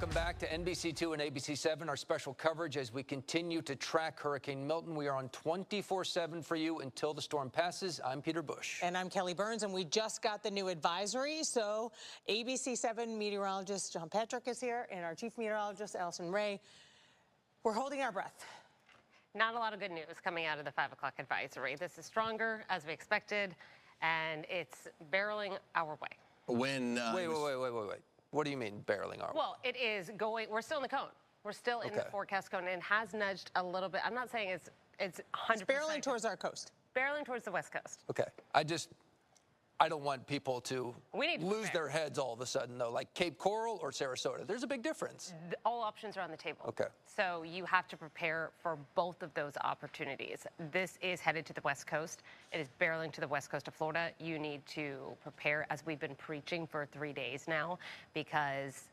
Welcome back to NBC2 and ABC7, our special coverage as we continue to track Hurricane Milton. We are on 24/7 for you until the storm passes. I'm Peter Bush. And I'm Kelly Burns, and we just got the new advisory. So ABC7 meteorologist John Patrick is here, and our chief meteorologist, Allison Ray. We're holding our breath. Not a lot of good news coming out of the 5 o'clock advisory. This is stronger, as we expected, and it's barreling our way. Wait. What do you mean barreling our way? Well, it is going, we're still in the cone. We're still in the forecast cone, and it has nudged a little bit. I'm not saying it's 100%. It's barreling towards our coast. Barreling towards the west coast. Okay. I don't want people to lose their heads all of a sudden, though, like Cape Coral or Sarasota. There's a big difference. All options are on the table. Okay. So you have to prepare for both of those opportunities. This is headed to the west coast. It is barreling to the west coast of Florida. You need to prepare, as we've been preaching for 3 days now, because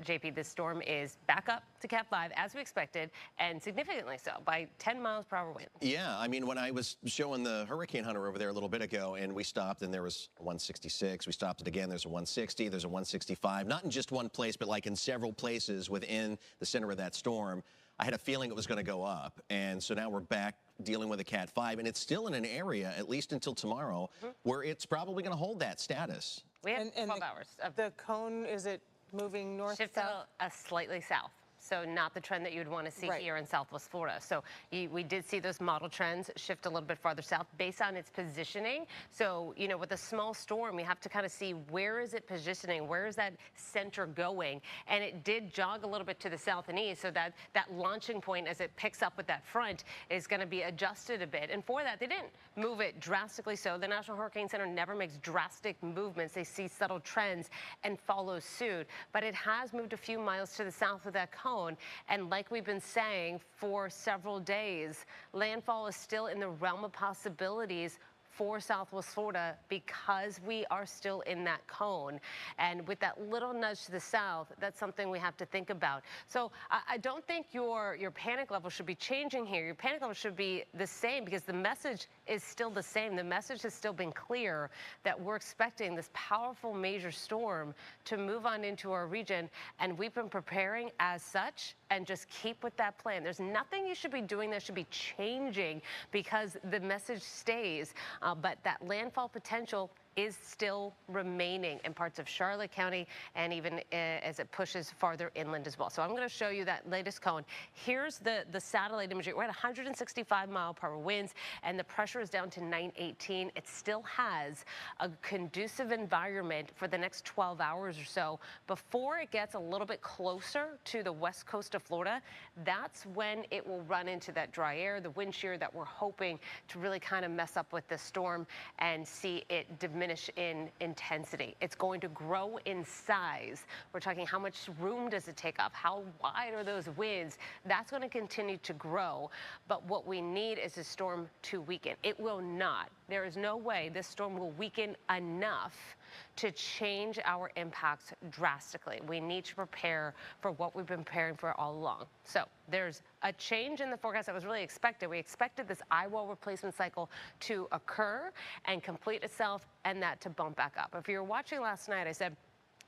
JP, this storm is back up to Cat 5 as we expected, and significantly so, by 10 miles per hour wind. Yeah, I mean, when I was showing the Hurricane Hunter over there a little bit ago, and we stopped, and there was a 166. We stopped it again. There's a 160. There's a 165. Not in just one place, but like in several places within the center of that storm. I had a feeling it was going to go up, and so now we're back dealing with a Cat 5, and it's still in an area, at least until tomorrow, where it's probably going to hold that status. We have 12 hours. The cone, is it moving north, south? Slightly south. So not the trend that you'd want to see here in Southwest Florida. So we did see those model trends shift a little bit farther south based on its positioning. So, you know, with a small storm, we have to kind of see where is it positioning, where is that center going? And it did jog a little bit to the south and east, so that launching point as it picks up with that front is going to be adjusted a bit. And for that, they didn't move it drastically so. The National Hurricane Center never makes drastic movements. They see subtle trends and follow suit. But it has moved a few miles to the south of that cone. And like we've been saying for several days, landfall is still in the realm of possibilities for Southwest Florida because we are still in that cone. And with that little nudge to the south, that's something we have to think about. So I don't think your panic level should be changing here. Your panic level should be the same because the message is still the same. The message has still been clear that we're expecting this powerful major storm to move on into our region, and we've been preparing as such, and just keep with that plan. There's nothing you should be doing that should be changing because the message stays. But that landfall potential is still remaining in parts of Charlotte County and even as it pushes farther inland as well. So I'm going to show you that latest cone. Here's the satellite imagery. We're at 165 mile per hour winds, and the pressure is down to 918. It still has a conducive environment for the next 12 hours or so. Before it gets a little bit closer to the west coast of Florida, that's when it will run into that dry air, the wind shear that we're hoping to really kind of mess up with this storm and see it diminish in intensity. It's going to grow in size. We're talking how much room does it take up? How wide are those winds? That's going to continue to grow. But what we need is the storm to weaken. It will not. There is no way this storm will weaken enough to change our impacts drastically. We need to prepare for what we've been preparing for all along. So there's a change in the forecast that was really expected. We expected this eyewall replacement cycle to occur and complete itself, and that to bump back up. If you were watching last night, I said,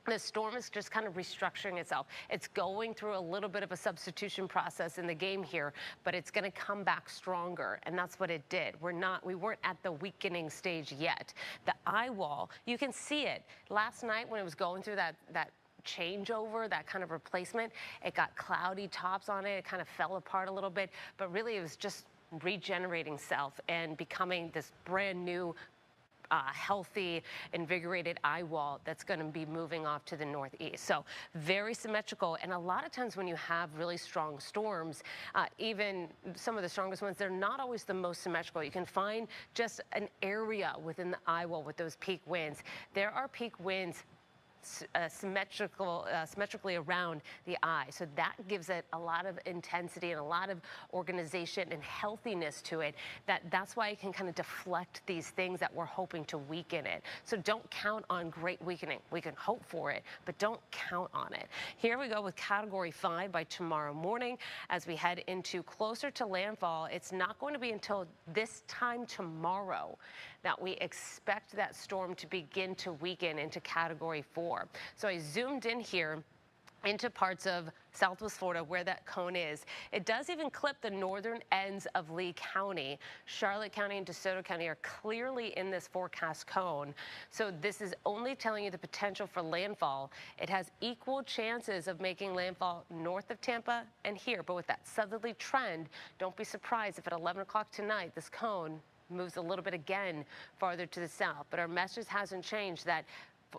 the storm is just kind of restructuring itself. It's going through a little bit of a substitution process in the game here, but it's going to come back stronger, and that's what it did. We weren't at the weakening stage yet. The eye wall, you can see it. Last night when it was going through that changeover, that kind of replacement, it got cloudy tops on it. It kind of fell apart a little bit, but really it was just regenerating itself and becoming this brand new healthy, invigorated eye wall that's going to be moving off to the northeast. So very symmetrical. And a lot of times when you have really strong storms, even some of the strongest ones, they're not always the most symmetrical. You can find just an area within the eye wall with those peak winds. There are peak winds symmetrically around the eye. So that gives it a lot of intensity and a lot of organization and healthiness to it. That's why it can kind of deflect these things that we're hoping to weaken it. So don't count on great weakening. We can hope for it, but don't count on it. Here we go with Category 5 by tomorrow morning as we head into closer to landfall. It's not going to be until this time tomorrow that we expect that storm to begin to weaken into Category 4. So I zoomed in here into parts of Southwest Florida where that cone is. It does even clip the northern ends of Lee County. Charlotte County and DeSoto County are clearly in this forecast cone. So this is only telling you the potential for landfall. It has equal chances of making landfall north of Tampa and here. But with that southerly trend, don't be surprised if at 11 o'clock tonight, this cone moves a little bit again farther to the south. But our message hasn't changed that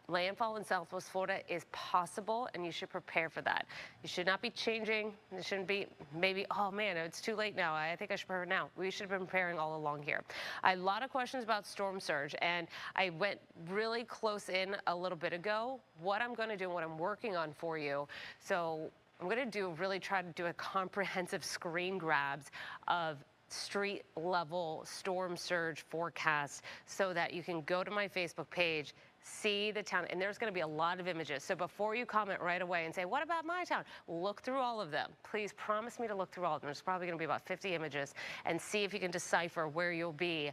landfall in Southwest Florida is possible, and you should prepare for that. You should not be changing. It shouldn't be maybe, oh man, it's too late now. I think I should prepare now. We should have been preparing all along here. I had a lot of questions about storm surge, and I went really close in a little bit ago. What I'm going to do and what I'm working on for you. So I'm going to really try to do a comprehensive screen grabs of street level storm surge forecast so that you can go to my Facebook page, see the town, and there's going to be a lot of images. So before you comment right away and say, what about my town? Look through all of them. Please promise me to look through all of them. There's probably going to be about 50 images, and see if you can decipher where you'll be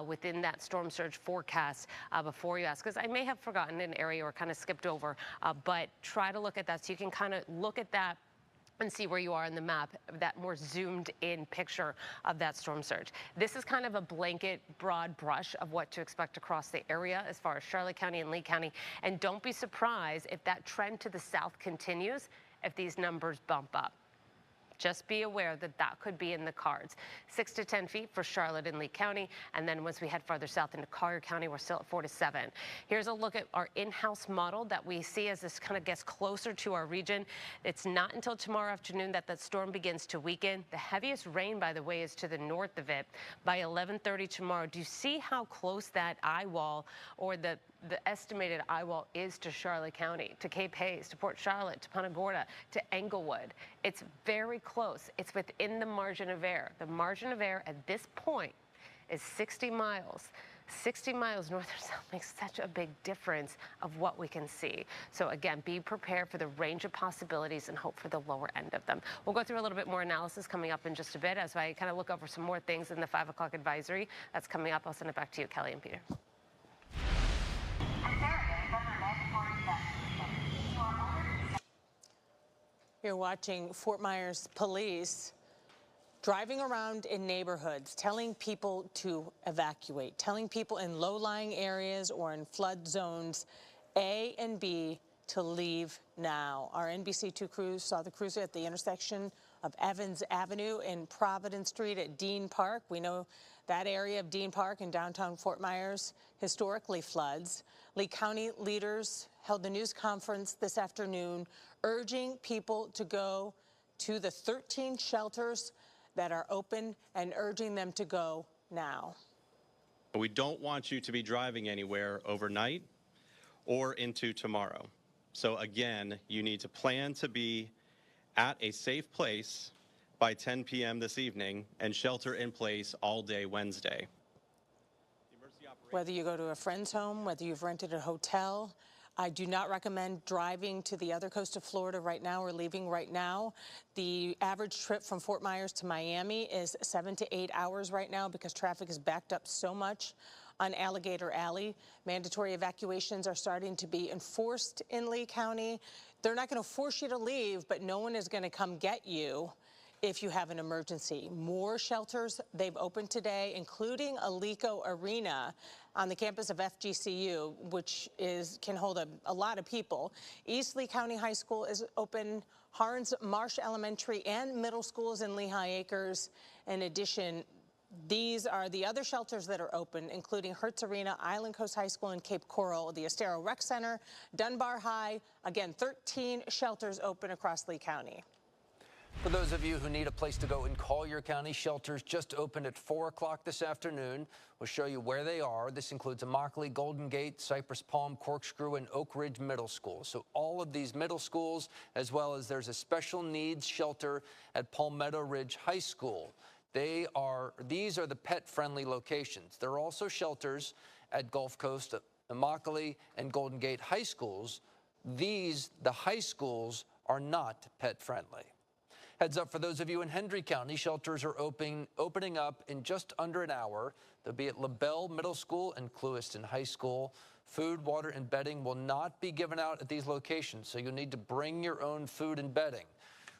within that storm surge forecast before you ask. Because I may have forgotten an area or kind of skipped over, but try to look at that so you can kind of look at that and see where you are in the map, that more zoomed in picture of that storm surge. This is kind of a blanket, broad brush of what to expect across the area as far as Charlotte County and Lee County. And don't be surprised if that trend to the south continues, if these numbers bump up. Just be aware that that could be in the cards. 6 to 10 feet for Charlotte and Lee County. And then once we head farther south into Collier County, we're still at 4 to 7. Here's a look at our in-house model that we see as this kind of gets closer to our region. It's not until tomorrow afternoon that that storm begins to weaken. The heaviest rain, by the way, is to the north of it by 11:30 tomorrow. Do you see how close that eye wall, or the estimated eye wall, is to Charlotte County, to Cape Hayes, to Port Charlotte, to Punta Gorda, to Englewood? It's very close. It's within the margin of error. The margin of error at this point is 60 miles. 60 miles north or south makes such a big difference of what we can see. So again, be prepared for the range of possibilities and hope for the lower end of them. We'll go through a little bit more analysis coming up in just a bit as I kind of look over some more things in the 5 o'clock advisory. That's coming up. I'll send it back to you, Kelly and Peter. You're watching Fort Myers police driving around in neighborhoods, telling people to evacuate, telling people in low-lying areas or in flood zones A and B to leave now. Our NBC2 crews saw the cruiser at the intersection of Evans Avenue and Providence Street at Dean Park. We know that area of Dean Park in downtown Fort Myers historically floods. Lee County leaders held a news conference this afternoon urging people to go to the 13 shelters that are open and urging them to go now. We don't want you to be driving anywhere overnight or into tomorrow. So again, you need to plan to be at a safe place by 10 p.m. this evening and shelter in place all day Wednesday. Whether you go to a friend's home, whether you've rented a hotel, I do not recommend driving to the other coast of Florida right now or leaving right now. The average trip from Fort Myers to Miami is 7 to 8 hours right now because traffic is backed up so much on Alligator Alley. Mandatory evacuations are starting to be enforced in Lee County. They're not going to force you to leave, but no one is going to come get you if you have an emergency. More shelters they've opened today, including Alico Arena on the campus of FGCU, which can hold a lot of people. East Lee County High School is open. Harns Marsh Elementary and Middle Schools in Lehigh Acres. In addition, these are the other shelters that are open, including Hertz Arena, Island Coast High School, and Cape Coral, the Estero Rec Center, Dunbar High. Again, 13 shelters open across Lee County. For those of you who need a place to go in Collier County, shelters just opened at 4 o'clock this afternoon. We'll show you where they are. This includes Immokalee, Golden Gate, Cypress Palm, Corkscrew, and Oak Ridge Middle School. So all of these middle schools, as well as there's a special needs shelter at Palmetto Ridge High School. These are the pet-friendly locations. There are also shelters at Gulf Coast, Immokalee, and Golden Gate High Schools. The high schools are not pet-friendly. Heads up for those of you in Hendry County, shelters are opening up in just under an hour. They'll be at LaBelle Middle School and Clewiston High School. Food, water, and bedding will not be given out at these locations, so you'll need to bring your own food and bedding.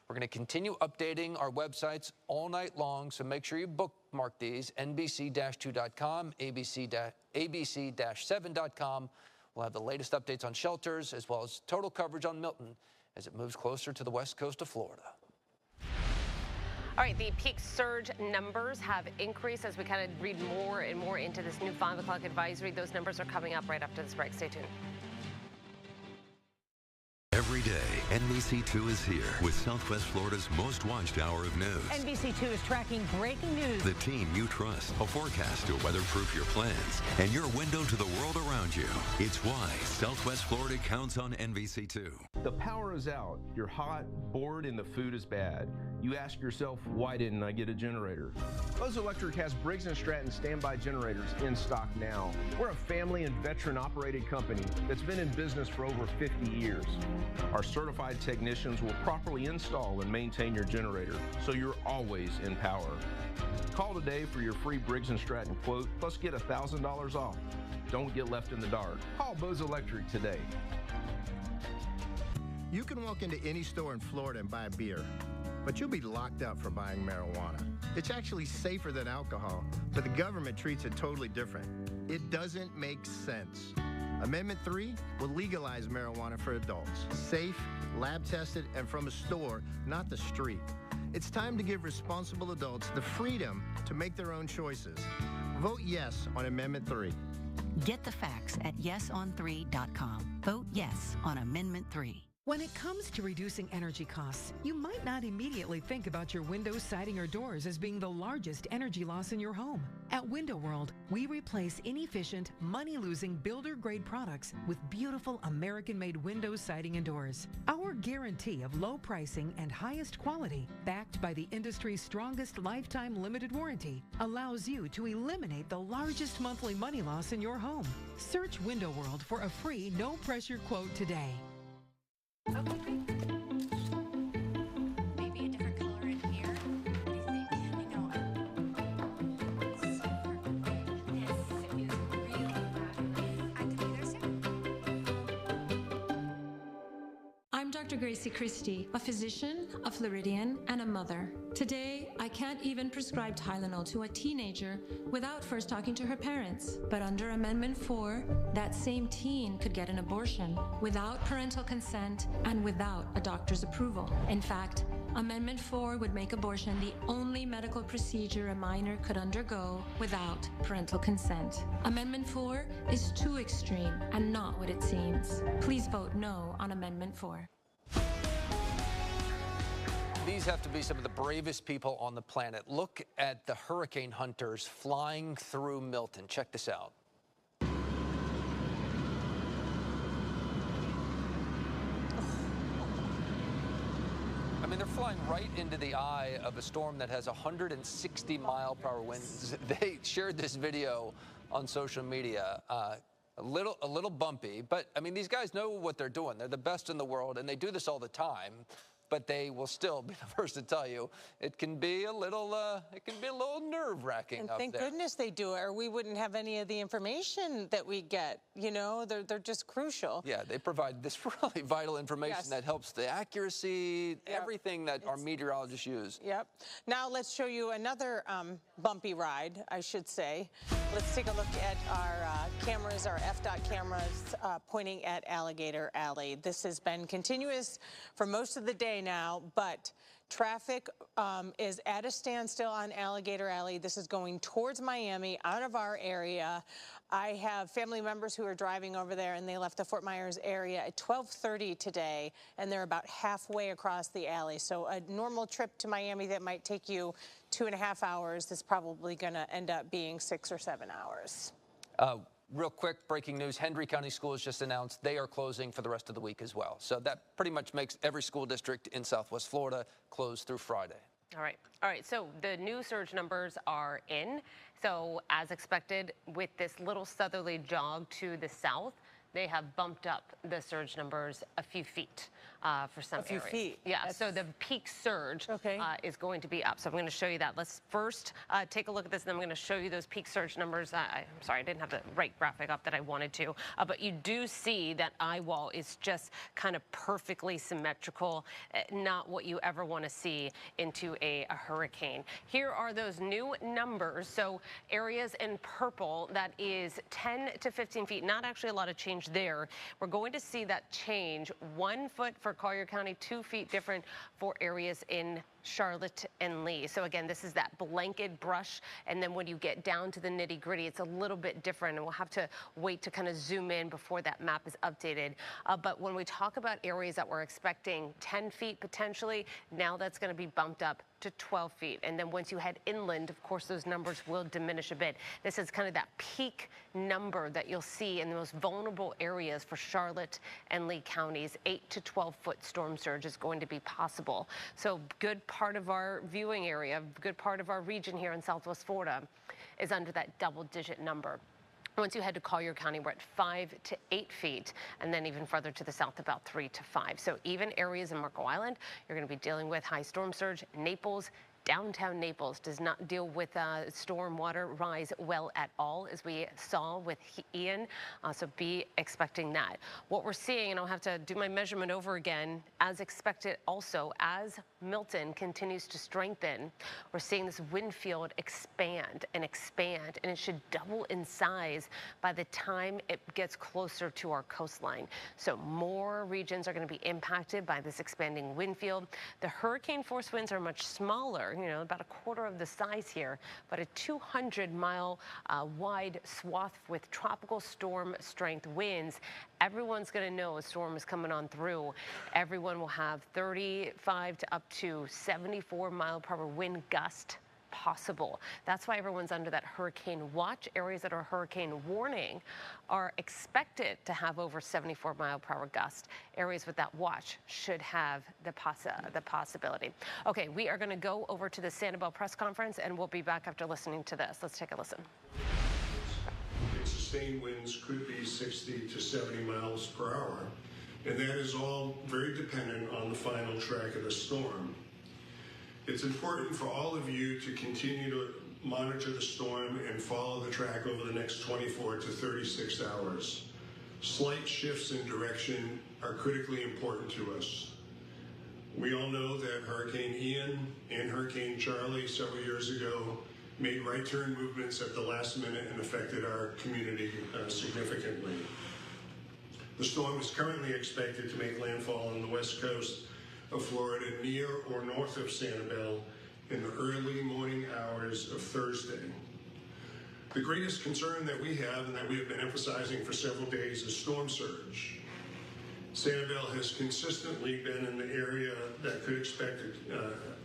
We're going to continue updating our websites all night long, so make sure you bookmark these, NBC-2.com, ABC-7.com. We'll have the latest updates on shelters, as well as total coverage on Milton as it moves closer to the west coast of Florida. All right, the peak surge numbers have increased as we kind of read more and more into this new 5 o'clock advisory. Those numbers are coming up right after this break. Stay tuned. Every day, NBC2 is here with Southwest Florida's most watched hour of news. NBC2 is tracking breaking news. The team you trust, a forecast to weatherproof your plans, and your window to the world around you. It's why Southwest Florida counts on NBC2. The power is out. You're hot, bored, and the food is bad. You ask yourself, why didn't I get a generator? Bose Electric has Briggs & Stratton standby generators in stock now. We're a family and veteran-operated company that's been in business for over 50 years. Our certified technicians will properly install and maintain your generator, so you're always in power. Call today for your free Briggs & Stratton quote, plus get $1,000 off. Don't get left in the dark. Call Bose Electric today. You can walk into any store in Florida and buy a beer, but you'll be locked up for buying marijuana. It's actually safer than alcohol, but the government treats it totally different. It doesn't make sense. Amendment 3 will legalize marijuana for adults. Safe, lab-tested, and from a store, not the street. It's time to give responsible adults the freedom to make their own choices. Vote yes on Amendment 3. Get the facts at yeson3.com. Vote yes on Amendment 3. When it comes to reducing energy costs, you might not immediately think about your windows, siding, or doors as being the largest energy loss in your home. At Window World, we replace inefficient, money-losing builder-grade products with beautiful American-made windows, siding, and doors. Our guarantee of low pricing and highest quality, backed by the industry's strongest lifetime limited warranty, allows you to eliminate the largest monthly money loss in your home. Search Window World for a free, no-pressure quote today. Okay, great. Maybe a different color in here. What do you think? I know. Super big. This is really loud. I could be there soon. I'm Dr. Gracie Christie, a physician, a Floridian, and a mother. Today, I can't even prescribe Tylenol to a teenager without first talking to her parents. But under Amendment 4, that same teen could get an abortion without parental consent and without a doctor's approval. In fact, Amendment 4 would make abortion the only medical procedure a minor could undergo without parental consent. Amendment 4 is too extreme and not what it seems. Please vote no on Amendment 4. These have to be some of the bravest people on the planet. Look at the hurricane hunters flying through Milton. Check this out. I mean, they're flying right into the eye of a storm that has 160-mile-per-hour winds. They shared this video on social media. A little bumpy, but I mean, these guys know what they're doing. They're the best in the world, and they do this all the time. But they will still be the first to tell you it can be a little nerve-wracking up there. Thank goodness they do it, or we wouldn't have any of the information that we get. You know, they're just crucial. Yeah, they provide this really vital information that helps the accuracy, everything that our meteorologists use. Yep. Now let's show you another bumpy ride, I should say. Let's take a look at our cameras, our FDOT cameras pointing at Alligator Alley. This has been continuous for most of the day now, but traffic is at a standstill on Alligator Alley. This is going towards Miami, out of our area. I have family members who are driving over there, and they left the Fort Myers area at 12:30 today, and they're about halfway across the alley. So a normal trip to Miami that might take you 2.5 hours is probably going to end up being 6 or 7 hours. Real quick, breaking news, Hendry County Schools just announced they are closing for the rest of the week as well. So that pretty much makes every school district in Southwest Florida close through Friday. All right. So the new surge numbers are in. So as expected, with this little southerly jog to the south, they have bumped up the surge numbers a few feet for some areas. A few feet? Yeah, so the peak surge is going to be up. So I'm going to show you that. Let's first take a look at this, and then I'm going to show you those peak surge numbers. I'm sorry, I didn't have the right graphic up that I wanted to, but you do see that eye wall is just kind of perfectly symmetrical, not what you ever want to see into a hurricane. Here are those new numbers. So areas in purple, that is 10 to 15 feet, not actually a lot of change there. We're going to see that change 1 foot for Collier County, 2 feet different for areas in Charlotte and Lee. So again, this is that blanket brush, and then when you get down to the nitty gritty, it's a little bit different, and we'll have to wait to kind of zoom in before that map is updated. But when we talk about areas that we're expecting 10 feet potentially, now that's going to be bumped up to 12 feet. And then once you head inland, of course, those numbers will diminish a bit. This is kind of that peak number that you'll see in the most vulnerable areas for Charlotte and Lee counties. 8 to 12 foot storm surge is going to be possible. So good part of our viewing area, good part of our region here in Southwest Florida is under that double-digit number. Once you head to Collier County, we're at 5 to 8 feet, and then even further to the south, about 3 to 5. So even areas in Marco Island, you're going to be dealing with high storm surge. Naples, downtown Naples does not deal with storm water rise well at all, as we saw with Ian, so be expecting that. What we're seeing, and I'll have to do my measurement over again, as expected also, as Milton continues to strengthen, we're seeing this wind field expand, and it should double in size by the time it gets closer to our coastline. So more regions are going to be impacted by this expanding wind field. The hurricane force winds are much smaller, you know, about a quarter of the size here, but a 200-mile wide swath with tropical storm strength winds. Everyone's going to know a storm is coming on through. Everyone will have 35 to up to 74-mile-per-hour wind gust possible. That's why everyone's under that hurricane watch. Areas that are hurricane warning are expected to have over 74-mile-per-hour gust. Areas with that watch should have the possibility. Okay, we are going to go over to the Sanibel press conference, and we'll be back after listening to this. Let's take a listen. Sustained winds could be 60 to 70 miles per hour, and that is all very dependent on the final track of the storm. It's important for all of you to continue to monitor the storm and follow the track over the next 24 to 36 hours. Slight shifts in direction are critically important to us. We all know that Hurricane Ian and Hurricane Charlie several years ago made right turn movements at the last minute and affected our community significantly. The storm is currently expected to make landfall on the west coast of Florida near or north of Sanibel in the early morning hours of Thursday. The greatest concern that we have, and that we have been emphasizing for several days, is storm surge. Sanibel has consistently been in the area that could expect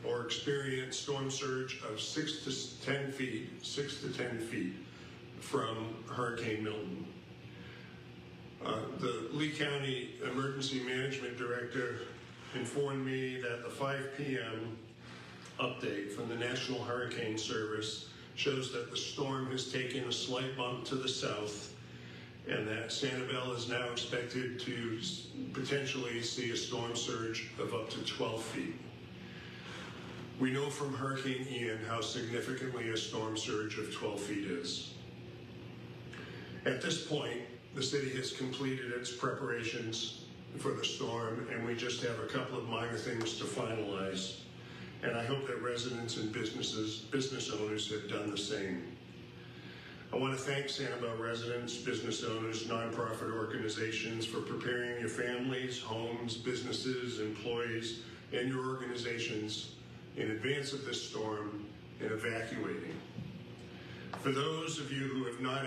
or experience storm surge of 6 to 10 feet from Hurricane Milton. The Lee County Emergency Management Director informed me that the 5 p.m. update from the National Hurricane Service shows that the storm has taken a slight bump to the south, and that Sanibel is now expected to potentially see a storm surge of up to 12 feet. We know from Hurricane Ian how significantly a storm surge of 12 feet is. At this point, the city has completed its preparations for the storm, and we just have a couple of minor things to finalize. And I hope that residents and business owners have done the same. I want to thank Sanibel residents, business owners, nonprofit organizations for preparing your families, homes, businesses, employees, and your organizations in advance of this storm and evacuating. For those of you who have not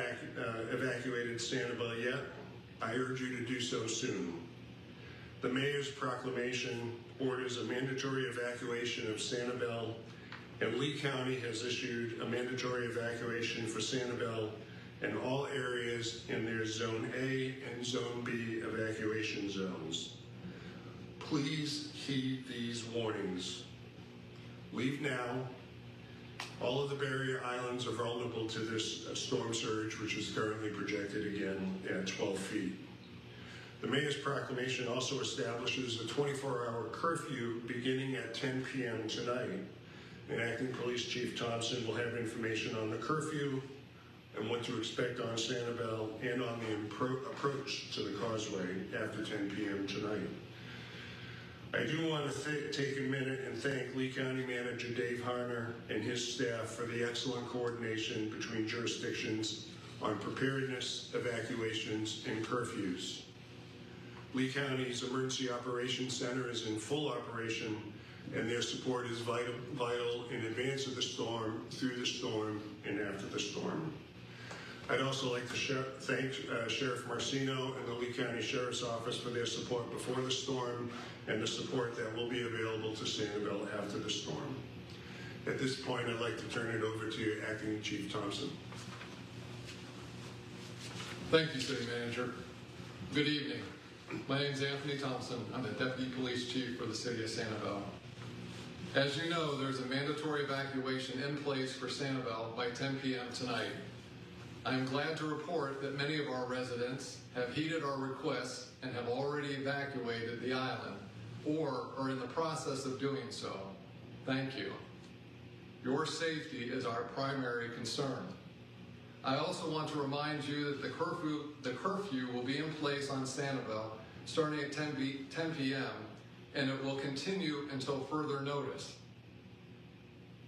evacuated Sanibel yet, I urge you to do so soon. The mayor's proclamation orders a mandatory evacuation of Sanibel, and Lee County has issued a mandatory evacuation for Sanibel and all areas in their Zone A and Zone B evacuation zones. Please heed these warnings. Leave now. All of the barrier islands are vulnerable to this storm surge, which is currently projected again at 12 feet. The mayor's proclamation also establishes a 24-hour curfew beginning at 10 p.m. tonight. And Acting Police Chief Thompson will have information on the curfew and what to expect on Sanibel and on the approach to the causeway after 10 p.m. tonight. I do want to take a minute and thank Lee County Manager Dave Harner and his staff for the excellent coordination between jurisdictions on preparedness, evacuations, and curfews. Lee County's Emergency Operations Center is in full operation, and their support is vital in advance of the storm, through the storm, and after the storm. I'd also like to thank Sheriff Marcino and the Lee County Sheriff's Office for their support before the storm and the support that will be available to Sanibel after the storm. At this point, I'd like to turn it over to Acting Chief Thompson. Thank you, City Manager. Good evening. My name is Anthony Thompson. I'm the Deputy Police Chief for the City of Sanibel. As you know, there's a mandatory evacuation in place for Sanibel by 10 p.m. tonight. I am glad to report that many of our residents have heeded our requests and have already evacuated the island or are in the process of doing so. Thank you. Your safety is our primary concern. I also want to remind you that the curfew will be in place on Sanibel starting at 10 p.m. and it will continue until further notice.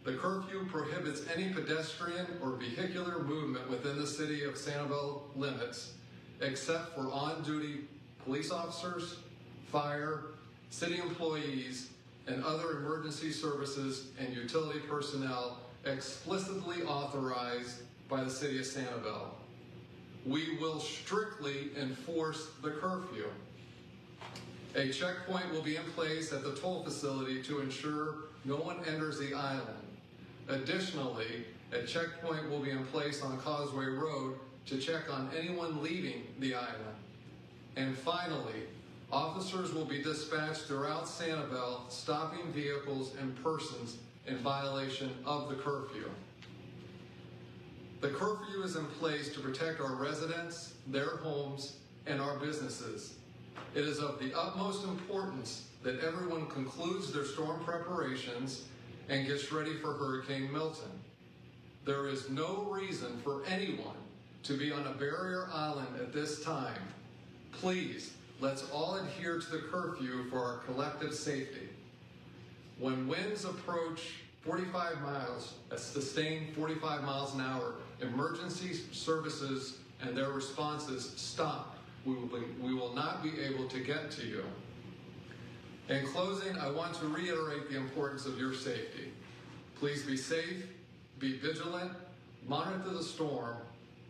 The curfew prohibits any pedestrian or vehicular movement within the city of Sanibel limits, except for on-duty police officers, fire, city employees, and other emergency services and utility personnel explicitly authorized by the city of Sanibel. We will strictly enforce the curfew. A checkpoint will be in place at the toll facility to ensure no one enters the island. Additionally, a checkpoint will be in place on Causeway Road to check on anyone leaving the island. And finally, officers will be dispatched throughout Sanibel, stopping vehicles and persons in violation of the curfew. The curfew is in place to protect our residents, their homes, and our businesses. It is of the utmost importance that everyone concludes their storm preparations and gets ready for Hurricane Milton. There is no reason for anyone to be on a barrier island at this time. Please, let's all adhere to the curfew for our collective safety. When winds approach 45 miles, a sustained 45 miles an hour, emergency services and their responses stop. We will not be able to get to you. In closing, I want to reiterate the importance of your safety. Please be safe, be vigilant, monitor the storm,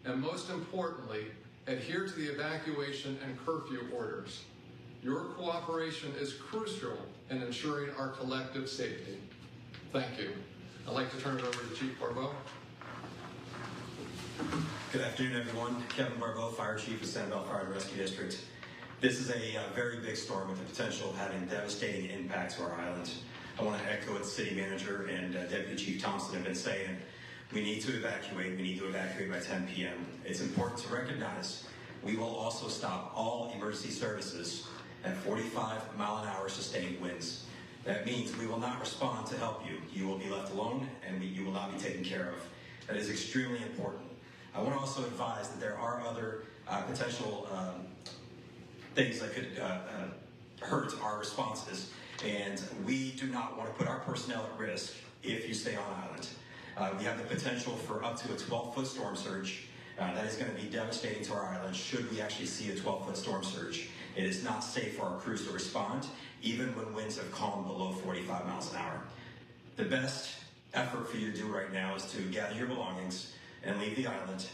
and most importantly, adhere to the evacuation and curfew orders. Your cooperation is crucial in ensuring our collective safety. Thank you. I'd like to turn it over to Chief Barbeau. Good afternoon, everyone. Kevin Barbeau, Fire Chief of Sanibel Fire and Rescue District. This is a very big storm with the potential of having devastating impact to our island. I want to echo what City Manager and Deputy Chief Thompson have been saying. We need to evacuate. We need to evacuate by 10 p.m. It's important to recognize we will also stop all emergency services at 45-mile-an-hour sustained winds. That means we will not respond to help you. You will be left alone, and you will not be taken care of. That is extremely important. I want to also advise that there are other potential things that could hurt our responses, and we do not want to put our personnel at risk if you stay on island. We have the potential for up to a 12-foot storm surge. That is going to be devastating to our island should we actually see a 12-foot storm surge. It is not safe for our crews to respond, even when winds have calmed below 45 miles an hour. The best effort for you to do right now is to gather your belongings and leave the island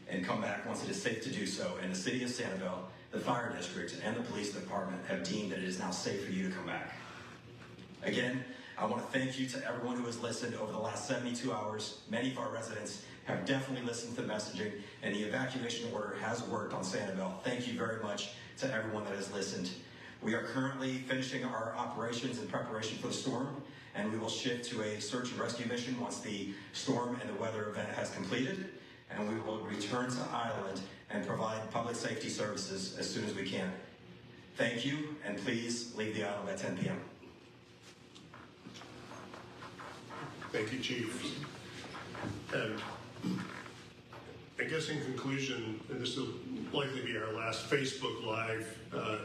and come back once it is safe to do so. And the City of Sanibel, the Fire District, and the Police Department have deemed that it is now safe for you to come back. Again, I want to thank you to everyone who has listened over the last 72 hours. Many of our residents have definitely listened to the messaging, and the evacuation order has worked on Sanibel. Thank you very much to everyone that has listened. We are currently finishing our operations in preparation for the storm, and we will shift to a search and rescue mission once the storm and the weather event has completed, and we will return to island and provide public safety services as soon as we can. Thank you, and please leave the island by 10 p.m. Thank you, Chief. I guess in conclusion, and this will likely be our last Facebook Live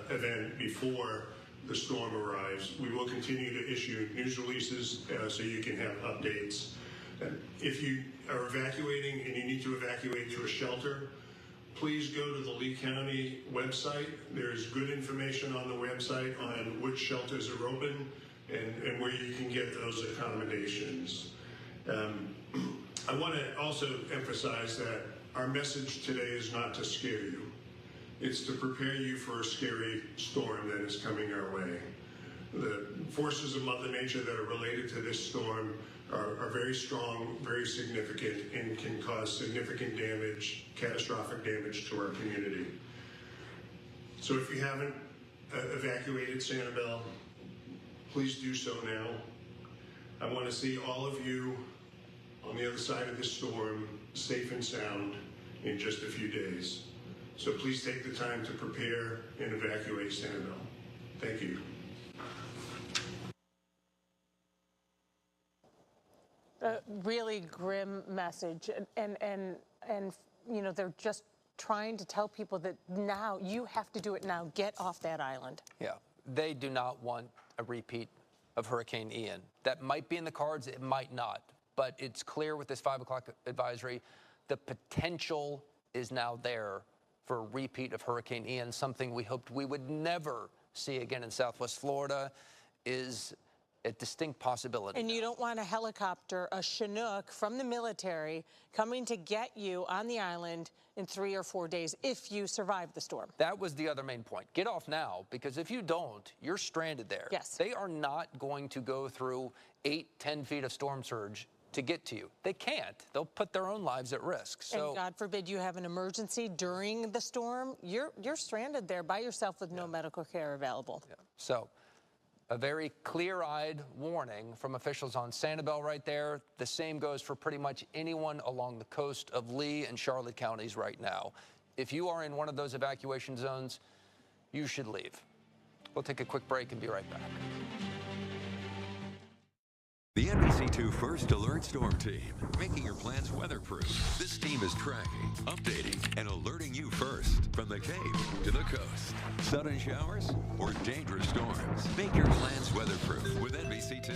event before the storm arrives, we will continue to issue news releases so you can have updates. If you are evacuating and you need to evacuate to a shelter, please go to the Lee County website. There's good information on the website on which shelters are open and where you can get those accommodations. I want to also emphasize that our message today is not to scare you. It's to prepare you for a scary storm that is coming our way. The forces of Mother Nature that are related to this storm are very strong, very significant, and can cause significant damage, catastrophic damage to our community. So if you haven't evacuated Sanibel, please do so now. I want to see all of you on the other side of this storm, safe and sound, in just a few days. So please take the time to prepare and evacuate Sanibel. Thank you. A really grim message, and you know, they're just trying to tell people that now you have to do it now. Get off that island. Yeah, they do not want a repeat of Hurricane Ian. That might be in the cards, it might not, but it's clear with this 5 o'clock advisory, the potential is now there for a repeat of Hurricane Ian. Something we hoped we would never see again in Southwest Florida is a distinct possibility. And you don't want a helicopter, a Chinook from the military coming to get you on the island in 3 or 4 days if you survive the storm. That was the other main point. Get off now, because if you don't, you're stranded there. Yes. They are not going to go through 8-10 feet of storm surge to get to you. They can't. They'll put their own lives at risk. So, and God forbid you have an emergency during the storm, you're stranded there by yourself with no medical care available. Yeah. So a very clear-eyed warning from officials on Sanibel right there. The same goes for pretty much anyone along the coast of Lee and Charlotte counties right now. If you are in one of those evacuation zones, you should leave. We'll take a quick break and be right back. The NBC2 First Alert Storm Team, making your plans weatherproof. This team is tracking, updating, and alerting you first from the Cape to the coast. Sudden showers or dangerous storms. Make your plans weatherproof with NBC2.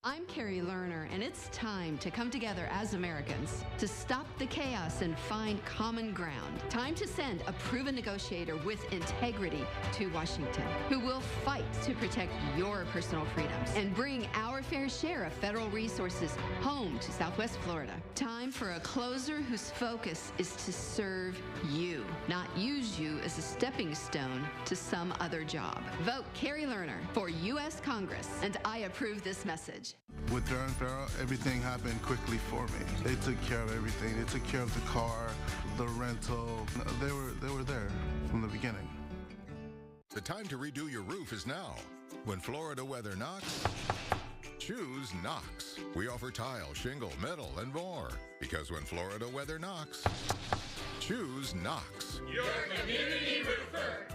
I'm Carrie Lerner, and it's time to come together as Americans to stop the chaos and find common ground. Time to send a proven negotiator with integrity to Washington, who will fight to protect your personal freedoms and bring our fair share of federal resources home to Southwest Florida. Time for a closer whose focus is to serve you, not use you as a stepping stone to some other job. Vote Carrie Lerner for U.S. Congress, and I approve this message. With Darren Farrell, everything happened quickly for me. They took care of everything. They took care of the car, the rental. They were there from the beginning. The time to redo your roof is now. When Florida weather knocks, choose Knox. We offer tile, shingle, metal, and more. Because when Florida weather knocks, choose Knox. Your community roofer.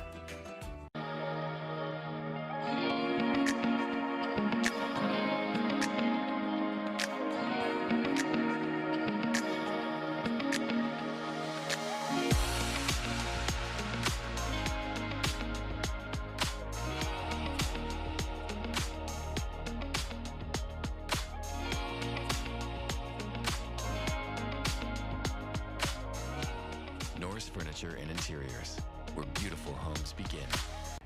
Furniture and Interiors, where beautiful homes begin.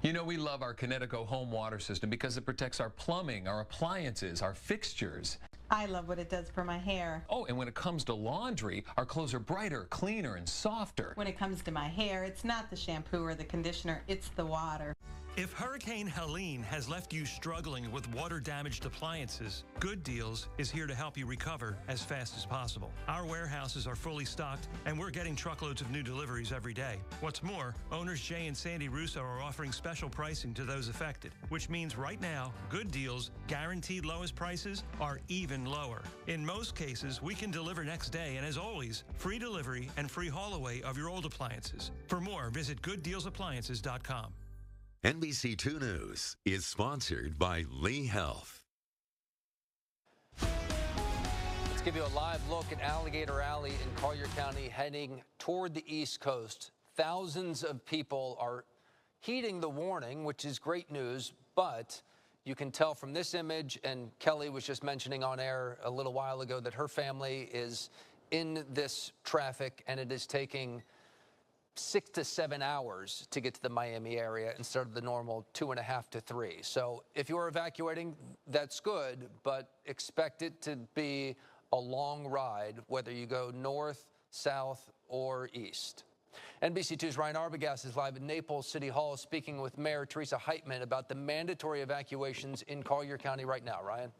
You know, we love our Connecticut home water system because it protects our plumbing, our appliances, our fixtures. I love what it does for my hair. Oh, and when it comes to laundry, our clothes are brighter, cleaner, and softer. When it comes to my hair, it's not the shampoo or the conditioner, it's the water. If Hurricane Helene has left you struggling with water-damaged appliances, Good Deals is here to help you recover as fast as possible. Our warehouses are fully stocked, and we're getting truckloads of new deliveries every day. What's more, owners Jay and Sandy Russo are offering special pricing to those affected, which means right now, Good Deals' guaranteed lowest prices are even lower. In most cases, we can deliver next day, and as always, free delivery and free haul away of your old appliances. For more, visit GoodDealsAppliances.com. NBC2 News is sponsored by Lee Health. Let's give you a live look at Alligator Alley in Collier County heading toward the East Coast. Thousands of people are heeding the warning, which is great news, but you can tell from this image, and Kelly was just mentioning on air a little while ago that her family is in this traffic and it is taking 6 to 7 hours to get to the Miami area instead of the normal 2.5 to 3. So if you're evacuating, that's good, but expect it to be a long ride, whether you go north, south, or east. NBC2's Ryan Arbogast is live at Naples City Hall speaking with Mayor Teresa Heitman about the mandatory evacuations in Collier County right now. Ryan?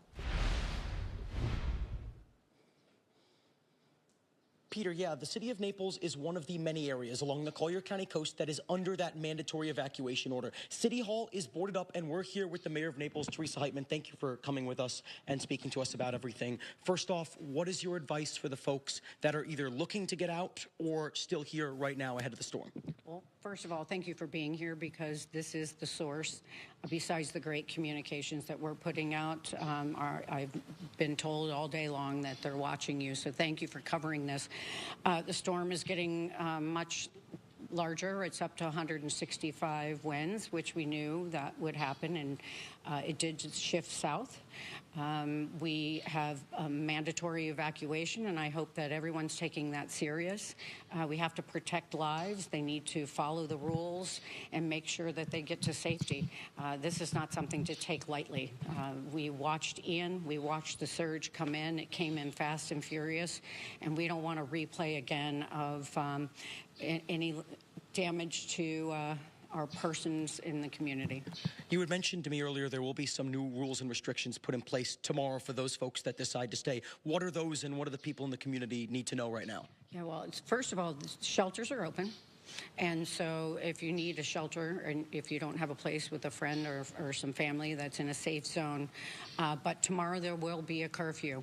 Peter, yeah, the city of Naples is one of the many areas along the Collier County coast that is under that mandatory evacuation order. City Hall is boarded up, and we're here with the mayor of Naples, Teresa Heitman. Thank you for coming with us and speaking to us about everything. First off, what is your advice for the folks that are either looking to get out or still here right now ahead of the storm? Well, first of all, thank you for being here, because this is the source. Besides the great communications that we're putting out, I've been told all day long that they're watching you, so thank you for covering this. The storm is getting much larger. It's up to 165 winds, which we knew that would happen, and it did shift south. We have a mandatory evacuation, and I hope that everyone's taking that serious. We have to protect lives. They need to follow the rules and make sure that they get to safety. This is not something to take lightly. We watched Ian. We watched the surge come in. It came in fast and furious, and we don't want to replay again of any damage to our persons in the community. You had mentioned to me earlier there will be some new rules and restrictions put in place tomorrow for those folks that decide to stay. What are those, and what do the people in the community need to know right now? Yeah, well, first of all, the shelters are open. And so if you need a shelter, and if you don't have a place with a friend or some family that's in a safe zone, but tomorrow there will be a curfew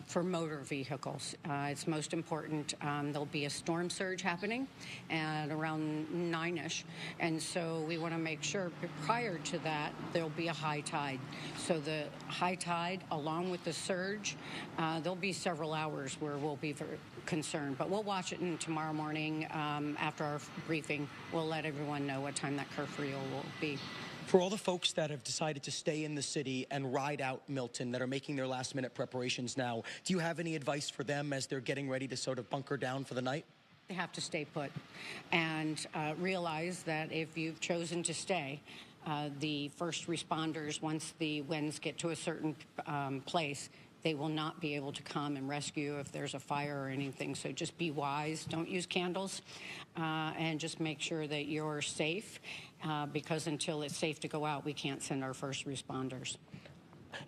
for motor vehicles. It's most important. There'll be a storm surge happening at around 9-ish, and so we want to make sure prior to that there'll be a high tide. So the high tide along with the surge, there'll be several hours where we'll be very concerned, but we'll watch it, and tomorrow morning after our briefing, we'll let everyone know what time that curfew will be. For all the folks that have decided to stay in the city and ride out Milton, that are making their last-minute preparations now, do you have any advice for them as they're getting ready to sort of bunker down for the night? They have to stay put and realize that if you've chosen to stay, the first responders, once the winds get to a certain place, they will not be able to come and rescue if there's a fire or anything. So just be wise. Don't use candles, and just make sure that you're safe, because until it's safe to go out, we can't send our first responders.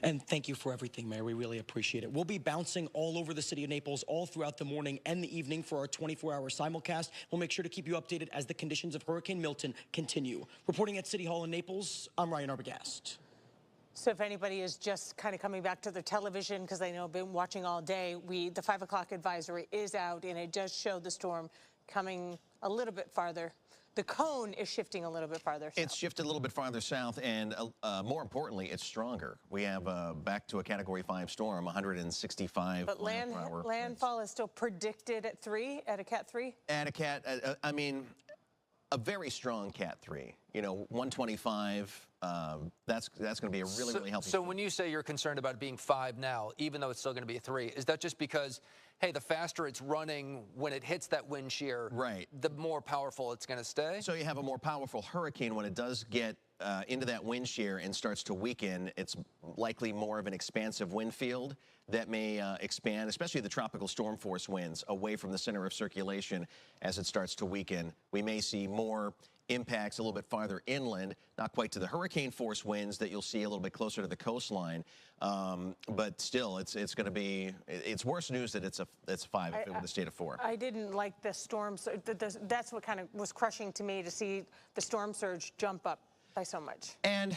And thank you for everything, Mayor. We really appreciate it. We'll be bouncing all over the city of Naples all throughout the morning and the evening for our 24-hour simulcast. We'll make sure to keep you updated as the conditions of Hurricane Milton continue. Reporting at City Hall in Naples, I'm Ryan Arbogast. So if anybody is just kind of coming back to their television, because I know I've been watching all day, the 5 o'clock advisory is out, and it does show the storm coming a little bit farther. The cone is shifting a little bit farther south. It's shifted a little bit farther south, and more importantly, it's stronger. We have back to a Category 5 storm, 165 But landfall is still predicted at 3, at a Cat 3? At a Cat, I mean, a very strong Cat 3. You know, 125. That's going to be a really, really healthy. So when you say you're concerned about it being 5 now, even though it's still going to be a 3, is that just because, hey, the faster it's running when it hits that wind shear, right, the more powerful it's going to stay? So you have a more powerful hurricane when it does get into that wind shear and starts to weaken. It's likely more of an expansive wind field that may expand, especially the tropical storm force winds, away from the center of circulation as it starts to weaken. We may see more impacts a little bit farther inland, not quite to the hurricane force winds that you'll see a little bit closer to the coastline, but still, it's going to be, it's worse news that it's 5 if it were the state of 4. I didn't like the storms. That's what kind of was crushing to me, to see the storm surge jump up by so much. And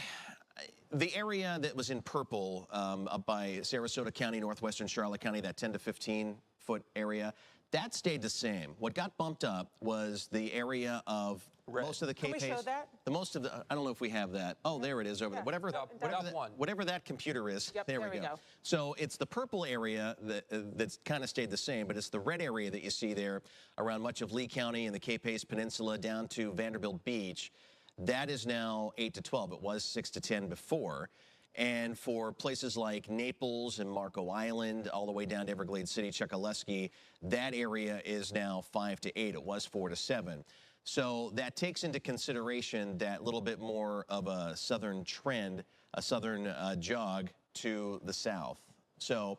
the area that was in purple up by Sarasota County, northwestern Charlotte County, that 10 to 15 foot area, that stayed the same. What got bumped up was the area of Most of the Can we show that? I don't know if we have that. Oh, there it is over there. Whatever that computer is, there we go. So it's the purple area that's kind of stayed the same, but it's the red area that you see there around much of Lee County and the Cape Hayes Peninsula down to Vanderbilt Beach. That is now 8 to 12. It was 6 to 10 before. And for places like Naples and Marco Island, all the way down to Everglades City, Chokoloskee, that area is now 5 to 8. It was 4 to 7. So that takes into consideration that little bit more of a southern trend, a southern jog to the south. So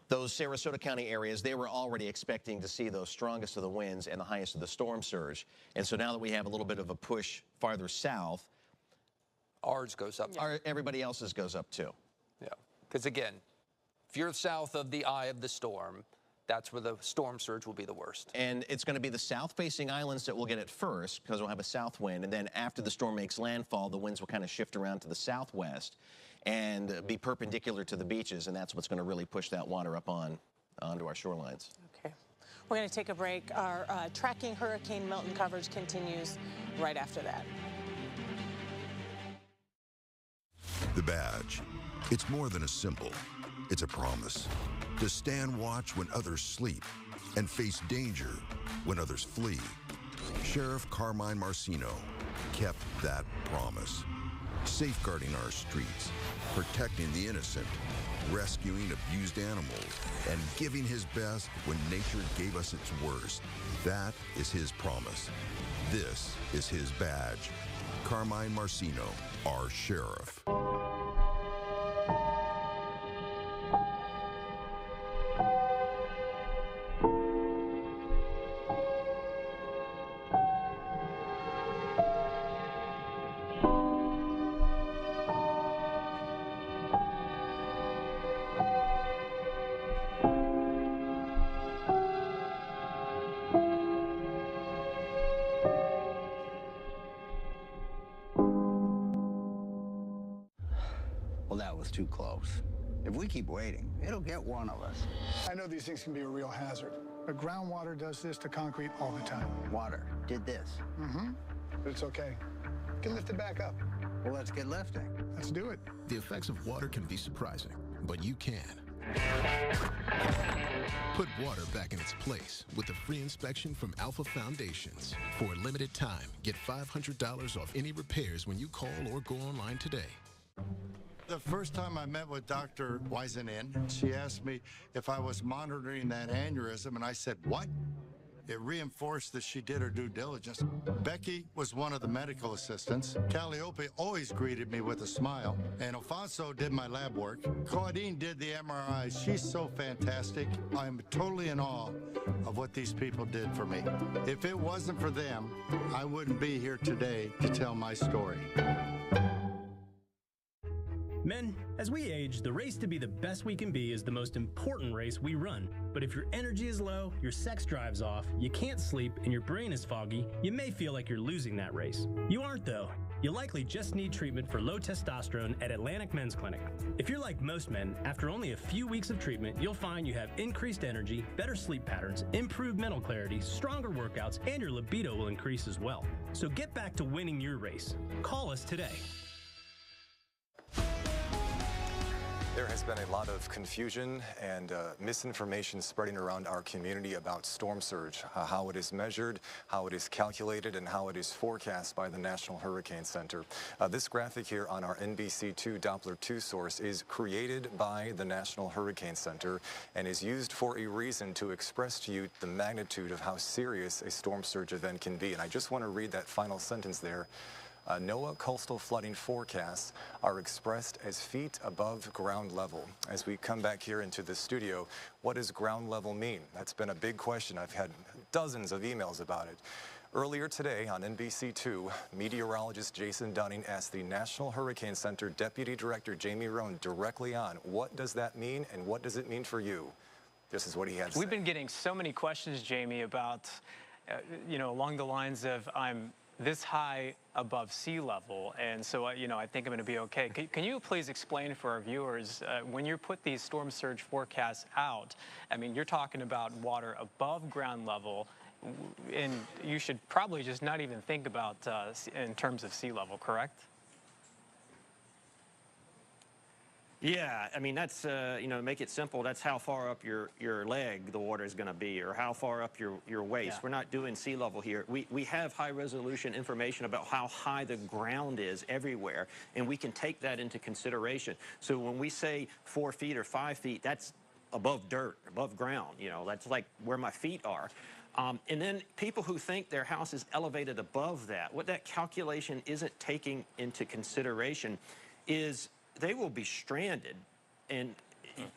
those Sarasota County areas, they were already expecting to see those strongest of the winds and the highest of the storm surge. And so now that we have a little bit of a push farther south, ours goes up. Everybody else's goes up too. Yeah, because again, if you're south of the eye of the storm, that's where the storm surge will be the worst. And it's going to be the south-facing islands that will get it first because we'll have a south wind. And then after the storm makes landfall, the winds will kind of shift around to the southwest and be perpendicular to the beaches. And that's what's going to really push that water up onto our shorelines. Okay. We're going to take a break. Our tracking Hurricane Milton coverage continues right after that. The badge. It's more than a symbol. It's a promise. To stand watch when others sleep and face danger when others flee. Sheriff Carmine Marcino kept that promise. Safeguarding our streets, protecting the innocent, rescuing abused animals, and giving his best when nature gave us its worst. That is his promise. This is his badge. Carmine Marcino, our sheriff. Well, that was too close. If we keep waiting, it'll get one of us. I know these things can be a real hazard, but groundwater does this to concrete all the time. Water did this. Mm-hmm. But it's okay. You can lift it back up. Well, let's get lifting. Let's do it. The effects of water can be surprising, but you can. Put water back in its place with a free inspection from Alpha Foundations. For a limited time, get $500 off any repairs when you call or go online today. The first time I met with Dr. Weisenin, she asked me if I was monitoring that aneurysm, and I said, what? It reinforced that she did her due diligence. Becky was one of the medical assistants. Calliope always greeted me with a smile. And Alfonso did my lab work. Claudine did the MRI. She's so fantastic. I'm totally in awe of what these people did for me. If it wasn't for them, I wouldn't be here today to tell my story. Men, as we age, the race to be the best we can be is the most important race we run. But if your energy is low, your sex drive's off, you can't sleep, and your brain is foggy, you may feel like you're losing that race. You aren't, though. You likely just need treatment for low testosterone at Atlantic Men's Clinic. If you're like most men, after only a few weeks of treatment, you'll find you have increased energy, better sleep patterns, improved mental clarity, stronger workouts, and your libido will increase as well. So get back to winning your race. Call us today. There has been a lot of confusion and misinformation spreading around our community about storm surge, how it is measured, how it is calculated, and how it is forecast by the National Hurricane Center. This graphic here on our NBC2 Doppler 2 source is created by the National Hurricane Center and is used for a reason to express to you the magnitude of how serious a storm surge event can be. And I just want to read that final sentence there. NOAA coastal flooding forecasts are expressed as feet above ground level. As we come back here into the studio, what does ground level mean? That's been a big question. I've had dozens of emails about it. Earlier today on NBC2, meteorologist Jason Dunning asked the National Hurricane Center Deputy Director Jamie Roan directly on what does that mean and what does it mean for you? This is what he had to say. We've been getting so many questions, Jamie, about, along the lines of I'm this high above sea level, and so I think I'm going to be okay. Can you please explain for our viewers, when you put these storm surge forecasts out, I mean, you're talking about water above ground level, And you should probably just not even think about in terms of sea level, correct? Yeah, I mean, that's, you know, make it simple, that's how far up your leg the water is going to be, or how far up your waist. Yeah. We're not doing sea level here. We have high-resolution information about how high the ground is everywhere, and we can take that into consideration. So when we say 4 feet or 5 feet, that's above dirt, above ground, you know, that's like where my feet are. And then people who think their house is elevated above that, what that calculation isn't taking into consideration is they will be stranded, and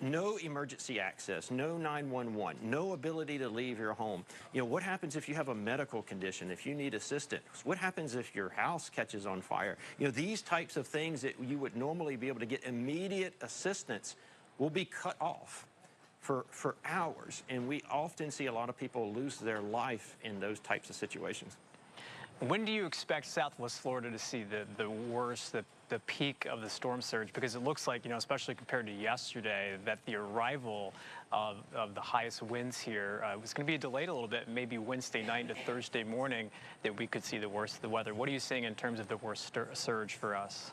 no emergency access, no 911, no ability to leave your home. You know, what happens if you have a medical condition, if you need assistance? What happens if your house catches on fire? You know, these types of things that you would normally be able to get immediate assistance will be cut off for hours, and we often see a lot of people lose their life in those types of situations. When do you expect Southwest Florida to see the worst, the peak of the storm surge? Because it looks like, you know, especially compared to yesterday, that the arrival of the highest winds here was going to be delayed a little bit, maybe Wednesday night into Thursday morning, that we could see the worst of the weather. What are you seeing in terms of the worst surge for us?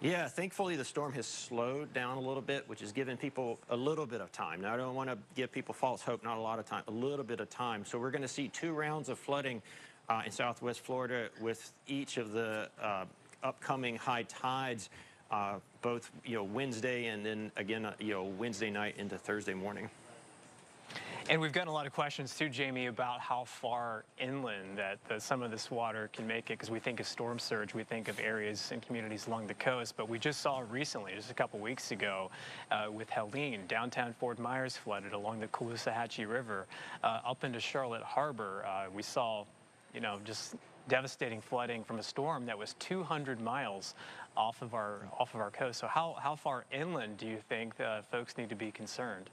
Yeah, thankfully the storm has slowed down a little bit, which has given people a little bit of time. Now, I don't want to give people false hope, not a lot of time, a little bit of time. So we're going to see 2 rounds of flooding in Southwest Florida with each of the upcoming high tides, both, you know, Wednesday and then again, you know, Wednesday night into Thursday morning. And we've gotten a lot of questions too, Jamie, about how far inland that some of this water can make it, because we think of storm surge, we think of areas and communities along the coast, but we just saw recently, just a couple weeks ago, with Helene, downtown Fort Myers flooded along the Caloosahatchee River, up into Charlotte Harbor. We saw, you know, just devastating flooding from a storm that was 200 miles off of our coast. So how far inland do you think folks need to be concerned?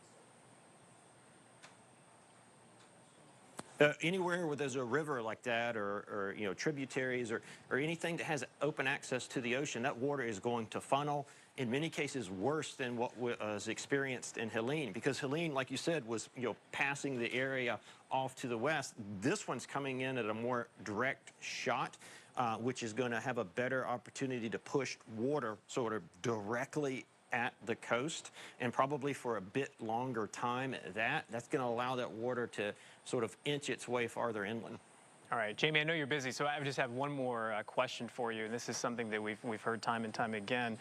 Anywhere where there's a river like that, or you know, tributaries, or anything that has open access to the ocean, that water is going to funnel, in many cases worse than what was experienced in Helene, because Helene, like you said, was, you know, passing the area off to the west. This one's coming in at a more direct shot, which is going to have a better opportunity to push water sort of directly at the coast, and probably for a bit longer time at that. That's going to allow that water to sort of inch its way farther inland. All right, Jamie, I know you're busy, so I just have one more question for you, and this is something that we've heard time and time again.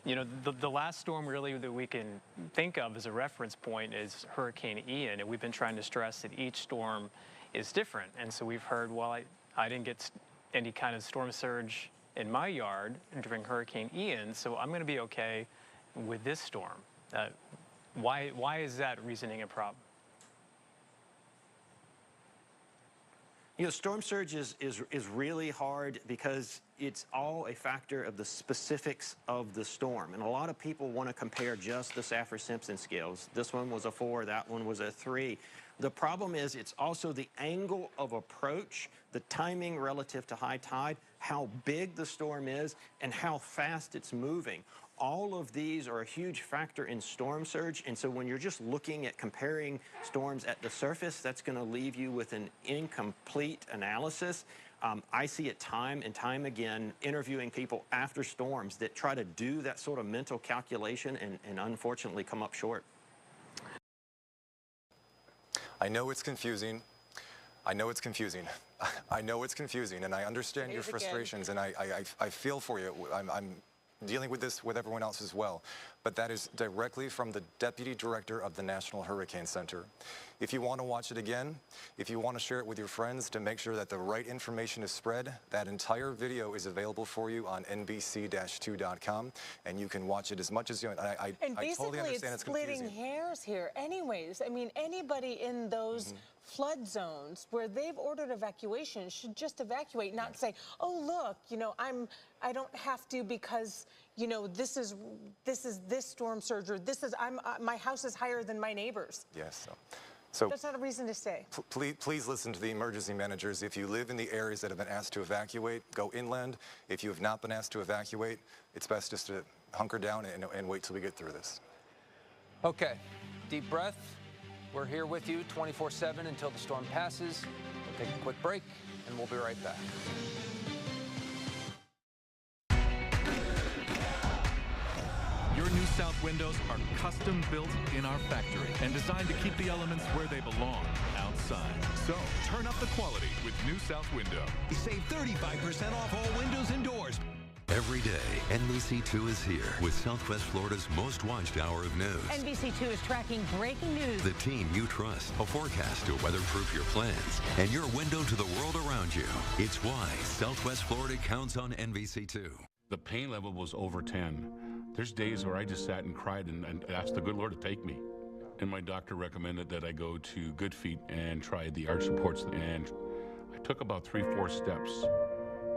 You know, the last storm really that we can think of as a reference point is Hurricane Ian, and we've been trying to stress that each storm is different. And so we've heard, well, I didn't get any kind of storm surge in my yard during Hurricane Ian, so I'm going to be okay with this storm. Why is that reasoning a problem? You know, storm surge is really hard because it's all a factor of the specifics of the storm. And a lot of people want to compare just the Saffir-Simpson scales. This one was a 4, that one was a 3. The problem is it's also the angle of approach, the timing relative to high tide, how big the storm is, and how fast it's moving. All of these are a huge factor in storm surge, and so when you're just looking at comparing storms at the surface, that's going to leave you with an incomplete analysis. I see it time and time again interviewing people after storms that try to do that sort of mental calculation and unfortunately come up short. I know it's confusing. I know it's confusing. I know it's confusing, and I understand your frustrations, and I feel for you. I'm dealing with this with everyone else as well. But that is directly from the Deputy Director of the National Hurricane Center. If you want to watch it again, if you want to share it with your friends to make sure that the right information is spread, that entire video is available for you on NBC-2.com, and you can watch it as much as you want. I totally understand it's confusing. Splitting hairs here anyways. I mean, anybody in those flood zones where they've ordered evacuation should just evacuate, not say, oh, look, you know, I don't have to because, you know, this is this storm surge, or this is, my house is higher than my neighbor's. Yes. So that's not a reason to stay. Please listen to the emergency managers. If you live in the areas that have been asked to evacuate, go inland. If you have not been asked to evacuate, it's best just to hunker down and wait till we get through this. Okay, deep breath. We're here with you 24/7 until the storm passes. We'll take a quick break, and we'll be right back. Your New South windows are custom built in our factory and designed to keep the elements where they belong, outside. So, turn up the quality with New South Window. Save 35% off all windows and doors. Every day, NBC2 is here with Southwest Florida's most watched hour of news. NBC2 is tracking breaking news. The team you trust, a forecast to weatherproof your plans, and your window to the world around you. It's why Southwest Florida counts on NBC2. The pain level was over 10. There's days where I just sat and cried and asked the good Lord to take me. And my doctor recommended that I go to Good Feet and try the arch supports. And I took about 3-4 steps,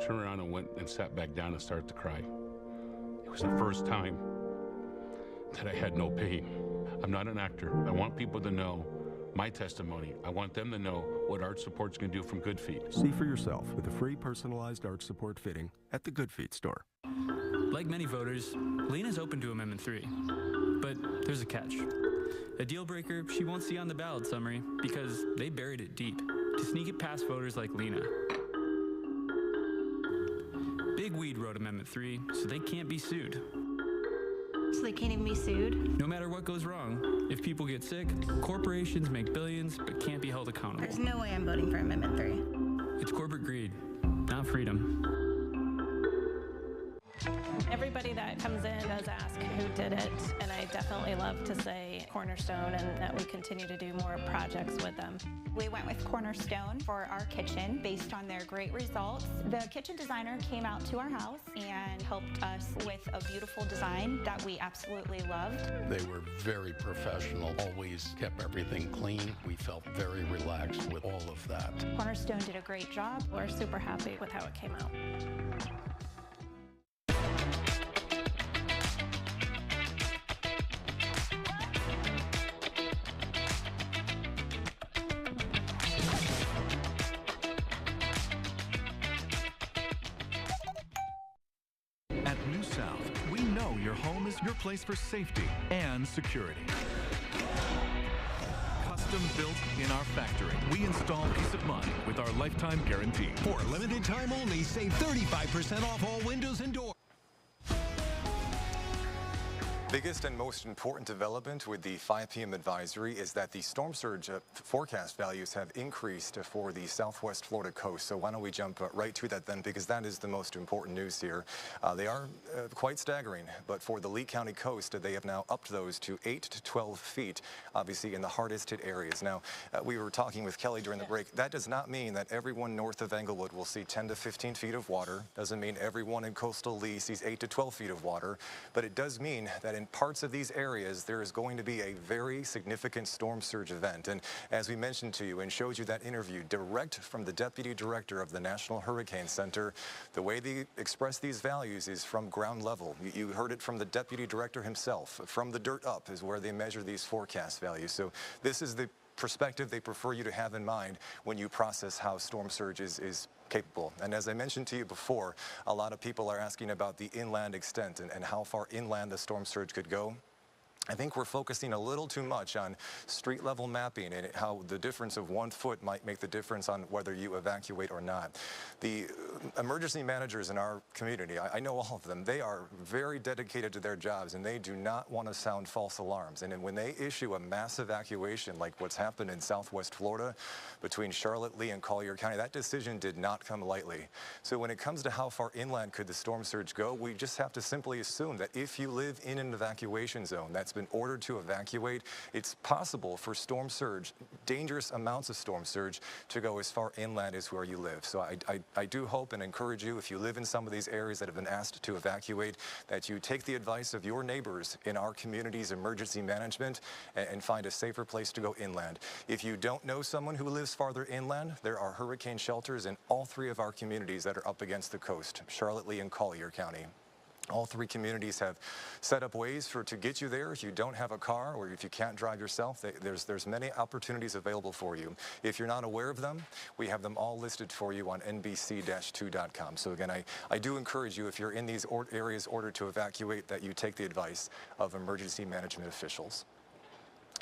turned around and went and sat back down and started to cry. It was the first time that I had no pain. I'm not an actor. I want people to know my testimony. I want them to know what arch supports can do from Good Feet. See for yourself with a free personalized arch support fitting at the Good Feet store. Like many voters, Lena's open to Amendment 3. But there's a catch. A deal breaker she won't see on the ballot summary because they buried it deep to sneak it past voters like Lena. Big Weed wrote Amendment 3 so they can't be sued. So they can't even be sued? No matter what goes wrong, if people get sick, corporations make billions but can't be held accountable. There's no way I'm voting for Amendment 3. It's corporate greed, not freedom. Everybody that comes in does ask who did it, and I definitely love to say Cornerstone and that we continue to do more projects with them. We went with Cornerstone for our kitchen based on their great results. The kitchen designer came out to our house and helped us with a beautiful design that we absolutely loved. They were very professional, always kept everything clean. We felt very relaxed with all of that. Cornerstone did a great job. We're super happy with how it came out. Your place for safety and security. Custom built in our factory. We install peace of mind with our lifetime guarantee. For a limited time only, save 35% off all windows and doors. Biggest and most important development with the 5 p.m. advisory is that the storm surge forecast values have increased for the southwest Florida coast. So why don't we jump right to that then, because that is the most important news here. They are quite staggering, but for the Lee County coast, they have now upped those to 8 to 12 feet, obviously in the hardest hit areas. Now, we were talking with Kelly during the break. That does not mean that everyone north of Englewood will see 10 to 15 feet of water. Doesn't mean everyone in coastal Lee sees 8 to 12 feet of water, but it does mean that in parts of these areas, there is going to be a very significant storm surge event. And as we mentioned to you and showed you that interview direct from the Deputy Director of the National Hurricane Center, the way they express these values is from ground level. You heard it from the Deputy Director himself. From the dirt up is where they measure these forecast values. So this is the perspective they prefer you to have in mind when you process how storm surge is capable. And as I mentioned to you before, a lot of people are asking about the inland extent and how far inland the storm surge could go. I think we're focusing a little too much on street level mapping and how the difference of 1 foot might make the difference on whether you evacuate or not. The emergency managers in our community, I know all of them, they are very dedicated to their jobs and they do not want to sound false alarms. And when they issue a mass evacuation like what's happened in southwest Florida between Charlotte, Lee, and Collier County, that decision did not come lightly. So when it comes to how far inland could the storm surge go, we just have to simply assume that if you live in an evacuation zone that's been ordered to evacuate, it's possible for storm surge, dangerous amounts of storm surge, to go as far inland as where you live. So I do hope and encourage you, if you live in some of these areas that have been asked to evacuate, that you take the advice of your neighbors in our community's emergency management and find a safer place to go inland. If you don't know someone who lives farther inland, there are hurricane shelters in all 3 of our communities that are up against the coast, Charlotte, Lee, and Collier County. All 3 communities have set up ways to get you there if you don't have a car or if you can't drive yourself. There's many opportunities available for you. If you're not aware of them, we have them all listed for you on nbc-2.com. So again, I do encourage you, if you're in these areas ordered to evacuate, that you take the advice of emergency management officials.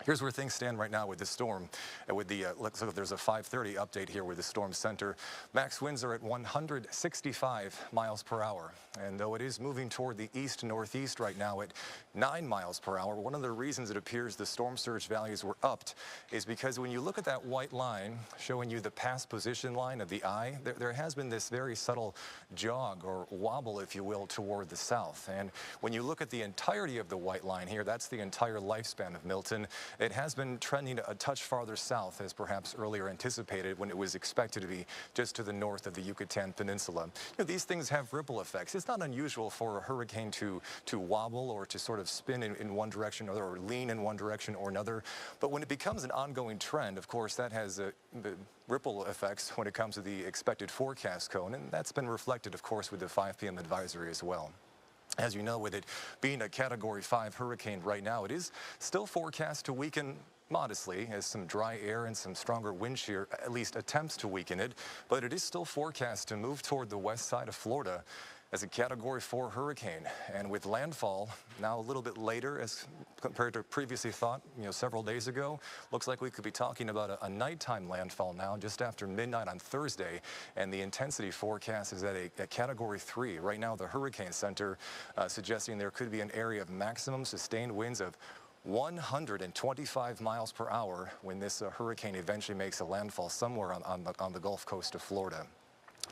Here's where things stand right now with the storm. With the let's look, there's a 5:30 update here with the storm center. Max winds are at 165 miles per hour. And though it is moving toward the east-northeast right now at 9 miles per hour, one of the reasons it appears the storm surge values were upped is because when you look at that white line showing you the past position line of the eye, there has been this very subtle jog or wobble, if you will, toward the south. And when you look at the entirety of the white line here, that's the entire lifespan of Milton. It has been trending a touch farther south as perhaps earlier anticipated when it was expected to be just to the north of the Yucatan Peninsula. You know, these things have ripple effects. It's not unusual for a hurricane to wobble or to sort of spin in one direction or lean in one direction or another. But when it becomes an ongoing trend, of course, that has ripple effects when it comes to the expected forecast cone. And that's been reflected, of course, with the 5 p.m. advisory as well. As you know, with it being a Category 5 hurricane right now, it is still forecast to weaken modestly as some dry air and some stronger wind shear at least attempts to weaken it, but it is still forecast to move toward the west side of Florida as a Category 4 hurricane, and with landfall now a little bit later as compared to previously thought, several days ago. Looks like we could be talking about a nighttime landfall now just after midnight on Thursday, and the intensity forecast is at a Category 3. Right now the Hurricane Center suggesting there could be an area of maximum sustained winds of 125 miles per hour when this hurricane eventually makes a landfall somewhere on the Gulf Coast of Florida.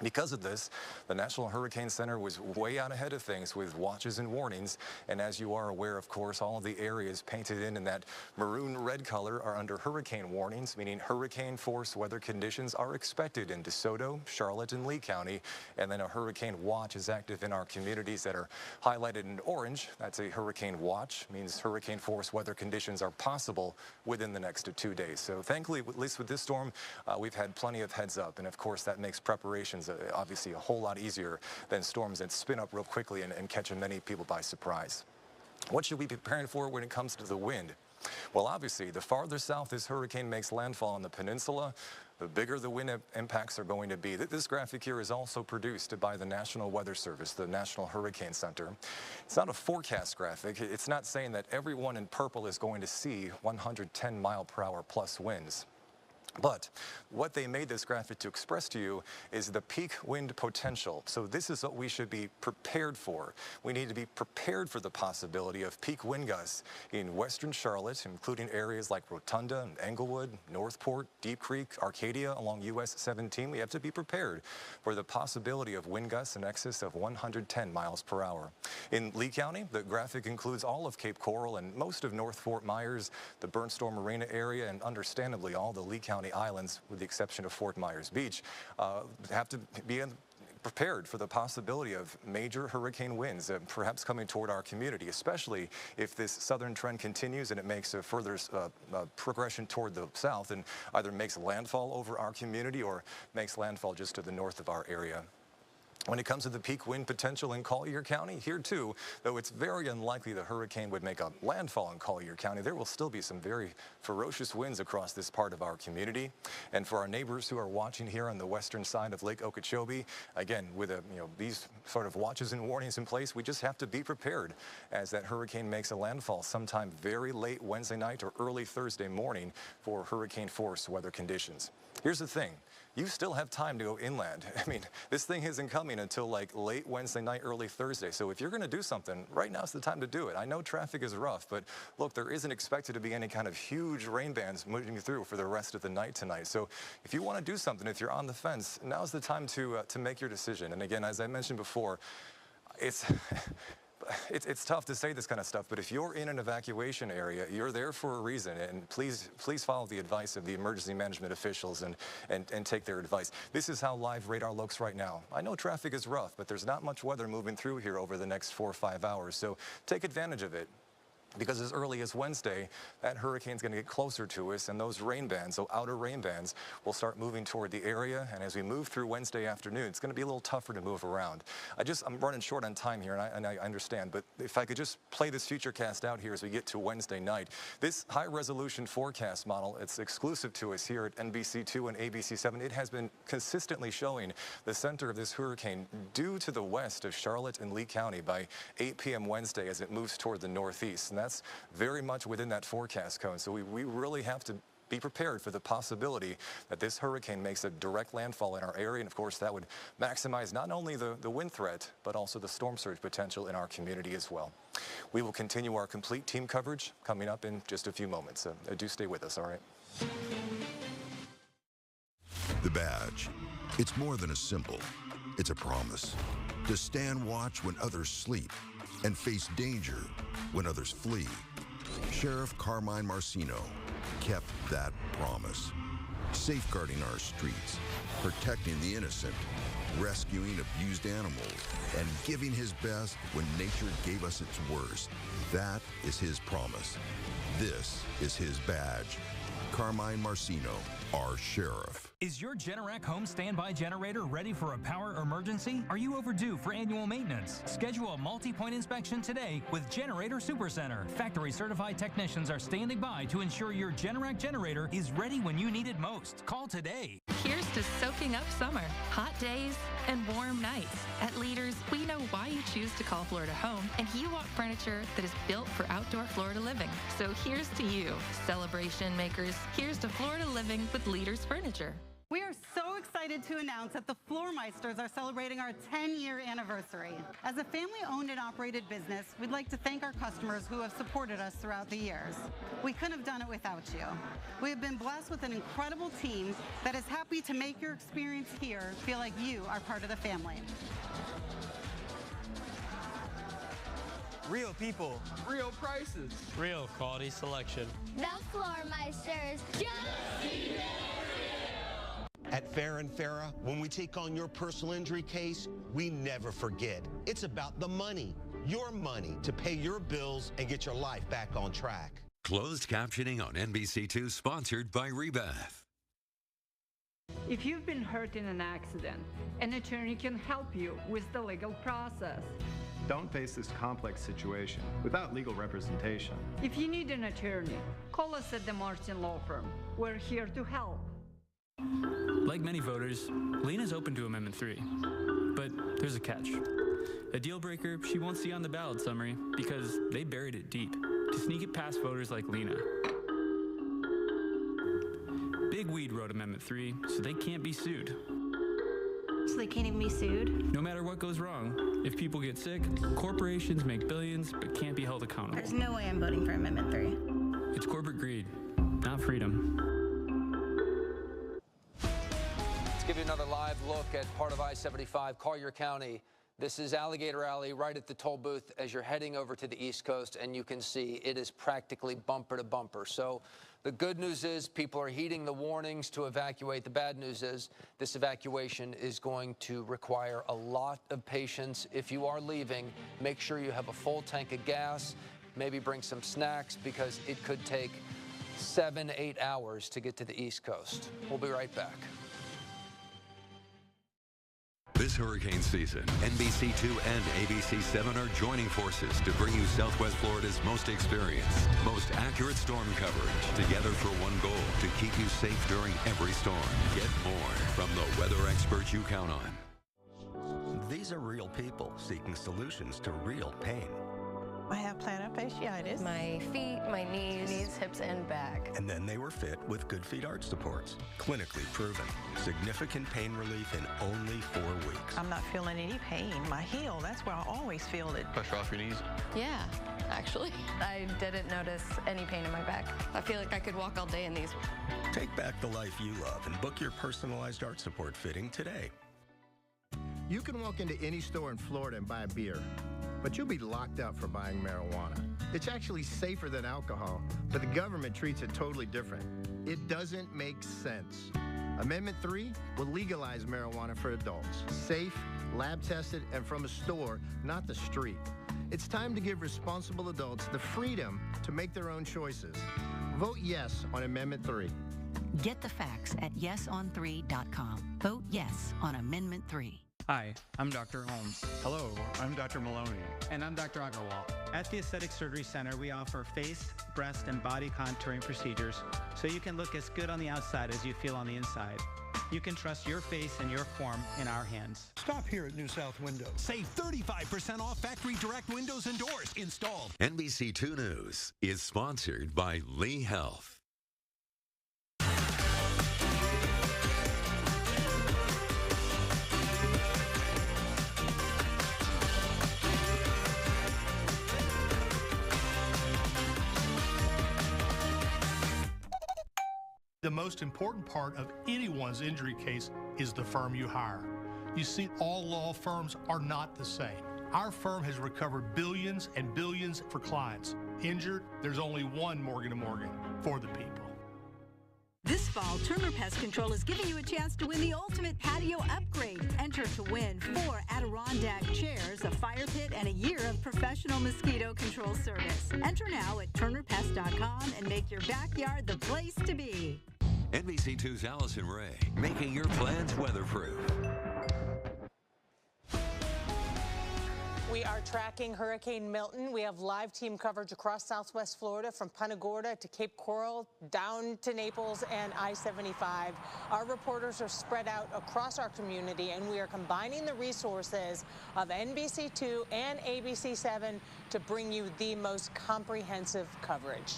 Because of this, the National Hurricane Center was way out ahead of things with watches and warnings. And as you are aware, of course, all of the areas painted in that maroon red color are under hurricane warnings, meaning hurricane force weather conditions are expected in DeSoto, Charlotte, and Lee County. And then a hurricane watch is active in our communities that are highlighted in orange. That's a hurricane watch, means hurricane force weather conditions are possible within the next 2 days. So thankfully, at least with this storm, we've had plenty of heads up. And of course, that makes preparations obviously a whole lot easier than storms that spin up real quickly and catch many people by surprise. What should we be preparing for when it comes to the wind? Well, obviously, the farther south this hurricane makes landfall on the peninsula, the bigger the wind impacts are going to be. This graphic here is also produced by the National Weather Service, the National Hurricane Center. It's not a forecast graphic. It's not saying that everyone in purple is going to see 110 mile per hour plus winds. But what they made this graphic to express to you is the peak wind potential. So this is what we should be prepared for. We need to be prepared for the possibility of peak wind gusts in western Charlotte, including areas like Rotunda and Englewood, Northport, Deep Creek, Arcadia along US 17. We have to be prepared for the possibility of wind gusts in excess of 110 miles per hour. In Lee County, the graphic includes all of Cape Coral and most of North Fort Myers, the Bernstone Marina area, and understandably all the Lee County islands, with the exception of Fort Myers Beach, have to be prepared for the possibility of major hurricane winds perhaps coming toward our community, especially if this southern trend continues and it makes a further progression toward the south and either makes landfall over our community or makes landfall just to the north of our area. When it comes to the peak wind potential in Collier County, here too, though it's very unlikely the hurricane would make a landfall in Collier County, there will still be some very ferocious winds across this part of our community. And for our neighbors who are watching here on the western side of Lake Okeechobee, again, with these sort of watches and warnings in place, we just have to be prepared as that hurricane makes a landfall sometime very late Wednesday night or early Thursday morning for hurricane force weather conditions. Here's the thing. You still have time to go inland. I mean, this thing isn't coming until like late Wednesday night, early Thursday. So if you're going to do something, right now's the time to do it. I know traffic is rough, but look, there isn't expected to be any kind of huge rain bands moving through for the rest of the night tonight. So if you want to do something, if you're on the fence, now's the time to make your decision. And again, as I mentioned before, it's tough to say this kind of stuff, but if you're in an evacuation area, you're there for a reason, and please follow the advice of the emergency management officials and take their advice. This is how live radar looks right now. I know traffic is rough, but there's not much weather moving through here over the next 4 or 5 hours, so take advantage of it. Because as early as Wednesday, that hurricane's going to get closer to us, and those rain bands, those outer rain bands, will start moving toward the area. And as we move through Wednesday afternoon, it's going to be a little tougher to move around. I'm running short on time here, and I understand, but if I could just play this futurecast out here as we get to Wednesday night. This high-resolution forecast model, it's exclusive to us here at NBC2 and ABC7. It has been consistently showing the center of this hurricane due to the west of Charlotte and Lee County by 8 p.m. Wednesday as it moves toward the northeast. And and that's very much within that forecast cone. So we really have to be prepared for the possibility that this hurricane makes a direct landfall in our area. And of course, that would maximize not only the wind threat, but also the storm surge potential in our community as well. We will continue our complete team coverage coming up in just a few moments. So do stay with us, all right? The badge. It's more than a symbol. It's a promise. To stand watch when others sleep and face danger when others flee. Sheriff Carmine Marcino kept that promise. Safeguarding our streets, protecting the innocent, rescuing abused animals, and giving his best when nature gave us its worst. That is his promise. This is his badge. Carmine Marcino, our sheriff. Is your Generac home standby generator ready for a power emergency? Are you overdue for annual maintenance? Schedule a multi-point inspection today with Generator Supercenter. Factory certified technicians are standing by to ensure your Generac generator is ready when you need it most. Call today. Here's to soaking up summer, hot days, and warm nights. At Leaders, we know why you choose to call Florida home, and you want furniture that is built for outdoor Florida living. So here's to you, celebration makers. Here's to Florida living with Leaders Furniture. We are so excited to announce that the Floormeisters are celebrating our 10-year anniversary. As a family-owned and operated business, we'd like to thank our customers who have supported us throughout the years. We couldn't have done it without you. We have been blessed with an incredible team that is happy to make your experience here feel like you are part of the family. Real people, real prices, real quality selection. The Floormeisters, just At Fair & Farah, when we take on your personal injury case, we never forget. It's about the money, your money, to pay your bills and get your life back on track. Closed captioning on NBC2, sponsored by Rebath. If you've been hurt in an accident, an attorney can help you with the legal process. Don't face this complex situation without legal representation. If you need an attorney, call us at the Martin Law Firm. We're here to help. Like many voters, Lena's open to Amendment 3. But there's a catch. A deal breaker she won't see on the ballot summary because they buried it deep to sneak it past voters like Lena. Big Weed wrote Amendment 3 so they can't be sued. So they can't even be sued? No matter what goes wrong, if people get sick, corporations make billions but can't be held accountable. There's no way I'm voting for Amendment 3. It's corporate greed, not freedom. Let's give you another live look at part of I-75, Collier County. This is Alligator Alley right at the toll booth as you're heading over to the East Coast, and you can see it is practically bumper to bumper. So the good news is people are heeding the warnings to evacuate. The bad news is this evacuation is going to require a lot of patience. If you are leaving, make sure you have a full tank of gas, maybe bring some snacks because it could take 7-8 hours to get to the East Coast. We'll be right back. This hurricane season, NBC2 and ABC7 are joining forces to bring you Southwest Florida's most experienced, most accurate storm coverage. Together for one goal, to keep you safe during every storm. Get more from the weather experts you count on. These are real people seeking solutions to real pain. I have plantar fasciitis. My feet, my knees, hips, and back. And then they were fit with Good Feet arch supports. Clinically proven. Significant pain relief in only 4 weeks. I'm not feeling any pain. My heel, that's where I always feel it. Pressure off your knees? Yeah, actually. I didn't notice any pain in my back. I feel like I could walk all day in these. Take back the life you love and book your personalized arch support fitting today. You can walk into any store in Florida and buy a beer, but you'll be locked up for buying marijuana. It's actually safer than alcohol, but the government treats it totally different. It doesn't make sense. Amendment 3 will legalize marijuana for adults. Safe, lab-tested, and from a store, not the street. It's time to give responsible adults the freedom to make their own choices. Vote yes on Amendment 3. Get the facts at yeson3.com. Vote yes on Amendment 3. Hi, I'm Dr. Holmes. Hello, I'm Dr. Maloney. And I'm Dr. Agarwal. At the Aesthetic Surgery Center, we offer face, breast, and body contouring procedures so you can look as good on the outside as you feel on the inside. You can trust your face and your form in our hands. Stop here at New South Windows. Save 35% off factory direct windows and doors installed. NBC2 News is sponsored by Lee Health. The most important part of anyone's injury case is the firm you hire. You see, all law firms are not the same. Our firm has recovered billions and billions for clients. Injured, there's only one Morgan & Morgan, for the people. This fall, Turner Pest Control is giving you a chance to win the ultimate patio upgrade. Enter to win 4 Adirondack chairs, a fire pit, and a year of professional mosquito control service. Enter now at turnerpest.com and make your backyard the place to be. NBC2's Allison Ray, making your plans weatherproof. We are tracking Hurricane Milton. We have live team coverage across Southwest Florida from Punta Gorda to Cape Coral, down to Naples and I-75. Our reporters are spread out across our community, and we are combining the resources of NBC2 and ABC7 to bring you the most comprehensive coverage.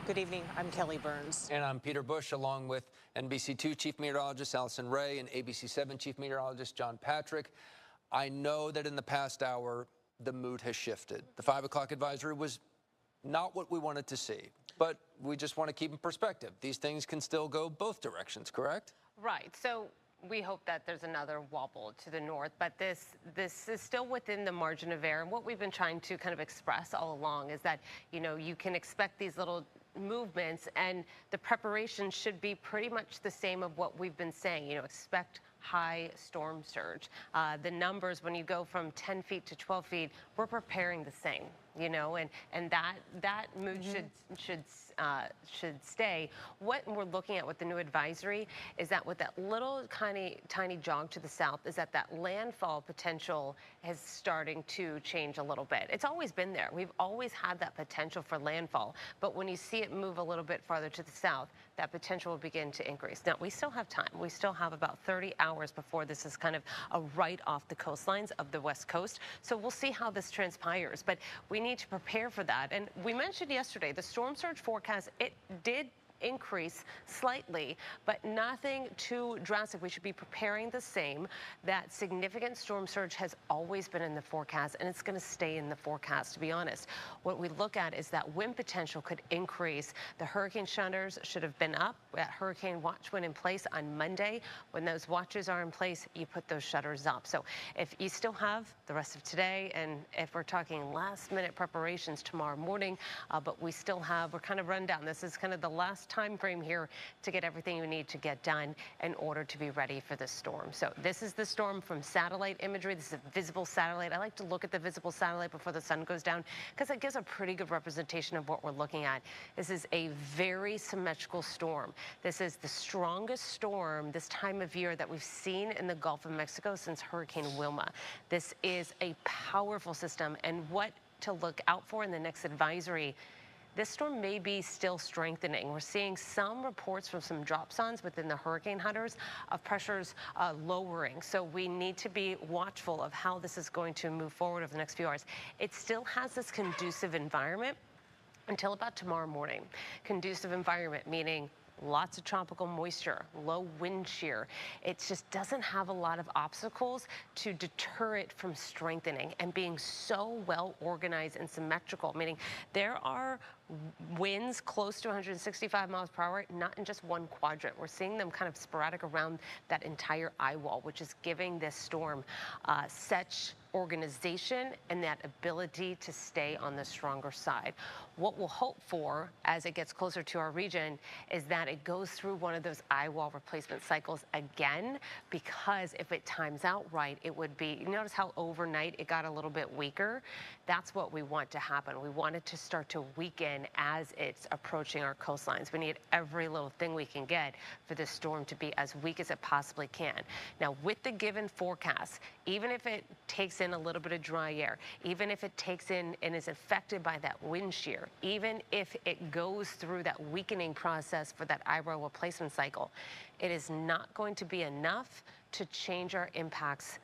Good evening. I'm Kelly Burns. And I'm Peter Bush, along with NBC2 Chief Meteorologist Allison Ray and ABC7 Chief Meteorologist John Patrick. I know that in the past hour, the mood has shifted. The 5 o'clock advisory was not what we wanted to see, but we just want to keep in perspective. These things can still go both directions, correct? Right. So we hope that there's another wobble to the north, but this is still within the margin of error. And what we've been trying to kind of express all along is that, you know, you can expect these little movements, and the preparation should be pretty much the same of what we've been saying. You know, expect high storm surge. The numbers, when you go from 10 feet to 12 feet, we're preparing the same, you know, and that mood should stay. What we're looking at with the new advisory is that with that little tiny jog to the south is that landfall potential is starting to change a little bit. It's always been there. We've always had that potential for landfall, but when you see it move a little bit farther to the south, that potential will begin to increase. Now, we still have time. We still have about 30 hours before this is kind of right off the coastlines of the West Coast. So we'll see how this transpires, but we need to prepare for that. And we mentioned yesterday, the storm surge forecast, it did increase slightly, but nothing too drastic. We should be preparing the same. That significant storm surge has always been in the forecast, and it's going to stay in the forecast, to be honest. What we look at is that wind potential could increase. The hurricane shutters should have been up. That hurricane watch went in place on Monday. When those watches are in place, you put those shutters up. So if you still have the rest of today, and if we're talking last minute preparations tomorrow morning, but we still have, we're kind of run down. This is kind of the last time frame here to get everything you need to get done in order to be ready for this storm. So this is the storm from satellite imagery. This is a visible satellite. I like to look at the visible satellite before the sun goes down because it gives a pretty good representation of what we're looking at. This is a very symmetrical storm. This is the strongest storm this time of year that we've seen in the Gulf of Mexico since Hurricane Wilma. This is a powerful system, and what to look out for in the next advisory. This storm may be still strengthening. We're seeing some reports from some drop zones within the hurricane hunters of pressures lowering. So we need to be watchful of how this is going to move forward over the next few hours. It still has this conducive environment until about tomorrow morning. Conducive environment meaning lots of tropical moisture, low wind shear. It just doesn't have a lot of obstacles to deter it from strengthening and being so well organized and symmetrical, meaning there are winds close to 165 miles per hour, not in just one quadrant. We're seeing them kind of sporadic around that entire eye wall, which is giving this storm such organization and that ability to stay on the stronger side. What we'll hope for as it gets closer to our region is that it goes through one of those eye wall replacement cycles again, because if it times out right, it would be, you notice how overnight it got a little bit weaker? That's what we want to happen. We want it to start to weaken as it's approaching our coastlines. We need every little thing we can get for this storm to be as weak as it possibly can. Now, with the given forecast, even if it takes takes in a little bit of dry air, even if it takes in and is affected by that wind shear, even if it goes through that weakening process for that eyebrow replacement cycle, it is not going to be enough to change our impacts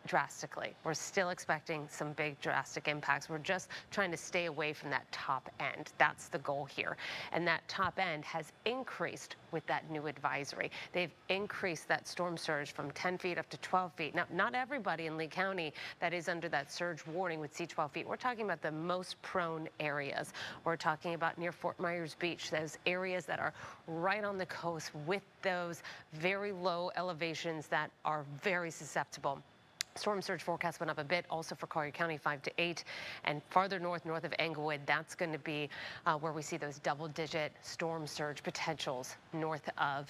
drastically. We're still expecting some big drastic impacts. We're just trying to stay away from that top end. That's the goal here. And that top end has increased with that new advisory. They've increased that storm surge from 10 feet up to 12 feet. Now, not everybody in Lee County that is under that surge warning would see 12 feet. We're talking about the most prone areas. We're talking about near Fort Myers Beach, those areas that are right on the coast with those very low elevations that are very susceptible. Storm surge forecast went up a bit also for Collier County, 5 to 8, and farther north of Englewood, that's going to be where we see those double-digit storm surge potentials north of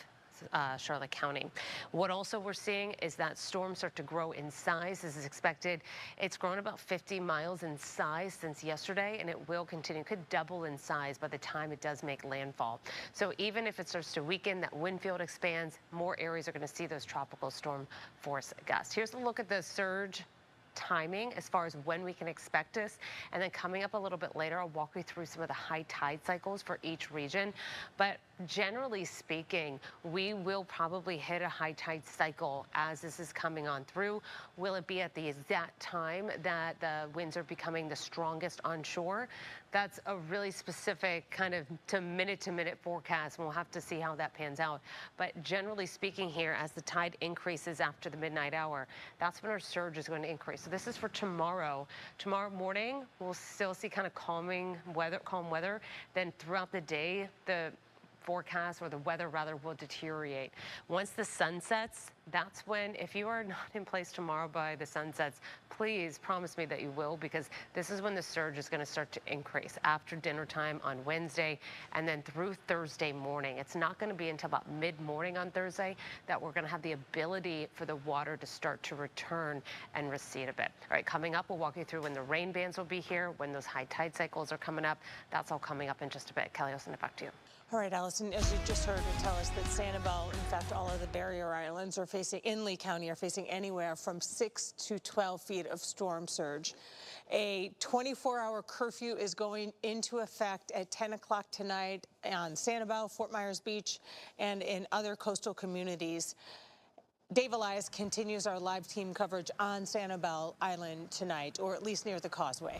Charlotte County. What also we're seeing is that storms start to grow in size. This is expected. It's grown about 50 miles in size since yesterday, and it will continue. It could double in size by the time it does make landfall. So even if it starts to weaken, that wind field expands, more areas are going to see those tropical storm force gusts. Here's a look at the surge timing as far as when we can expect this, and then coming up a little bit later, I'll walk you through some of the high tide cycles for each region. But generally speaking, we will probably hit a high tide cycle as this is coming on through. Will it be at the exact time that the winds are becoming the strongest onshore? That's a really specific kind of minute-to-minute forecast, and we'll have to see how that pans out. But generally speaking here, as the tide increases after the midnight hour, that's when our surge is going to increase. So this is for tomorrow. Tomorrow morning, we'll still see kind of calm weather. Then throughout the day, the forecast, or the weather rather, will deteriorate. Once the sun sets, that's when, if you are not in place tomorrow by the sun sets, please promise me that you will, because this is when the surge is going to start to increase after dinner time on Wednesday and then through Thursday morning. It's not going to be until about mid-morning on Thursday that we're going to have the ability for the water to start to return and recede a bit. All right, coming up, we'll walk you through when the rain bands will be here, when those high tide cycles are coming up. That's all coming up in just a bit. Kelly, I'll send it back to you. All right, Allison, as you just heard her tell us that Sanibel, in fact, all of the barrier islands are facing, in Lee County, are facing anywhere from 6 to 12 feet of storm surge. A 24-hour curfew is going into effect at 10 o'clock tonight on Sanibel, Fort Myers Beach, and in other coastal communities. Dave Elias continues our live team coverage on Sanibel Island tonight, or at least near the causeway.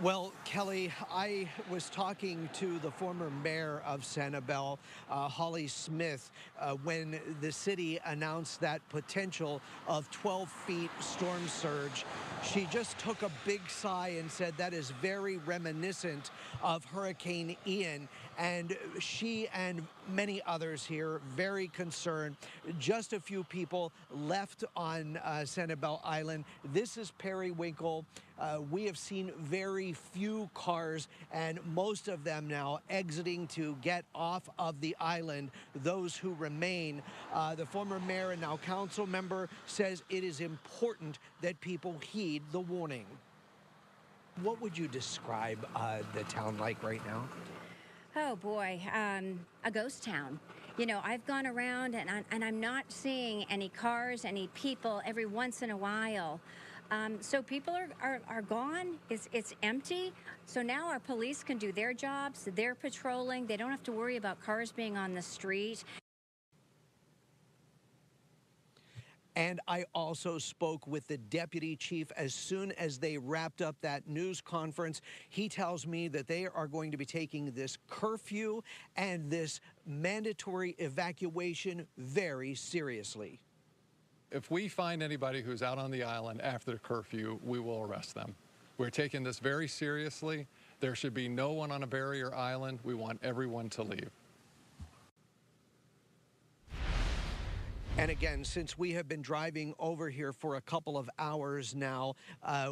Well, Kelly, I was talking to the former mayor of Sanibel, Holly Smith, when the city announced that potential of 12 feet storm surge. She just took a big sigh and said that is very reminiscent of Hurricane Ian. And she and many others here very concerned. Just a few people left on Sanibel Island. This is Periwinkle. We have seen very few cars, and most of them now exiting to get off of the island, those who remain. The former mayor and now council member says it is important that people heed the warning. What would you describe the town like right now? Oh boy, a ghost town. You know, I've gone around and I'm not seeing any cars, any people every once in a while. So people are gone. It's empty. So now our police can do their jobs. They're patrolling. They don't have to worry about cars being on the street. And I also spoke with the deputy chief as soon as they wrapped up that news conference. He tells me that they are going to be taking this curfew and this mandatory evacuation very seriously. If we find anybody who's out on the island after the curfew, we will arrest them. We're taking this very seriously. There should be no one on a barrier island. We want everyone to leave. And again, since we have been driving over here for a couple of hours now,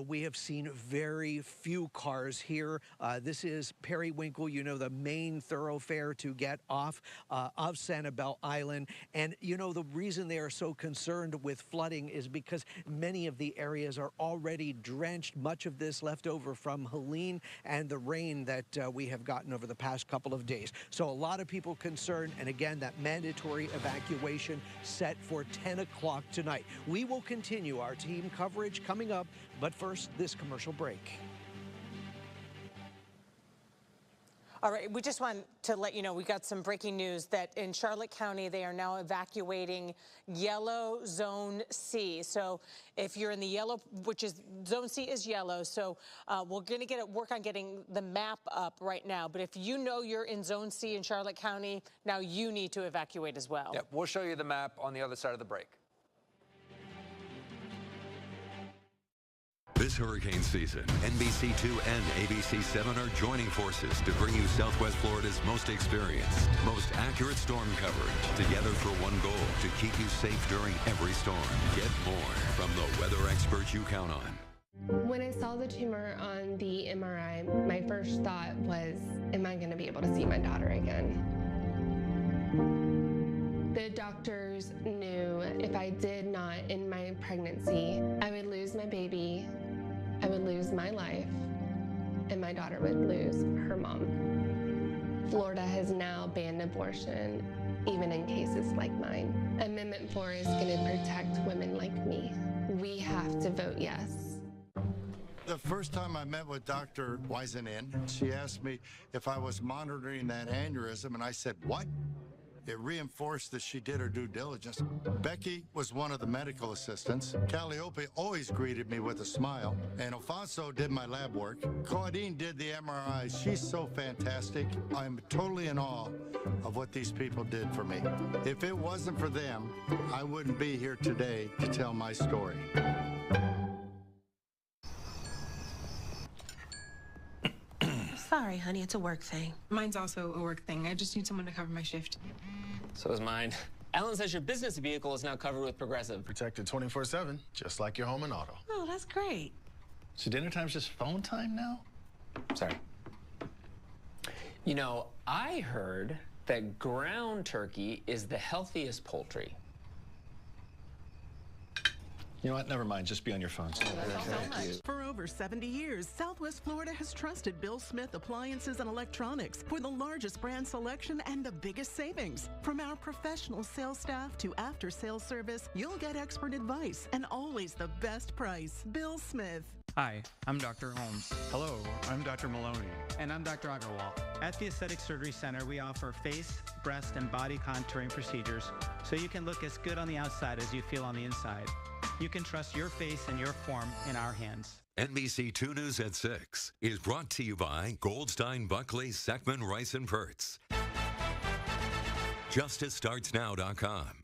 we have seen very few cars here. This is Periwinkle, you know, the main thoroughfare to get off of Sanibel Island. And, you know, the reason they are so concerned with flooding is because many of the areas are already drenched, much of this left over from Helene and the rain that we have gotten over the past couple of days. So a lot of people concerned, and again, that mandatory evacuation set for 10 o'clock tonight. We will continue our team coverage coming up, but first, this commercial break. All right, we just want to let you know we got some breaking news that in Charlotte County, they are now evacuating yellow zone C. So if you're in the yellow, which is zone C is yellow. So we're going to work on getting the map up right now. But if you know you're in zone C in Charlotte County, now you need to evacuate as well. Yep, we'll show you the map on the other side of the break. This hurricane season, NBC2 and ABC7 are joining forces to bring you Southwest Florida's most experienced, most accurate storm coverage, together for one goal, to keep you safe during every storm. Get more from the weather experts you count on. When I saw the tumor on the MRI, my first thought was, am I going to be able to see my daughter again? The doctors knew if I did not end my pregnancy, I would lose my baby, I would lose my life, and my daughter would lose her mom. Florida has now banned abortion, even in cases like mine. Amendment 4 is going to protect women like me. We have to vote yes. The first time I met with Dr. Wisenin, she asked me if I was monitoring that aneurysm, and I said, what? It reinforced that she did her due diligence. Becky was one of the medical assistants. Calliope always greeted me with a smile. And Alfonso did my lab work. Claudine did the MRI. She's so fantastic. I'm totally in awe of what these people did for me. If it wasn't for them, I wouldn't be here today to tell my story. Sorry, honey, it's a work thing. Mine's also a work thing. I just need someone to cover my shift. So is mine. Alan says your business vehicle is now covered with Progressive. Protected 24/7, just like your home and auto. Oh, that's great. So dinner time's just phone time now? Sorry. You know, I heard that ground turkey is the healthiest poultry. You know what? Never mind. Just be on your phones. Thank you. For over 70 years, Southwest Florida has trusted Bill Smith Appliances and Electronics for the largest brand selection and the biggest savings. From our professional sales staff to after-sales service, you'll get expert advice and always the best price. Bill Smith. Hi, I'm Dr. Holmes. Hello, I'm Dr. Maloney. And I'm Dr. Agarwal. At the Aesthetic Surgery Center, we offer face, breast, and body contouring procedures so you can look as good on the outside as you feel on the inside. You can trust your face and your form in our hands. NBC2 News at 6 is brought to you by Goldstein, Buckley, Seckman, Rice, and Pertz. JusticeStartsNow.com.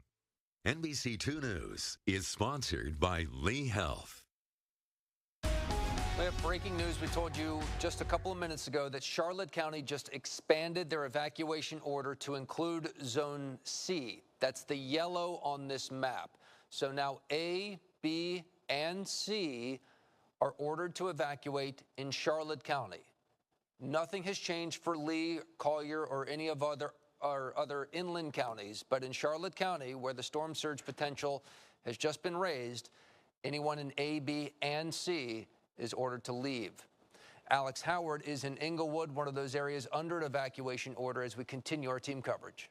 NBC2 News is sponsored by Lee Health. We have breaking news. We told you just a couple of minutes ago that Charlotte County just expanded their evacuation order to include Zone C. That's the yellow on this map. So now A, B, and C are ordered to evacuate in Charlotte County. Nothing has changed for Lee, Collier, or any of our other inland counties. But in Charlotte County, where the storm surge potential has just been raised, anyone in A, B, and C is ordered to leave. Alex Howard is in Inglewood, one of those areas under an evacuation order, as we continue our team coverage.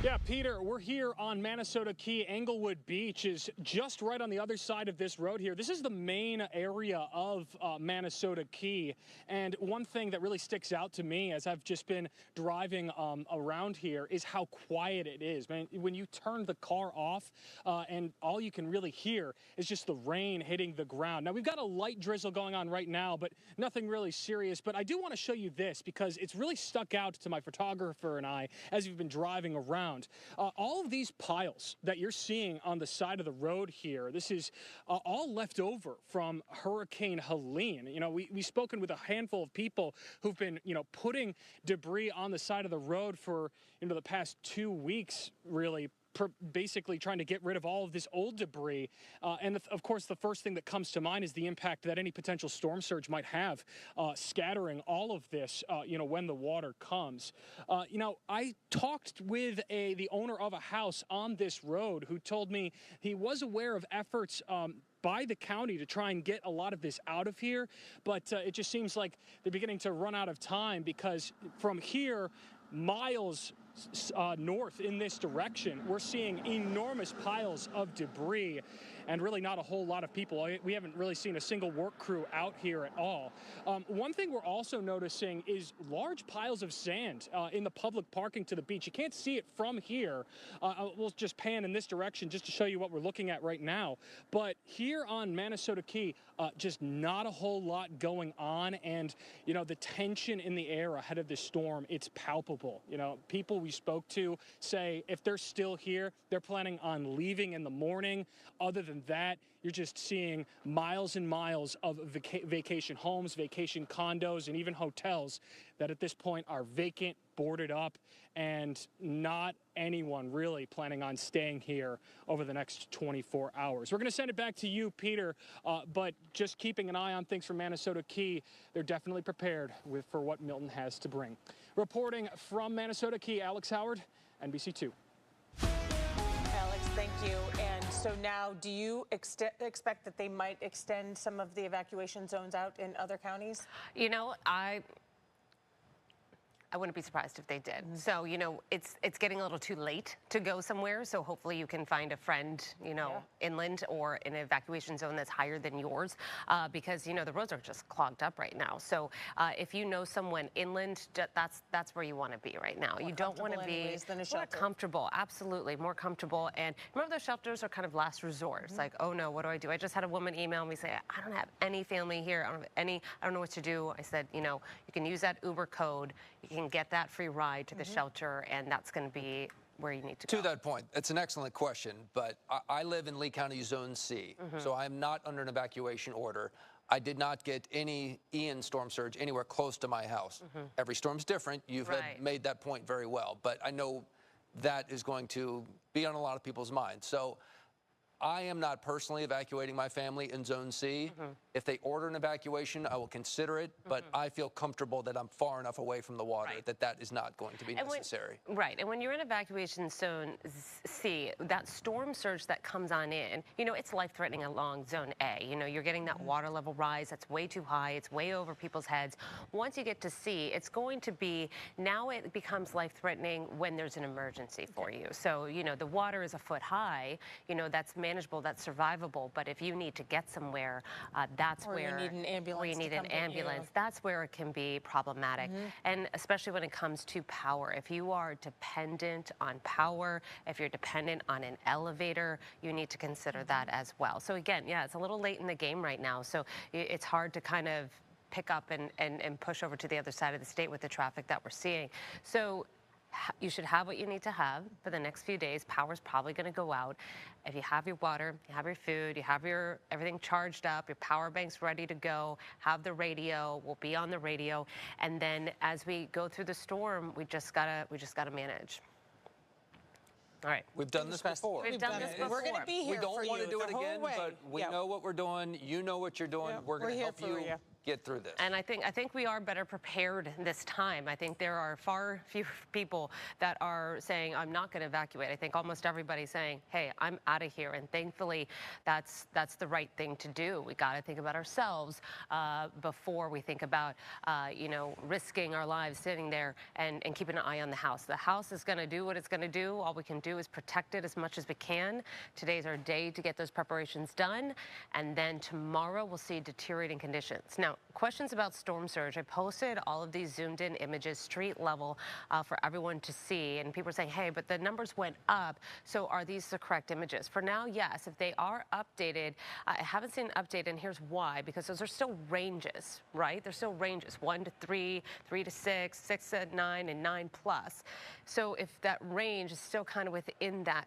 Yeah, Peter, we're here on Manasota Key. Englewood Beach is just right on the other side of this road here. This is the main area of Manasota Key. And one thing that really sticks out to me as I've just been driving around here is how quiet it is. Man, when you turn the car off and all you can really hear is just the rain hitting the ground. Now, we've got a light drizzle going on right now, but nothing really serious. But I do want to show you this because it's really stuck out to my photographer and I as we've been driving around. All of these piles that you're seeing on the side of the road here, this is all left over from Hurricane Helene. You know, we've spoken with a handful of people who've been, putting debris on the side of the road for, the past 2 weeks, really, basically trying to get rid of all of this old debris. Of course, the first thing that comes to mind is the impact that any potential storm surge might have, scattering all of this, when the water comes. I talked with the owner of a house on this road who told me he was aware of efforts by the county to try and get a lot of this out of here, but it just seems like they're beginning to run out of time because from here, miles north in this direction, we're seeing enormous piles of debris and really not a whole lot of people. We haven't really seen a single work crew out here at all. One thing we're also noticing is large piles of sand in the public parking to the beach. You can't see it from here. We'll just pan in this direction just to show you what we're looking at right now. But here on Manasota Key, just not a whole lot going on. And, you know, the tension in the air ahead of this storm, it's palpable. You know, people we spoke to say if they're still here, they're planning on leaving in the morning. Other than that, you're just seeing miles and miles of vacation homes, vacation condos, and even hotels that at this point are vacant, boarded up, and not anyone really planning on staying here over the next 24 hours. We're going to send it back to you, Peter, but just keeping an eye on things from Manasota Key, they're definitely prepared for what Milton has to bring. Reporting from Manasota Key, Alex Howard, NBC2. Alex, thank you. And so now, do you expect that they might extend some of the evacuation zones out in other counties? You know, I wouldn't be surprised if they did. So, you know, it's getting a little too late to go somewhere. So hopefully you can find a friend, you know, inland or in an evacuation zone that's higher than yours, because, you know, the roads are just clogged up right now. So if you know someone inland, that's where you want to be right now. You don't want to be more comfortable. Absolutely, more comfortable. And remember, those shelters are kind of last resort. It's like, oh no, what do? I just had a woman email me say, I don't have any family here. I don't know what to do. I said, you know, you can use that Uber code. You can get that free ride to the shelter, and that's going to be where you need to go. To that point, it's an excellent question, but I live in Lee County Zone C, so I'm not under an evacuation order. I did not get any Ian storm surge anywhere close to my house. Every storm's different. You've made that point very well, but I know that is going to be on a lot of people's minds. So I am not personally evacuating my family in Zone C. If they order an evacuation, I will consider it, but I feel comfortable that I'm far enough away from the water that is not going to be necessary. And when you're in evacuation zone C, that storm surge that comes on in, you know, it's life-threatening along Zone A. You know, you're getting that water level rise that's way too high. It's way over people's heads. Once you get to C, it's going to be, now it becomes life-threatening when there's an emergency for you. So, you know, the water is a foot high, you know, that's manageable, that's survivable, but if you need to get somewhere, that's where you need an ambulance. That's where it can be problematic. And especially when it comes to power. If you are dependent on power, if you're dependent on an elevator, you need to consider that as well. So again, yeah, it's a little late in the game right now, so it's hard to kind of pick up and push over to the other side of the state with the traffic that we're seeing. So you should have what you need to have for the next few days. Power's probably going to go out. If you have your water, you have your food, you have your everything charged up, your power bank's ready to go, have the radio, we'll be on the radio, and then as we go through the storm, we just gotta manage. All right. We've done this before. We've done this before. We're going to be here. We don't want to do it again, but we know what we're doing. You know what you're doing. We're going to help you get through this. And I think we are better prepared this time. I think there are far fewer people that are saying, I'm not going to evacuate. I think almost everybody's saying, hey, I'm out of here. And thankfully, that's the right thing to do. We got to think about ourselves before we think about, you know, risking our lives sitting there and keeping an eye on the house. The house is going to do what it's going to do. All we can do is protect it as much as we can. Today's our day to get those preparations done. And then tomorrow we'll see deteriorating conditions. Now, questions about storm surge. I posted all of these zoomed in images, street level, for everyone to see. And people are saying, hey, but the numbers went up. So are these the correct images? For now, yes. If they are updated, I haven't seen an update, and here's why. Because those are still ranges, right? They're still ranges, 1 to 3, 3 to 6, 6 to 9, and 9 plus. So if that range is still kind of within that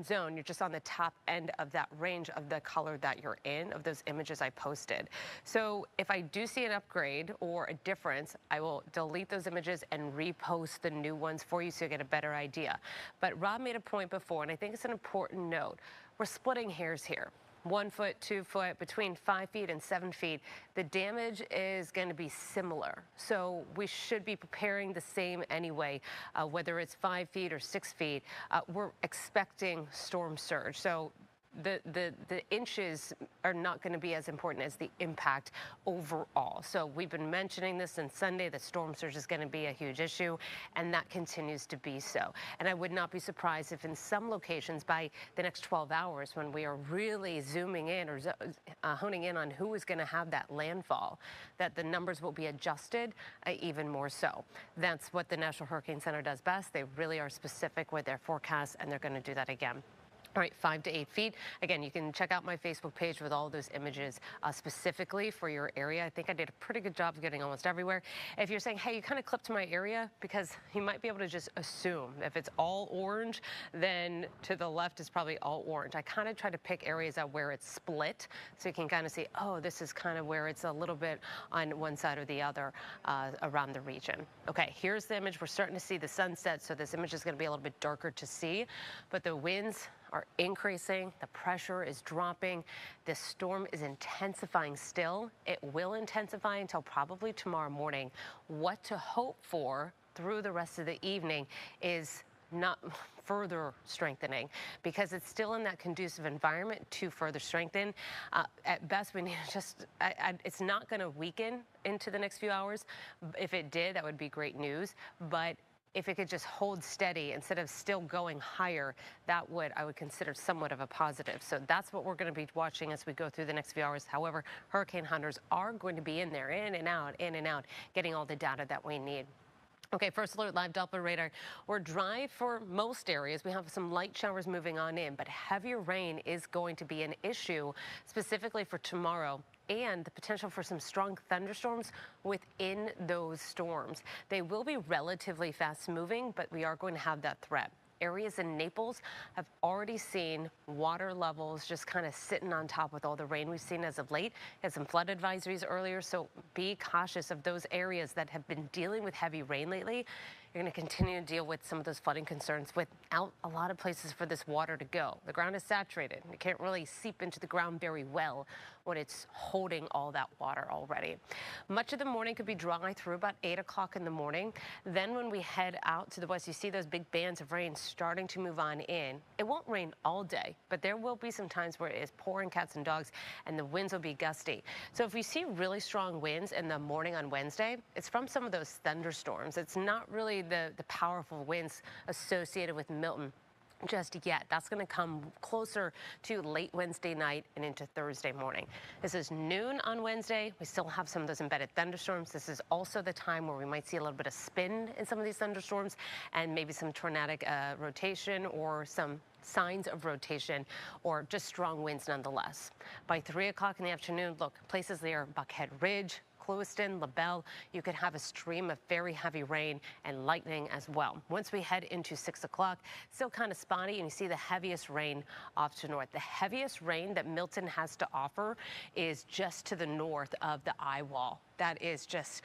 zone, you're just on the top end of that range of the color that you're in, of those images I posted. So if I do see an upgrade or a difference, I will delete those images and repost the new ones for you so you get a better idea. But Rob made a point before, and I think it's an important note. We're splitting hairs here. 1 foot, 2 foot, between 5 feet and 7 feet, the damage is going to be similar. So we should be preparing the same anyway, whether it's 5 feet or 6 feet. We're expecting storm surge. So the inches are not going to be as important as the impact overall. So we've been mentioning this since Sunday, that storm surge is going to be a huge issue, and that continues to be so. And I would not be surprised if in some locations by the next 12 hours, when we are really zooming in or honing in on who is going to have that landfall, that the numbers will be adjusted even more so. That's what the National Hurricane Center does best. They really are specific with their forecasts, and they're going to do that again. All right, 5 to 8 feet. Again, you can check out my Facebook page with all those images specifically for your area. I think I did a pretty good job of getting almost everywhere. If you're saying, hey, you kind of clipped my area, because you might be able to just assume if it's all orange, then to the left is probably all orange. I kind of try to pick areas out where it's split, so you can kind of see, oh, this is kind of where it's a little bit on one side or the other around the region. Okay, here's the image. We're starting to see the sunset, so this image is going to be a little bit darker to see, but the winds are increasing, the pressure is dropping, this storm is intensifying still. It will intensify until probably tomorrow morning. What to hope for through the rest of the evening is not further strengthening, because it's still in that conducive environment to further strengthen. At best, we need to just, it's not going to weaken into the next few hours. If it did, that would be great news, but if it could just hold steady instead of still going higher, that would, I would consider, somewhat of a positive. So that's what we're going to be watching as we go through the next few hours. However, hurricane hunters are going to be in there, in and out, getting all the data that we need. Okay, first alert, live Doppler radar. We're dry for most areas. We have some light showers moving on in, but heavier rain is going to be an issue, specifically for tomorrow, and the potential for some strong thunderstorms within those storms. They will be relatively fast moving, but we are going to have that threat. Areas in Naples have already seen water levels just kind of sitting on top with all the rain we've seen as of late. Had some flood advisories earlier, so be cautious of those areas that have been dealing with heavy rain lately. You're going to continue to deal with some of those flooding concerns without a lot of places for this water to go. The ground is saturated. It can't really seep into the ground very well when it's holding all that water already. Much of the morning could be dry through about 8 o'clock in the morning. Then when we head out to the west, you see those big bands of rain starting to move on in. It won't rain all day, but there will be some times where it is pouring cats and dogs, and the winds will be gusty. So if we see really strong winds in the morning on Wednesday, it's from some of those thunderstorms. It's not really the powerful winds associated with Milton just yet. That's going to come closer to late Wednesday night and into Thursday morning. This is noon on Wednesday. We still have some of those embedded thunderstorms. This is also the time where we might see a little bit of spin in some of these thunderstorms, and maybe some tornadic rotation or some signs of rotation, or just strong winds nonetheless. By 3 o'clock in the afternoon, look, places there, Buckhead Ridge, Clewiston, LaBelle, you could have a stream of very heavy rain and lightning as well. Once we head into 6 o'clock, still kind of spotty, and you see the heaviest rain off to north. The heaviest rain that Milton has to offer is just to the north of the eye wall. That is just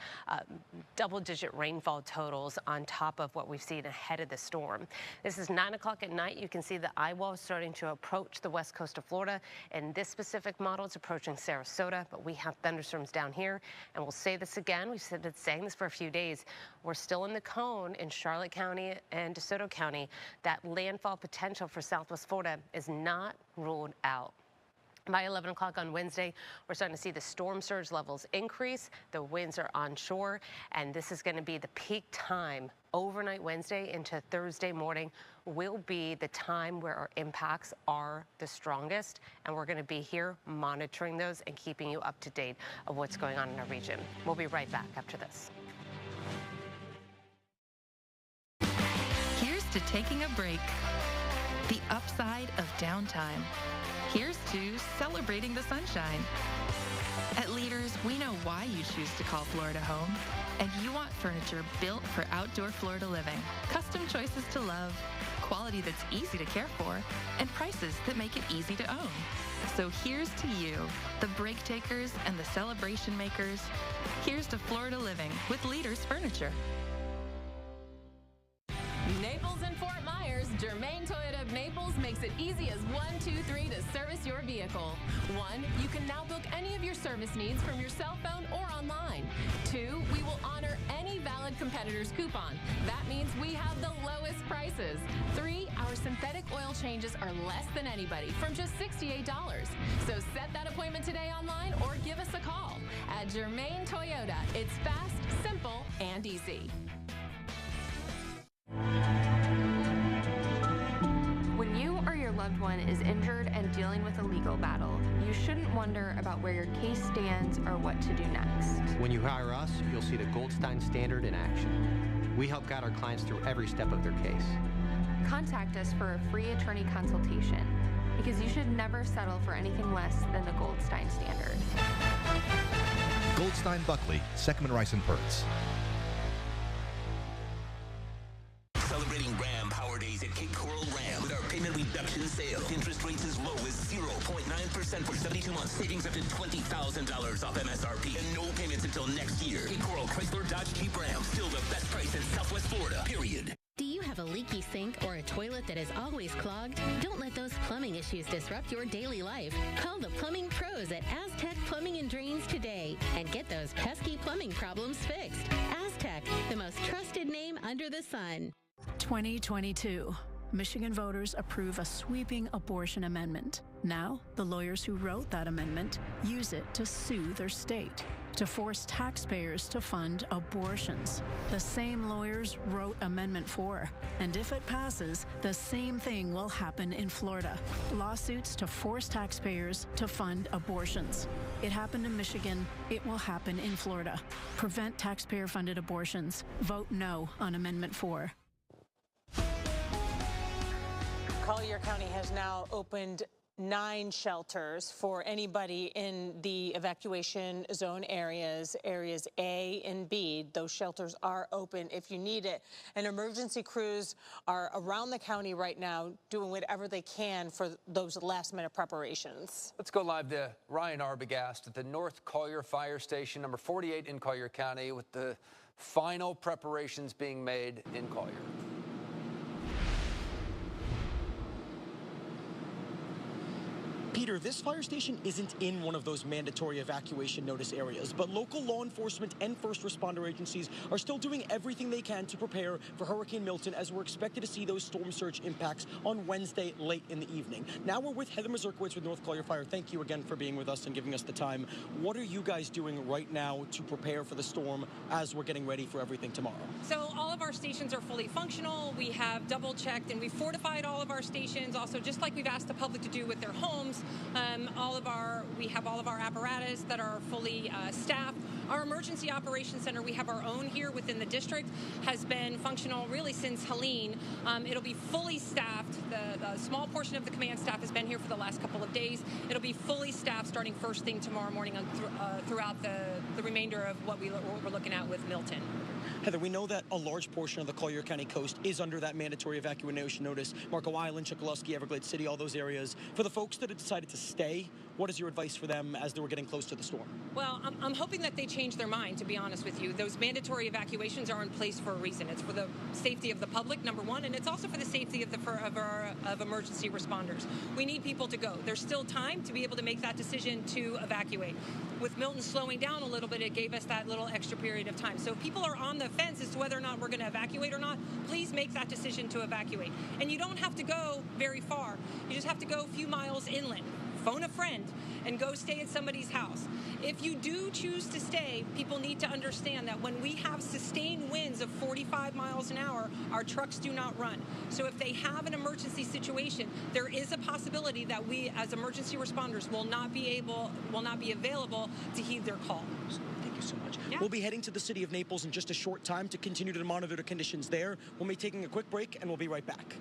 double-digit rainfall totals on top of what we've seen ahead of the storm. This is 9 o'clock at night. You can see the eye wall starting to approach the west coast of Florida. And this specific model is approaching Sarasota, but we have thunderstorms down here. And we'll say this again. We've been saying this for a few days. We're still in the cone in Charlotte County and DeSoto County. That landfall potential for Southwest Florida is not ruled out. By 11 o'clock on Wednesday, we're starting to see the storm surge levels increase. The winds are onshore, and this is going to be the peak time. Overnight Wednesday into Thursday morning will be the time where our impacts are the strongest, and we're going to be here monitoring those and keeping you up to date of what's going on in our region. We'll be right back after this. Here's to taking a break. The upside of downtime. Here's to celebrating the sunshine. At Leaders, we know why you choose to call Florida home, and you want furniture built for outdoor Florida living, custom choices to love, quality that's easy to care for, and prices that make it easy to own. So here's to you, the break takers and the celebration makers. Here's to Florida living with Leaders Furniture. Naples and Fort Myers, Germain Toyota of Naples makes it easy as 1, 2, 3 to service your vehicle. 1, you can now book any of your service needs from your cell phone or online. 2, we will honor any valid competitor's coupon. That means we have the lowest prices. 3, our synthetic oil changes are less than anybody from just $68. So set that appointment today online or give us a call. At Germain Toyota, it's fast, simple, and easy. When you or your loved one is injured and dealing with a legal battle, you shouldn't wonder about where your case stands or what to do next. When you hire us, you'll see the Goldstein Standard in action. We help guide our clients through every step of their case. Contact us for a free attorney consultation, because you should never settle for anything less than the Goldstein Standard. Goldstein Buckley, Seckman Rice and Pertz. Celebrating Ram Power Days at Cape Coral Ram with our payment reduction sale. Interest rates as low as 0.9% for 72 months. Savings up to $20,000 off MSRP and no payments until next year. Cape Coral Chrysler Dodge Jeep Ram. Still the best price in Southwest Florida, period. Do you have a leaky sink or a toilet that is always clogged? Don't let those plumbing issues disrupt your daily life. Call the plumbing pros at Aztec Plumbing and Drains today and get those pesky plumbing problems fixed. Aztec, the most trusted name under the sun. 2022. Michigan voters approve a sweeping abortion amendment. Now, the lawyers who wrote that amendment use it to sue their state, to force taxpayers to fund abortions. The same lawyers wrote Amendment 4, and if it passes, the same thing will happen in Florida. Lawsuits to force taxpayers to fund abortions. It happened in Michigan. It will happen in Florida. Prevent taxpayer-funded abortions. Vote no on Amendment 4. Collier County has now opened 9 shelters for anybody in the evacuation zone areas A and B. Those shelters are open if you need it. And emergency crews are around the county right now doing whatever they can for those last-minute preparations. Let's go live to Ryan Arbogast at the North Collier Fire Station, number 48 in Collier County, with the final preparations being made in Collier. Peter, this fire station isn't in one of those mandatory evacuation notice areas, but local law enforcement and first responder agencies are still doing everything they can to prepare for Hurricane Milton, as we're expected to see those storm surge impacts on Wednesday late in the evening. Now we're with Heather Mazurkowicz with North Collier Fire. Thank you again for being with us and giving us the time. What are you guys doing right now to prepare for the storm as we're getting ready for everything tomorrow? So all of our stations are fully functional. We have double-checked and we fortified all of our stations. Also, just like we've asked the public to do with their homes, we have all of our apparatus that are fully staffed. Our emergency operations center, we have our own here within the district, has been functional really since Helene. It'll be fully staffed. The small portion of the command staff has been here for the last couple of days. It'll be fully staffed starting first thing tomorrow morning throughout the remainder of what we're looking at with Milton. Heather, we know that a large portion of the Collier County coast is under that mandatory evacuation notice. Marco Island, Chickasaw, Everglades City, all those areas. For the folks that have decided to stay, what is your advice for them as they were getting close to the storm? Well, I'm hoping that they change their mind, to be honest with you. Those mandatory evacuations are in place for a reason. It's for the safety of the public, number one, and it's also for the safety of emergency responders. We need people to go. There's still time to be able to make that decision to evacuate. With Milton slowing down a little bit, it gave us that little extra period of time. So if people are on the fence as to whether or not we're going to evacuate or not, please make that decision to evacuate. And you don't have to go very far. You just have to go a few miles inland. Phone a friend and go stay at somebody's house. If you do choose to stay, people need to understand that when we have sustained winds of 45 miles an hour, our trucks do not run. So if they have an emergency situation, there is a possibility that we as emergency responders will not be available to heed their call. Thank you so much. Yeah. We'll be heading to the city of Naples in just a short time to continue to monitor the conditions there. We'll be taking a quick break and we'll be right back.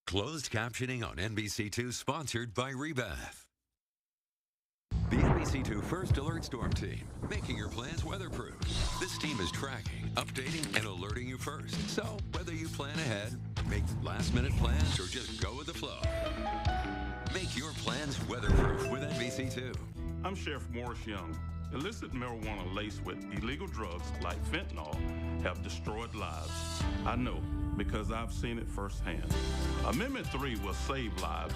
Closed captioning on NBC2 sponsored by Rebath. The NBC2 First Alert Storm Team, making your plans weatherproof. This team is tracking, updating, and alerting you first. So whether you plan ahead, make last-minute plans, or just go with the flow, make your plans weatherproof with NBC2. I'm Sheriff Morris Young. Illicit marijuana laced with illegal drugs like fentanyl have destroyed lives. I know because I've seen it firsthand. Amendment 3 will save lives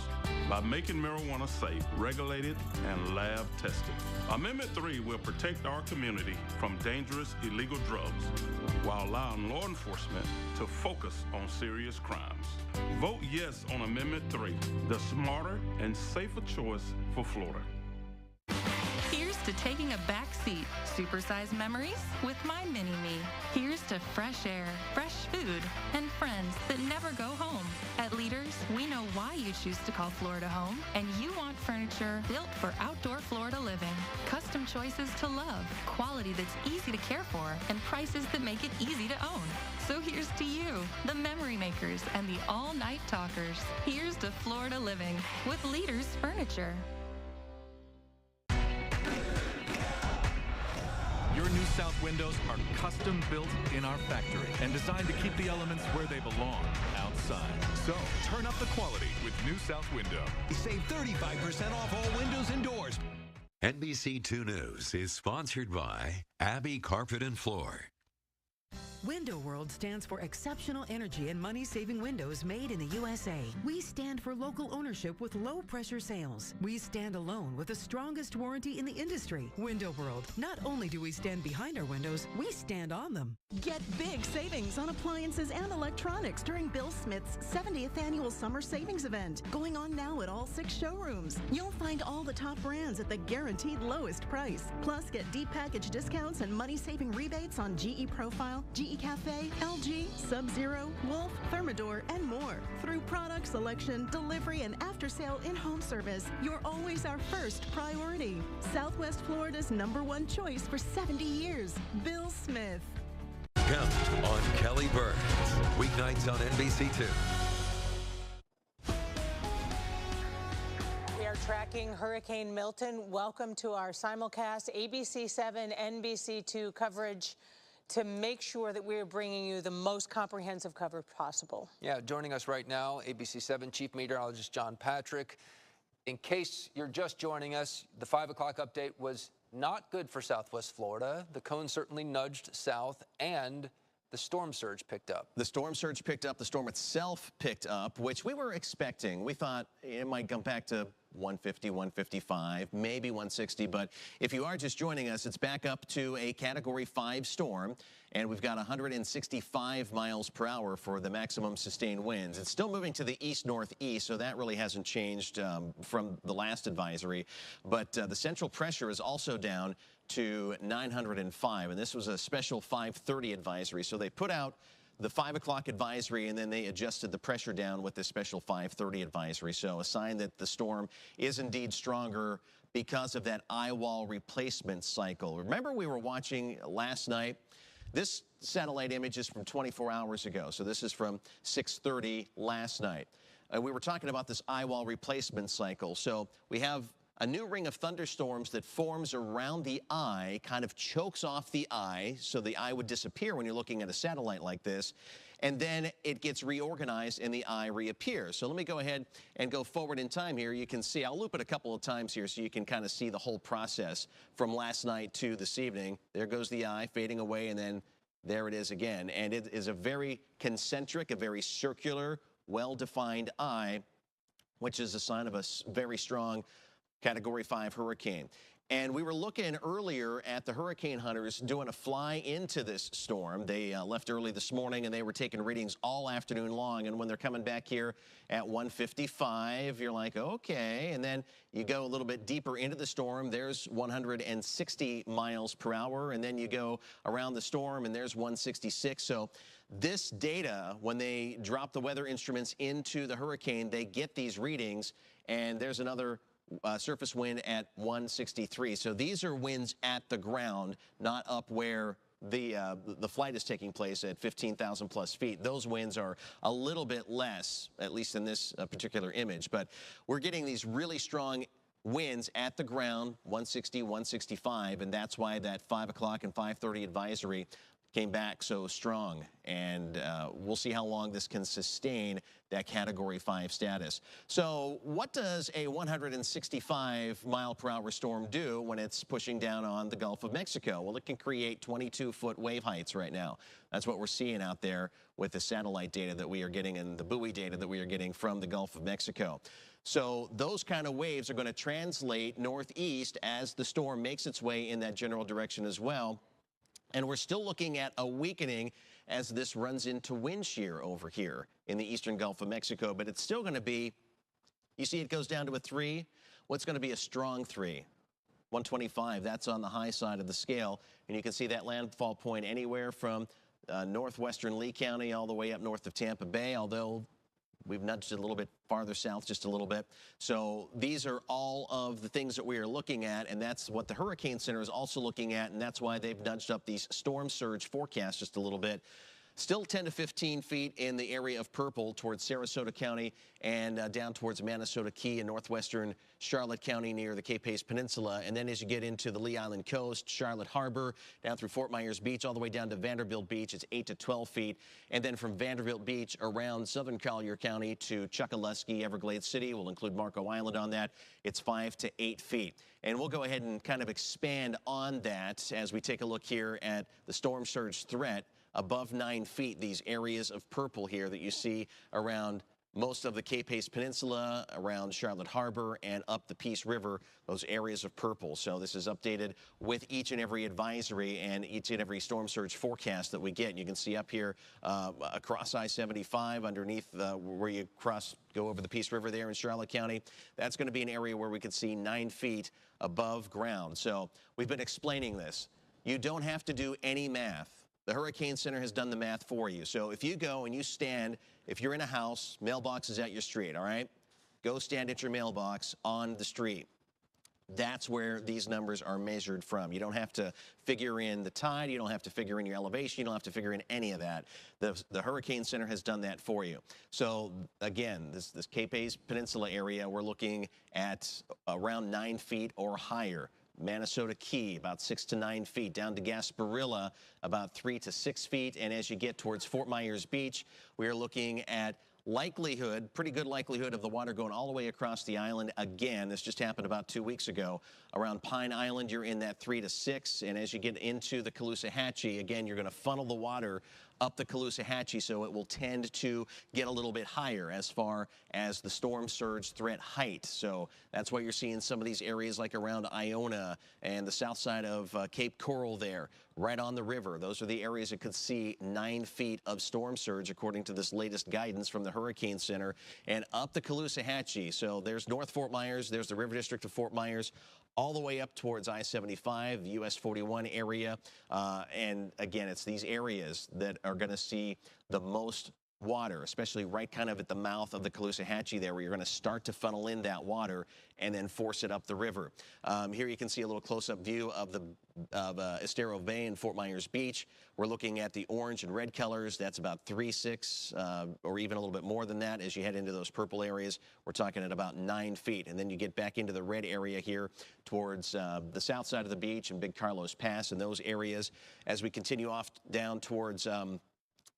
by making marijuana safe, regulated, and lab tested. Amendment 3 will protect our community from dangerous illegal drugs while allowing law enforcement to focus on serious crimes. Vote yes on Amendment 3, the smarter and safer choice for Florida. Here's to taking a back seat, supersized memories with My Mini-Me. Here's to fresh air, fresh food, and friends that never go home. At Leaders, we know why you choose to call Florida home, and you want furniture built for outdoor Florida living. Custom choices to love, quality that's easy to care for, and prices that make it easy to own. So here's to you, the memory makers and the all-night talkers. Here's to Florida living with Leaders Furniture. Your new south windows are custom built in our factory and designed to keep the elements where they belong, outside. So, turn up the quality with new south window. Save 35% off all windows and doors. NBC2 News is sponsored by Abbey Carpet and Floor. Window World stands for exceptional energy and money-saving windows made in the USA. We stand for local ownership with low-pressure sales. We stand alone with the strongest warranty in the industry. Window World. Not only do we stand behind our windows, we stand on them. Get big savings on appliances and electronics during Bill Smith's 70th annual summer savings event, going on now at all 6 showrooms. You'll find all the top brands at the guaranteed lowest price. Plus, get deep package discounts and money-saving rebates on GE Profile, GE Cafe, LG, Sub-Zero, Wolf, Thermador, and more. Through product selection, delivery, and after-sale in-home service, you're always our first priority. Southwest Florida's #1 choice for 70 years, Bill Smith. Count on Kelly Burns. Weeknights on NBC2. We are tracking Hurricane Milton. Welcome to our simulcast ABC7, NBC2 coverage to make sure that we're bringing you the most comprehensive coverage possible. Yeah, joining us right now, ABC7 Chief Meteorologist John Patrick. In case you're just joining us, the 5 o'clock update was not good for Southwest Florida. The cone certainly nudged south, and the storm surge picked up. The storm surge picked up. The storm itself picked up, which we were expecting. We thought it might come back to 150, 155, maybe 160. But if you are just joining us, it's back up to a Category 5 storm. And we've got 165 miles per hour for the maximum sustained winds. It's still moving to the east-northeast, so that really hasn't changed from the last advisory. But the central pressure is also down to 905, and this was a special 530 advisory. So they put out the 5 o'clock advisory, and then they adjusted the pressure down with the special 530 advisory. So a sign that the storm is indeed stronger because of that eye wall replacement cycle. Remember, we were watching last night. This satellite image is from 24 hours ago, so this is from 6:30 last night. We were talking about this eye wall replacement cycle. So we have a new ring of thunderstorms that forms around the eye, kind of chokes off the eye, so the eye would disappear when you're looking at a satellite like this, and then it gets reorganized and the eye reappears. So let me go ahead and go forward in time here. You can see, I'll loop it a couple of times here so you can kind of see the whole process from last night to this evening. There goes the eye fading away, and then there it is again. And it is a very concentric, a very circular, well-defined eye, which is a sign of a very strong Category 5 hurricane. And we were looking earlier at the hurricane hunters doing a fly into this storm. They left early this morning, and they were taking readings all afternoon long. And when they're coming back here at 155, you're like, okay. And then you go a little bit deeper into the storm. There's 160 miles per hour. And then you go around the storm, and there's 166. So this data, when they drop the weather instruments into the hurricane, they get these readings, and there's another surface wind at 163. So these are winds at the ground, not up where the flight is taking place at 15,000 plus feet. Those winds are a little bit less, at least in this particular image. But we're getting these really strong winds at the ground, 160, 165, and that's why that 5 o'clock and 5:30 advisory came back so strong, and we'll see how long this can sustain that Category 5 status. So what does a 165-mile-per-hour storm do when it's pushing down on the Gulf of Mexico? Well, it can create 22-foot wave heights right now. That's what we're seeing out there with the satellite data that we are getting and the buoy data that we are getting from the Gulf of Mexico. So those kind of waves are going to translate northeast as the storm makes its way in that general direction as well. And we're still looking at a weakening as this runs into wind shear over here in the eastern Gulf of Mexico. But it's still going to be, you see it goes down to a 3. What's going to be a strong 3? 125, that's on the high side of the scale. And you can see that landfall point anywhere from northwestern Lee County all the way up north of Tampa Bay, although we've nudged it a little bit farther south, just a little bit. So these are all of the things that we are looking at, and that's what the Hurricane Center is also looking at, and that's why they've nudged up these storm surge forecasts just a little bit. Still 10 to 15 feet in the area of purple towards Sarasota County and down towards Manasota Key and northwestern Charlotte County near the Cape Hayes Peninsula. And then as you get into the Lee Island coast, Charlotte Harbor, down through Fort Myers Beach, all the way down to Vanderbilt Beach, it's 8 to 12 feet. And then from Vanderbilt Beach around southern Collier County to Chokoloskee, Everglades City, we'll include Marco Island on that, it's 5 to 8 feet. And we'll go ahead and kind of expand on that as we take a look here at the storm surge threat. Above 9 feet, these areas of purple here that you see around most of the Cape Hayes Peninsula, around Charlotte Harbor, and up the Peace River, those areas of purple. So this is updated with each and every advisory and each and every storm surge forecast that we get. And you can see up here across I-75 underneath where you go over the Peace River there in Charlotte County. That's going to be an area where we could see 9 feet above ground. So we've been explaining this. You don't have to do any math. The Hurricane Center has done the math for you. So if you go and you stand, if you're in a house, mailbox is at your street, all right? Go stand at your mailbox on the street. That's where these numbers are measured from. You don't have to figure in the tide. You don't have to figure in your elevation. You don't have to figure in any of that. The Hurricane Center has done that for you. So again, this Cape Hayes Peninsula area, we're looking at around 9 feet or higher. Manasota Key, about 6 to 9 feet. Down to Gasparilla, about 3 to 6 feet. And as you get towards Fort Myers Beach, we are looking at likelihood, pretty good likelihood of the water going all the way across the island again. This just happened about 2 weeks ago. Around Pine Island, you're in that 3 to 6. And as you get into the Caloosahatchee, again, you're going to funnel the water up the Caloosahatchee, so it will tend to get a little bit higher as far as the storm surge threat height. So that's why you're seeing some of these areas like around Iona and the south side of Cape Coral there, right on the river. Those are the areas that could see 9 feet of storm surge according to this latest guidance from the Hurricane Center. And up the Caloosahatchee, so there's North Fort Myers, there's the River District of Fort Myers, all the way up towards I-75, the US 41 area. And again, it's these areas that are going to see the most water, especially right kind of at the mouth of the Caloosahatchee there, where you're going to start to funnel in that water and then force it up the river. Here you can see a little close-up view of Estero Bay and Fort Myers Beach. We're looking at the orange and red colors. That's about 3.6 or even a little bit more than that. As you head into those purple areas, we're talking at about 9 feet. And then you get back into the red area here towards the south side of the beach and Big Carlos Pass and those areas. As we continue off down towards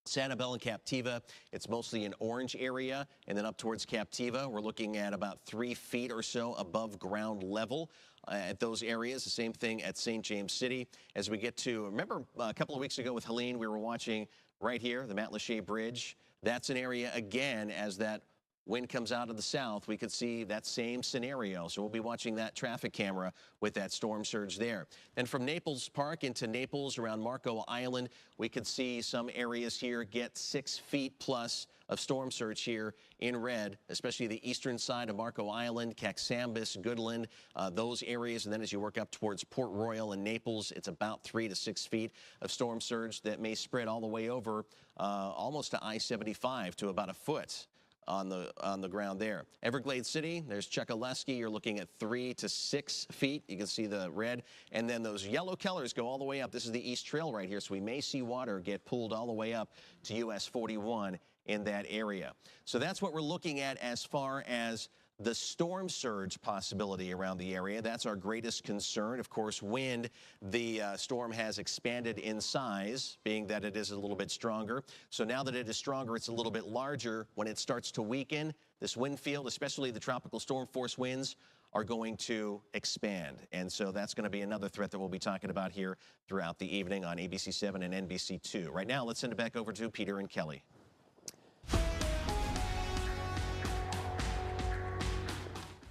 Sanibel and Captiva, it's mostly an orange area, and then up towards Captiva, we're looking at about 3 feet or so above ground level at those areas. The same thing at St. James City. As we get to, remember a couple of weeks ago with Helene, we were watching right here, the Matlacha Bridge. That's an area, again, as that wind comes out of the south, we could see that same scenario. So we'll be watching that traffic camera with that storm surge there. And from Naples Park into Naples around Marco Island, we could see some areas here get 6 feet plus of storm surge here in red, especially the eastern side of Marco Island, Caxambas, Goodland, those areas. And then as you work up towards Port Royal and Naples, it's about 3 to 6 feet of storm surge that may spread all the way over almost to I-75 to about a foot on the ground there. Everglades City, there's Chokoloskee. You're looking at 3 to 6 feet. You can see the red. And then those yellow colors go all the way up. This is the East Trail right here, so we may see water get pulled all the way up to US 41 in that area. So that's what we're looking at as far as the storm surge possibility around the area. That's our greatest concern. Of course, wind, the storm has expanded in size, being that it is a little bit stronger. So now that it is stronger, it's a little bit larger. When it starts to weaken, this wind field, especially the tropical storm force winds, are going to expand. And so that's going to be another threat that we'll be talking about here throughout the evening on ABC 7 and NBC 2. Right now, let's send it back over to Peter and Kelly.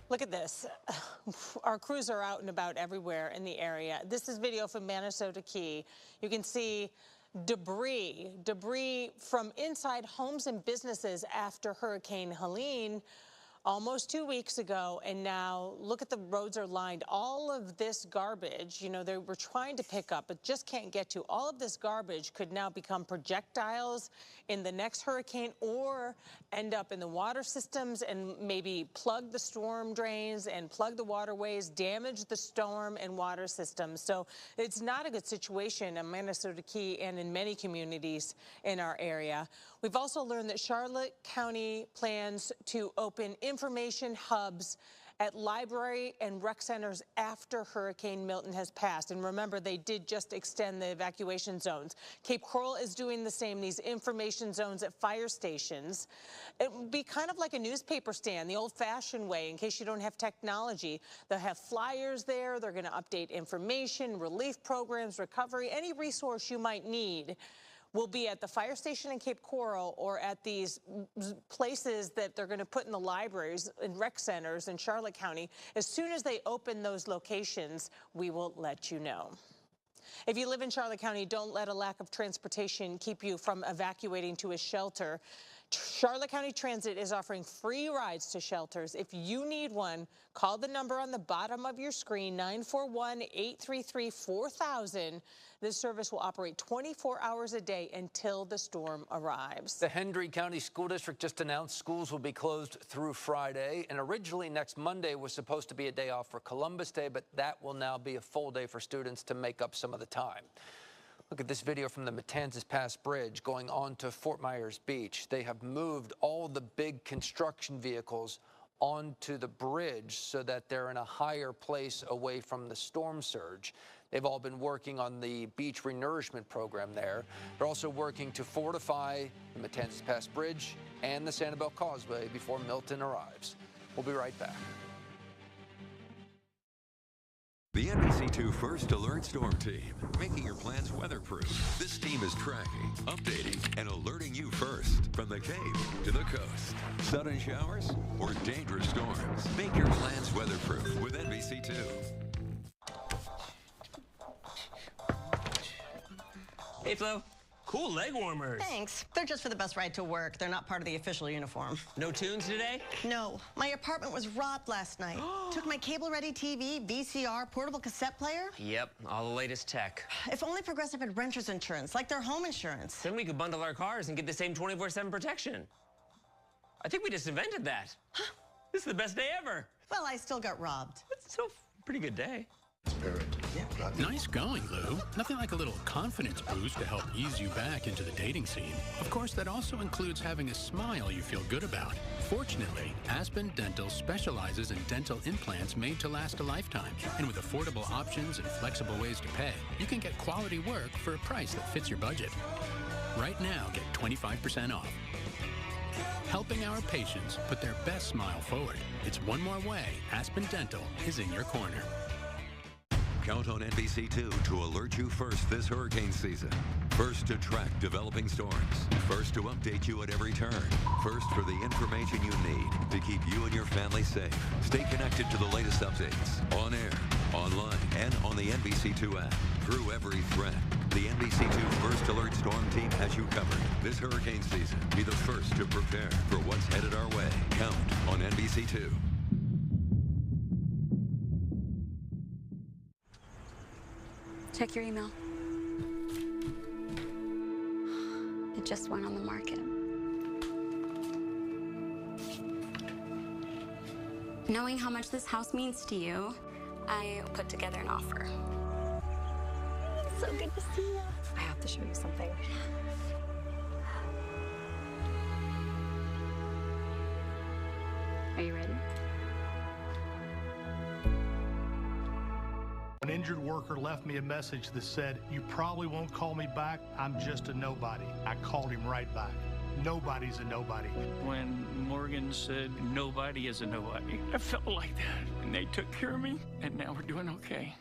Look at this. Our crews are out and about everywhere in the area. This is video from Manasota Key. You can see debris from inside homes and businesses after Hurricane Helene almost 2 weeks ago, and now look at the roads are lined. All of this garbage, you know, they were trying to pick up but just can't get to. All of this garbage could now become projectiles in the next hurricane or end up in the water systems and maybe plug the storm drains and plug the waterways, damage the storm and water systems. So it's not a good situation in Manasota Key and in many communities in our area. We've also learned that Charlotte County plans to open information hubs at library and rec centers after Hurricane Milton has passed. And remember, they did just extend the evacuation zones. Cape Coral is doing the same, these information zones at fire stations. It would be kind of like a newspaper stand, the old-fashioned way, in case you don't have technology. They'll have flyers there. They're going to update information, relief programs, recovery, any resource you might need will be at the fire station in Cape Coral or at these places that they're going to put in the libraries and rec centers in Charlotte County. As soon as they open those locations, we will let you know. If you live in Charlotte County, don't let a lack of transportation keep you from evacuating to a shelter. Charlotte County Transit is offering free rides to shelters. If you need one, call the number on the bottom of your screen, 941-833-4000. This service will operate 24 hours a day until the storm arrives. The Hendry County School District just announced schools will be closed through Friday, and originally next Monday was supposed to be a day off for Columbus Day, but that will now be a full day for students to make up some of the time. Look at this video from the Matanzas Pass Bridge going on to Fort Myers Beach. They have moved all the big construction vehicles onto the bridge so that they're in a higher place away from the storm surge. They've all been working on the beach renourishment program there. They're also working to fortify the Matanzas Pass Bridge and the Sanibel Causeway before Milton arrives. We'll be right back. The NBC2 First Alert Storm Team, making your plans weatherproof. This team is tracking, updating, and alerting you first from the Cape to the coast. Sudden showers or dangerous storms. Make your plans weatherproof with NBC2. Hey, Flo. Cool leg warmers. Thanks. They're just for the bus ride to work. They're not part of the official uniform. No tunes today? No. My apartment was robbed last night. Took my cable-ready TV, VCR, portable cassette player. Yep, all the latest tech. If only Progressive had renter's insurance, like their home insurance. Then we could bundle our cars and get the same 24/7 protection. I think we just invented that. Huh? This is the best day ever. Well, I still got robbed. It's still a pretty good day. Nice going, Lou. Nothing like a little confidence boost to help ease you back into the dating scene. Of course, that also includes having a smile you feel good about. Fortunately, Aspen Dental specializes in dental implants made to last a lifetime. And with affordable options and flexible ways to pay, you can get quality work for a price that fits your budget. Right now, get 25% off. Helping our patients put their best smile forward. It's one more way Aspen Dental is in your corner. Count on NBC2 to alert you first this hurricane season. First to track developing storms. First to update you at every turn. First for the information you need to keep you and your family safe. Stay connected to the latest updates on air, online, and on the NBC2 app. Through every threat, the NBC2 First Alert Storm Team has you covered. This hurricane season, be the first to prepare for what's headed our way. Count on NBC2. Check your email. It just went on the market. Knowing how much this house means to you, I put together an offer. So good to see you. I have to show you something. Are you ready? An injured worker left me a message that said, "You probably won't call me back. I'm just a nobody." I called him right back. Nobody's a nobody. When Morgan said nobody is a nobody, I felt like that. And they took care of me, and now we're doing okay.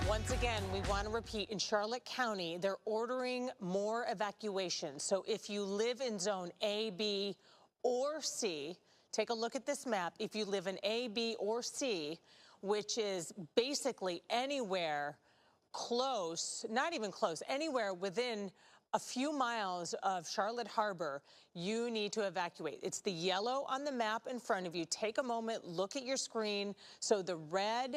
Once again, we want to repeat, in Charlotte County, they're ordering more evacuations. So if you live in zone A, B, or C, take a look at this map. If you live in A, B, or C, which is basically anywhere close, not even close, anywhere within a few miles of Charlotte Harbor, you need to evacuate. It's the yellow on the map in front of you. Take a moment, look at your screen. So the red,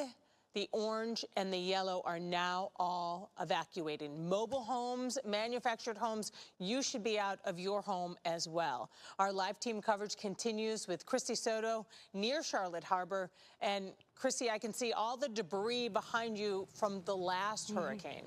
the orange, and the yellow are now all evacuating. Mobile homes, manufactured homes, you should be out of your home as well. Our live team coverage continues with Christy Soto near Charlotte Harbor. And Christy, I can see all the debris behind you from the last hurricane.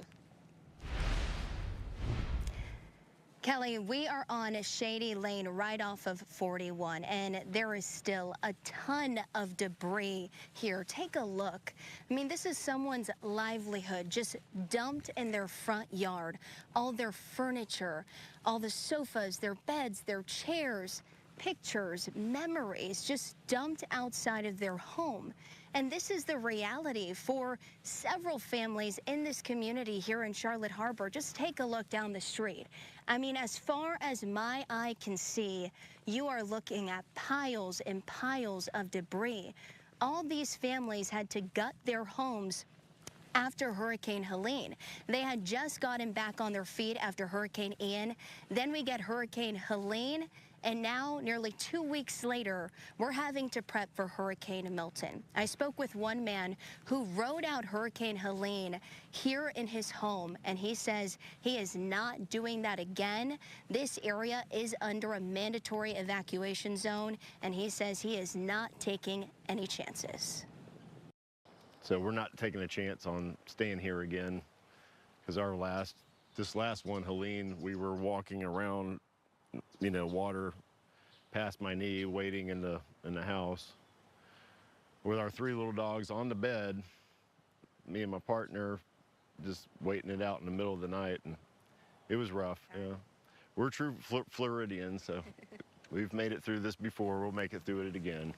Kelly, we are on a shady lane right off of 41, and there is still a ton of debris here. Take a look. I mean, this is someone's livelihood just dumped in their front yard. All their furniture, all the sofas, their beds, their chairs, pictures, memories just dumped outside of their home. And this is the reality for several families in this community here in Charlotte Harbor. Just take a look down the street. I mean, as far as my eye can see, you are looking at piles and piles of debris. All these families had to gut their homes after Hurricane Helene. They had just gotten back on their feet after Hurricane Ian. Then we get Hurricane Helene. And now, nearly 2 weeks later, we're having to prep for Hurricane Milton. I spoke with one man who rode out Hurricane Helene here in his home, and he says he is not doing that again. This area is under a mandatory evacuation zone, and he says he is not taking any chances. So we're not taking a chance on staying here again, because this last one, Helene, we were walking around, you know, water past my knee, waiting in the house with our 3 little dogs on the bed, me and my partner just waiting it out in the middle of the night, and it was rough. Yeah, we're true Floridians, so we've made it through this before. We'll make it through it again.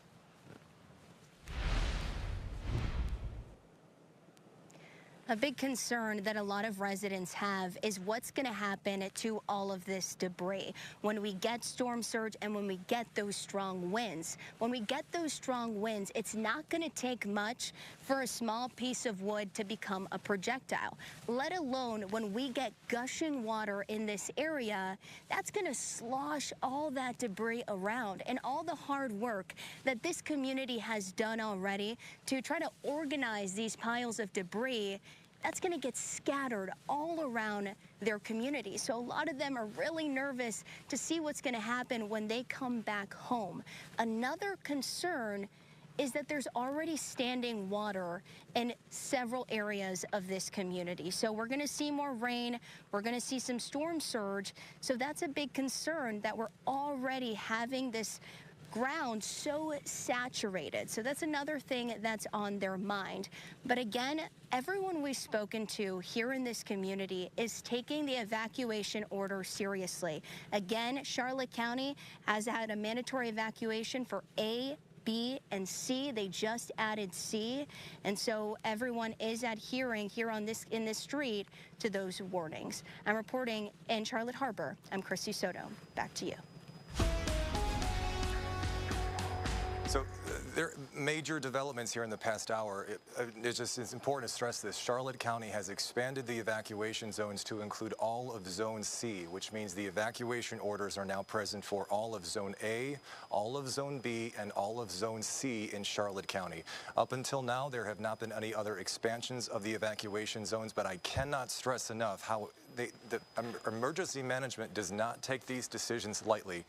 A big concern that a lot of residents have is what's going to happen to all of this debris when we get storm surge and when we get those strong winds. When we get those strong winds, it's not going to take much for a small piece of wood to become a projectile, let alone when we get gushing water in this area. That's going to slosh all that debris around, and all the hard work that this community has done already to try to organize these piles of debris, that's going to get scattered all around their community. So a lot of them are really nervous to see what's going to happen when they come back home. Another concern is that there's already standing water in several areas of this community. So we're going to see more rain. We're going to see some storm surge. So that's a big concern, that we're already having this ground so saturated. So that's another thing that's on their mind. But again, everyone we've spoken to here in this community is taking the evacuation order seriously. Again, Charlotte County has had a mandatory evacuation for A, B, and C. They just added C, and so everyone is adhering here in this street to those warnings. I'm reporting in Charlotte Harbor. I'm Christy Soto. Back to you. So there are major developments here in the past hour. It's important to stress this. Charlotte County has expanded the evacuation zones to include all of Zone C, which means the evacuation orders are now present for all of Zone A, all of Zone B, and all of Zone C in Charlotte County. Up until now, there have not been any other expansions of the evacuation zones, but I cannot stress enough how the emergency management does not take these decisions lightly.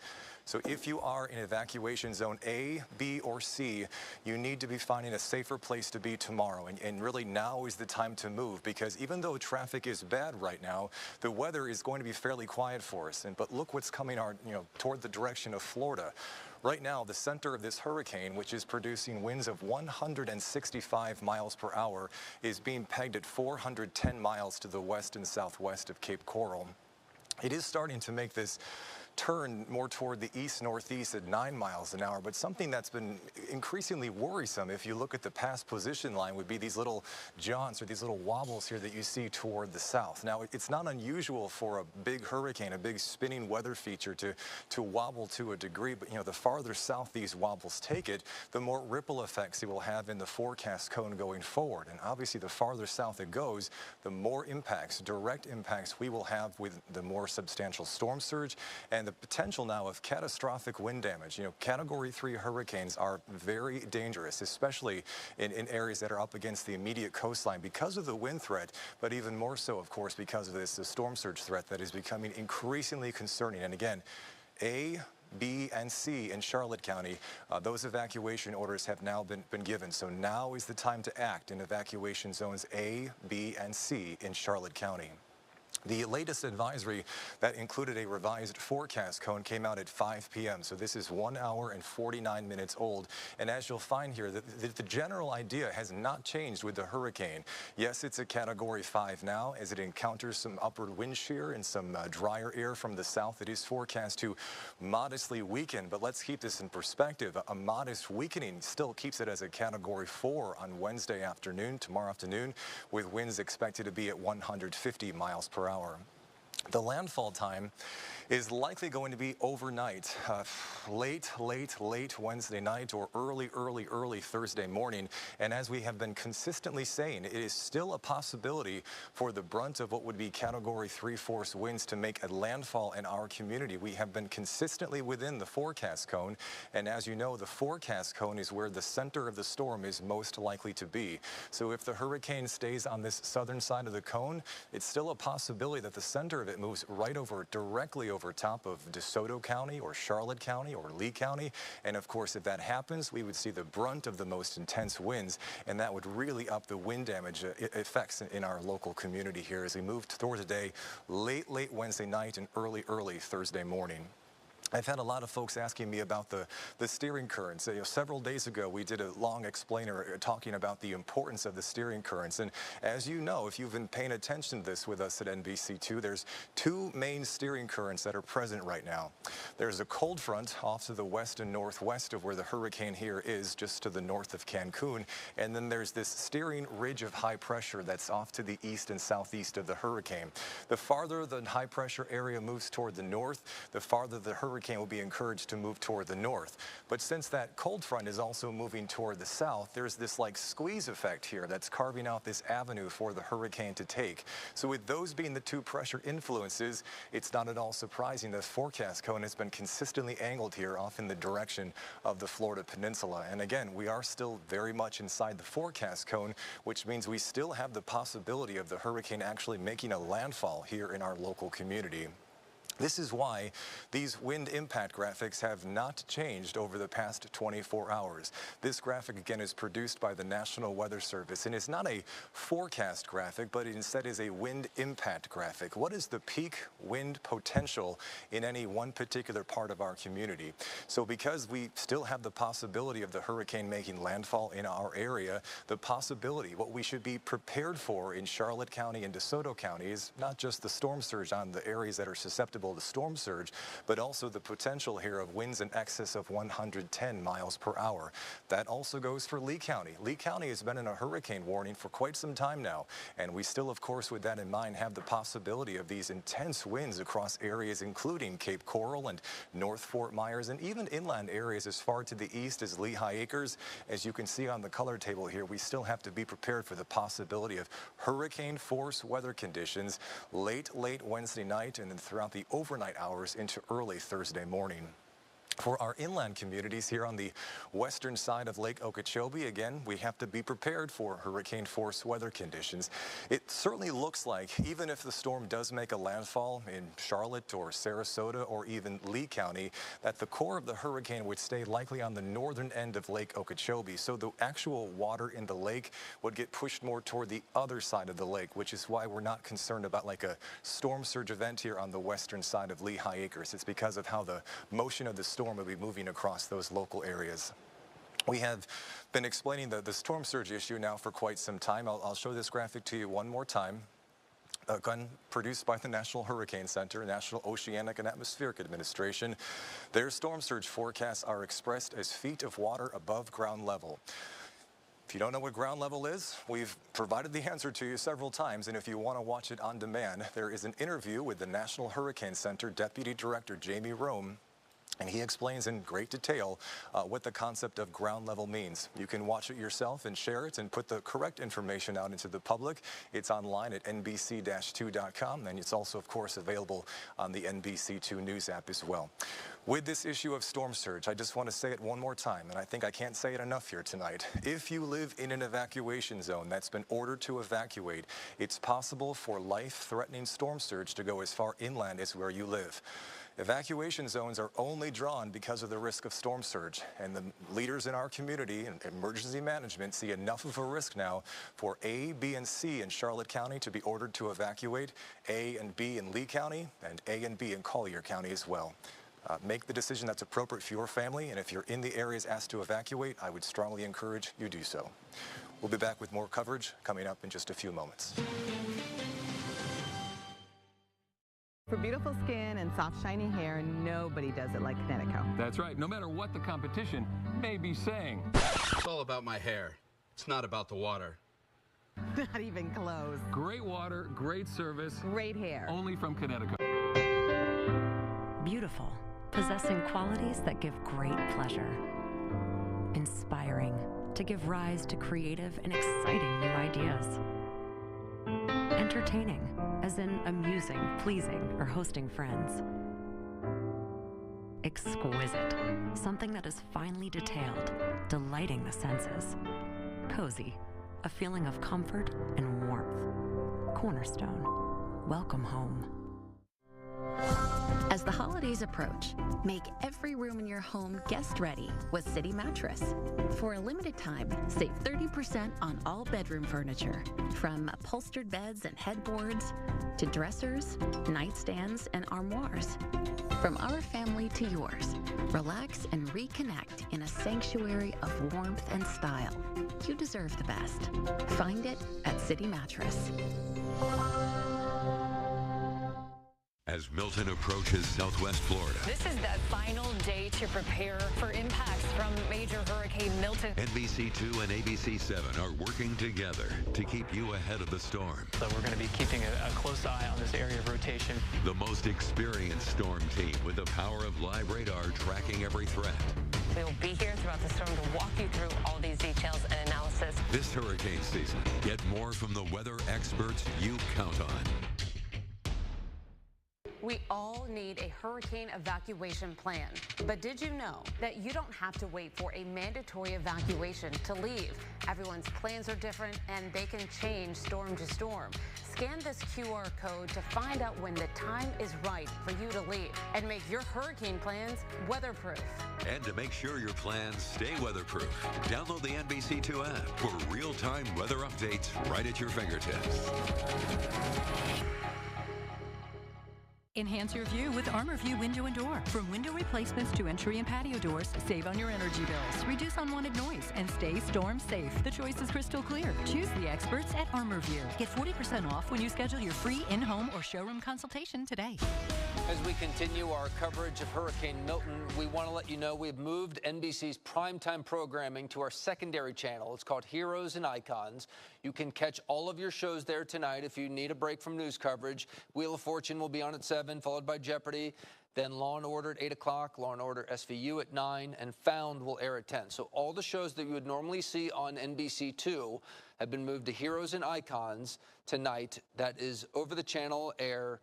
So if you are in evacuation zone A, B, or C, you need to be finding a safer place to be tomorrow. And really now is the time to move, because even though traffic is bad right now, the weather is going to be fairly quiet for us. But look what's coming toward the direction of Florida. Right now, the center of this hurricane, which is producing winds of 165 miles per hour, is being pegged at 410 miles to the west and southwest of Cape Coral. It is starting to make this turn more toward the east-northeast at 9 miles an hour, but something that's been increasingly worrisome, if you look at the past position line, would be these little jaunts or these little wobbles here that you see toward the south. Now, it's not unusual for a big hurricane, a big spinning weather feature to wobble to a degree, but the farther south these wobbles take it, the more ripple effects it will have in the forecast cone going forward. And obviously, the farther south it goes, the more impacts, direct impacts we will have with the more substantial storm surge and the potential now of catastrophic wind damage. Category 3 hurricanes are very dangerous, especially in areas that are up against the immediate coastline because of the wind threat, but even more so, of course, because of this storm surge threat that is becoming increasingly concerning. And again, A, B, and C in Charlotte County, those evacuation orders have now been given. So now is the time to act in evacuation zones A, B, and C in Charlotte County. The latest advisory that included a revised forecast cone came out at 5 p.m. So this is 1 hour and 49 minutes old. And as you'll find here, the general idea has not changed with the hurricane. Yes, it's a Category 5 now as it encounters some upward wind shear and some drier air from the south. It is forecast to modestly weaken, but let's keep this in perspective. A modest weakening still keeps it as a Category 4 on Wednesday afternoon, tomorrow afternoon, with winds expected to be at 150 miles per hour. The landfall time is likely going to be overnight, late Wednesday night or early Thursday morning. And as we have been consistently saying, it is still a possibility for the brunt of what would be Category 3 force winds to make a landfall in our community. We have been consistently within the forecast cone. And as you know, the forecast cone is where the center of the storm is most likely to be. So if the hurricane stays on this southern side of the cone, it's still a possibility that the center of it moves directly over top of DeSoto County or Charlotte County or Lee County. And of course, if that happens, we would see the brunt of the most intense winds, and that would really up the wind damage effects in our local community here as we move toward today, late Wednesday night and early Thursday morning. I've had a lot of folks asking me about the steering currents. Several days ago, we did a long explainer talking about the importance of the steering currents. And as you know, if you've been paying attention to this with us at NBC2, there's two main steering currents that are present right now. There's a cold front off to the west and northwest of where the hurricane here is, just to the north of Cancun. And then there's this steering ridge of high pressure that's off to the east and southeast of the hurricane. The farther the high pressure area moves toward the north, the farther the hurricane will be encouraged to move toward the north. But since that cold front is also moving toward the south, there's this like squeeze effect here that's carving out this avenue for the hurricane to take. So with those being the two pressure influences, it's not at all surprising the forecast cone has been consistently angled here off in the direction of the Florida Peninsula. And again, we are still very much inside the forecast cone, which means we still have the possibility of the hurricane actually making a landfall here in our local community. This is why these wind impact graphics have not changed over the past 24 hours. This graphic, again, is produced by the National Weather Service and is not a forecast graphic, but instead is a wind impact graphic. What is the peak wind potential in any one particular part of our community? So because we still have the possibility of the hurricane making landfall in our area, the possibility, what we should be prepared for in Charlotte County and DeSoto County is not just the storm surge on the areas that are susceptible to storm surge, but also the potential here of winds in excess of 110 miles per hour. That also goes for Lee County. Lee County has been in a hurricane warning for quite some time now, and we still, of course, with that in mind, have the possibility of these intense winds across areas including Cape Coral and North Fort Myers, and even inland areas as far to the east as Lehigh Acres. As you can see on the color table here, we still have to be prepared for the possibility of hurricane force weather conditions late Wednesday night and then throughout the overnight hours into early Thursday morning. For our inland communities here on the western side of Lake Okeechobee, again, we have to be prepared for hurricane-force weather conditions. It certainly looks like, even if the storm does make a landfall in Charlotte or Sarasota or even Lee County, that the core of the hurricane would stay likely on the northern end of Lake Okeechobee. So the actual water in the lake would get pushed more toward the other side of the lake, which is why we're not concerned about like a storm surge event here on the western side of Lehigh Acres. It's because of how the motion of the storm will be moving across those local areas. We have been explaining the storm surge issue now for quite some time. I'll show this graphic to you one more time. Again, produced by the National Hurricane Center, National Oceanic and Atmospheric Administration. Their storm surge forecasts are expressed as feet of water above ground level. If you don't know what ground level is, we've provided the answer to you several times, and if you want to watch it on demand, there is an interview with the National Hurricane Center Deputy Director Jamie Rome, and he explains in great detail what the concept of ground level means. You can watch it yourself and share it and put the correct information out into the public. It's online at nbc-2.com, and it's also, of course, available on the NBC2 News app as well. With this issue of storm surge, I just want to say it one more time, and I think I can't say it enough here tonight. If you live in an evacuation zone that's been ordered to evacuate, it's possible for life-threatening storm surge to go as far inland as where you live. Evacuation zones are only drawn because of the risk of storm surge, and the leaders in our community and emergency management see enough of a risk now for A, B, and C in Charlotte County to be ordered to evacuate, A and B in Lee County, and A and B in Collier County as well. Make the decision that's appropriate for your family, and if you're in the areas asked to evacuate, I would strongly encourage you do so. We'll be back with more coverage coming up in just a few moments. For beautiful skin and soft, shiny hair, nobody does it like Connecticut. That's right. No matter what the competition may be saying. It's all about my hair. It's not about the water. Not even close. Great water, great service. Great hair. Only from Connecticut. Beautiful, possessing qualities that give great pleasure. Inspiring, to give rise to creative and exciting new ideas. Entertaining, as in amusing, pleasing, or hosting friends. Exquisite, something that is finely detailed, delighting the senses. Cozy, a feeling of comfort and warmth. Cornerstone, welcome home. As the holidays approach, make every room in your home guest ready with City Mattress. For a limited time, save 30% on all bedroom furniture, from upholstered beds and headboards to dressers, nightstands, and armoires. From our family to yours, relax and reconnect in a sanctuary of warmth and style. You deserve the best. Find it at City Mattress. As Milton approaches southwest Florida, This is the final day to prepare for impacts from major Hurricane Milton. NBC2 and ABC7 are working together to keep you ahead of the storm. So we're going to be keeping a close eye on this area of rotation. The most experienced storm team with the power of live radar tracking every threat. We will be here throughout the storm to walk you through all these details and analysis. This hurricane season, get more from the weather experts you count on. We all need a hurricane evacuation plan. But did you know that you don't have to wait for a mandatory evacuation to leave? Everyone's plans are different and they can change storm to storm. Scan this QR code to find out when the time is right for you to leave and make your hurricane plans weatherproof. And to make sure your plans stay weatherproof, download the NBC2 app for real-time weather updates right at your fingertips. Enhance your view with ArmorView Window and Door. From window replacements to entry and patio doors, save on your energy bills, reduce unwanted noise, and stay storm safe. The choice is crystal clear. Choose the experts at ArmorView. Get 40% off when you schedule your free in-home or showroom consultation today. As we continue our coverage of Hurricane Milton, we want to let you know we've moved NBC's primetime programming to our secondary channel. It's called Heroes and Icons. You can catch all of your shows there tonight if you need a break from news coverage. Wheel of Fortune will be on at 7, followed by Jeopardy. Then Law & Order at 8 o'clock, Law & Order SVU at 9, and Found will air at 10. So all the shows that you would normally see on NBC2 have been moved to Heroes and Icons tonight. That is over the channel air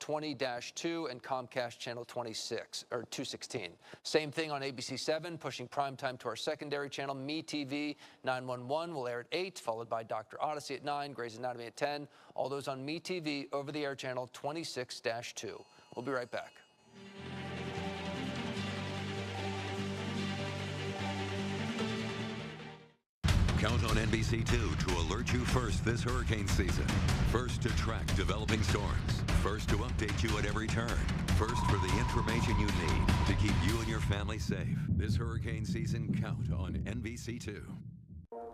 20-2 and Comcast channel 26 or 216. Same thing on ABC 7, pushing primetime to our secondary channel. MeTV 911 will air at 8, followed by Dr. Odyssey at 9, Grey's Anatomy at 10. All those on MeTV over-the-air channel 26-2. We'll be right back. Count on NBC2 to alert you first this hurricane season. First to track developing storms. First to update you at every turn. First for the information you need to keep you and your family safe. This hurricane season, count on NBC2.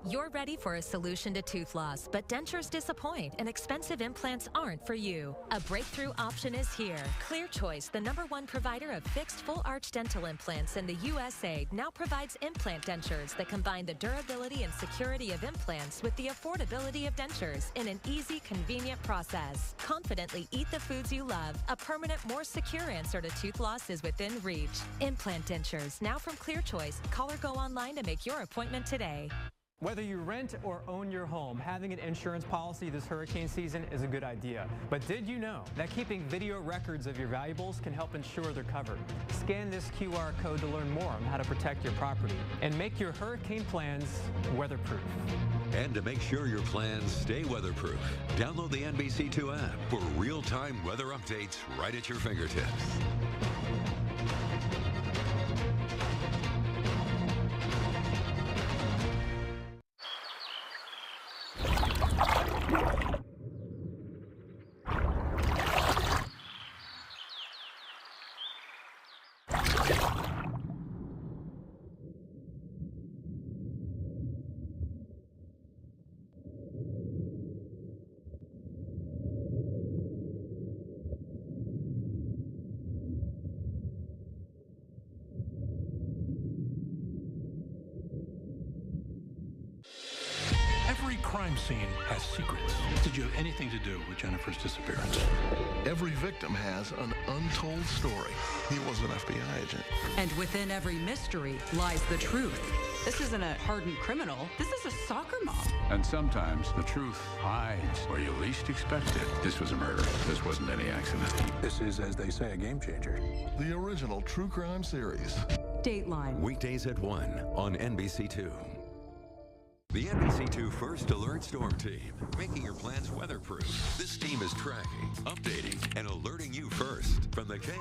You're ready for a solution to tooth loss, but dentures disappoint and expensive implants aren't for you. A breakthrough option is here. Clear Choice, the #1 provider of fixed full-arch dental implants in the USA, now provides implant dentures that combine the durability and security of implants with the affordability of dentures in an easy, convenient process. Confidently eat the foods you love. A permanent, more secure answer to tooth loss is within reach. Implant dentures, now from Clear Choice. Call or go online to make your appointment today. Whether you rent or own your home, having an insurance policy this hurricane season is a good idea. But did you know that keeping video records of your valuables can help ensure they're covered? Scan this QR code to learn more on how to protect your property and make your hurricane plans weatherproof. And to make sure your plans stay weatherproof, download the NBC2 app for real-time weather updates right at your fingertips. Every crime scene has secrets. Did you have anything to do with Jennifer's disappearance? Every victim has an untold story. He was an FBI agent. And within every mystery lies the truth. This isn't a hardened criminal. This is a soccer mom. And sometimes the truth hides where you least expect it. This was a murder. This wasn't any accident. This is, as they say, a game changer. The original true crime series. Dateline. Weekdays at 1 on NBC2. The NBC2 First Alert Storm Team, making your plans weatherproof. This team is tracking, updating, and alerting you first from the Cape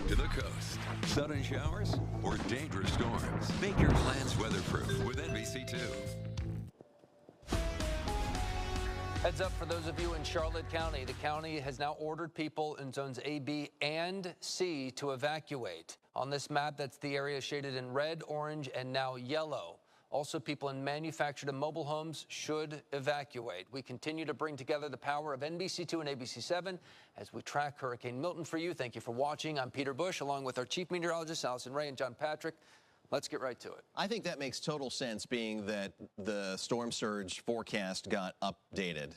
to the coast. Sudden showers or dangerous storms. Make your plans weatherproof with NBC2. Heads up for those of you in Charlotte County. The county has now ordered people in zones A, B, and C to evacuate. On this map, that's the area shaded in red, orange, and now yellow. Also, people in manufactured and mobile homes should evacuate. We continue to bring together the power of NBC2 and ABC 7 as we track Hurricane Milton for you. Thank you for watching. I'm Peter Bush, along with our chief meteorologist, Allison Ray, and John Patrick. Let's get right to it. I think that makes total sense, being that the storm surge forecast got updated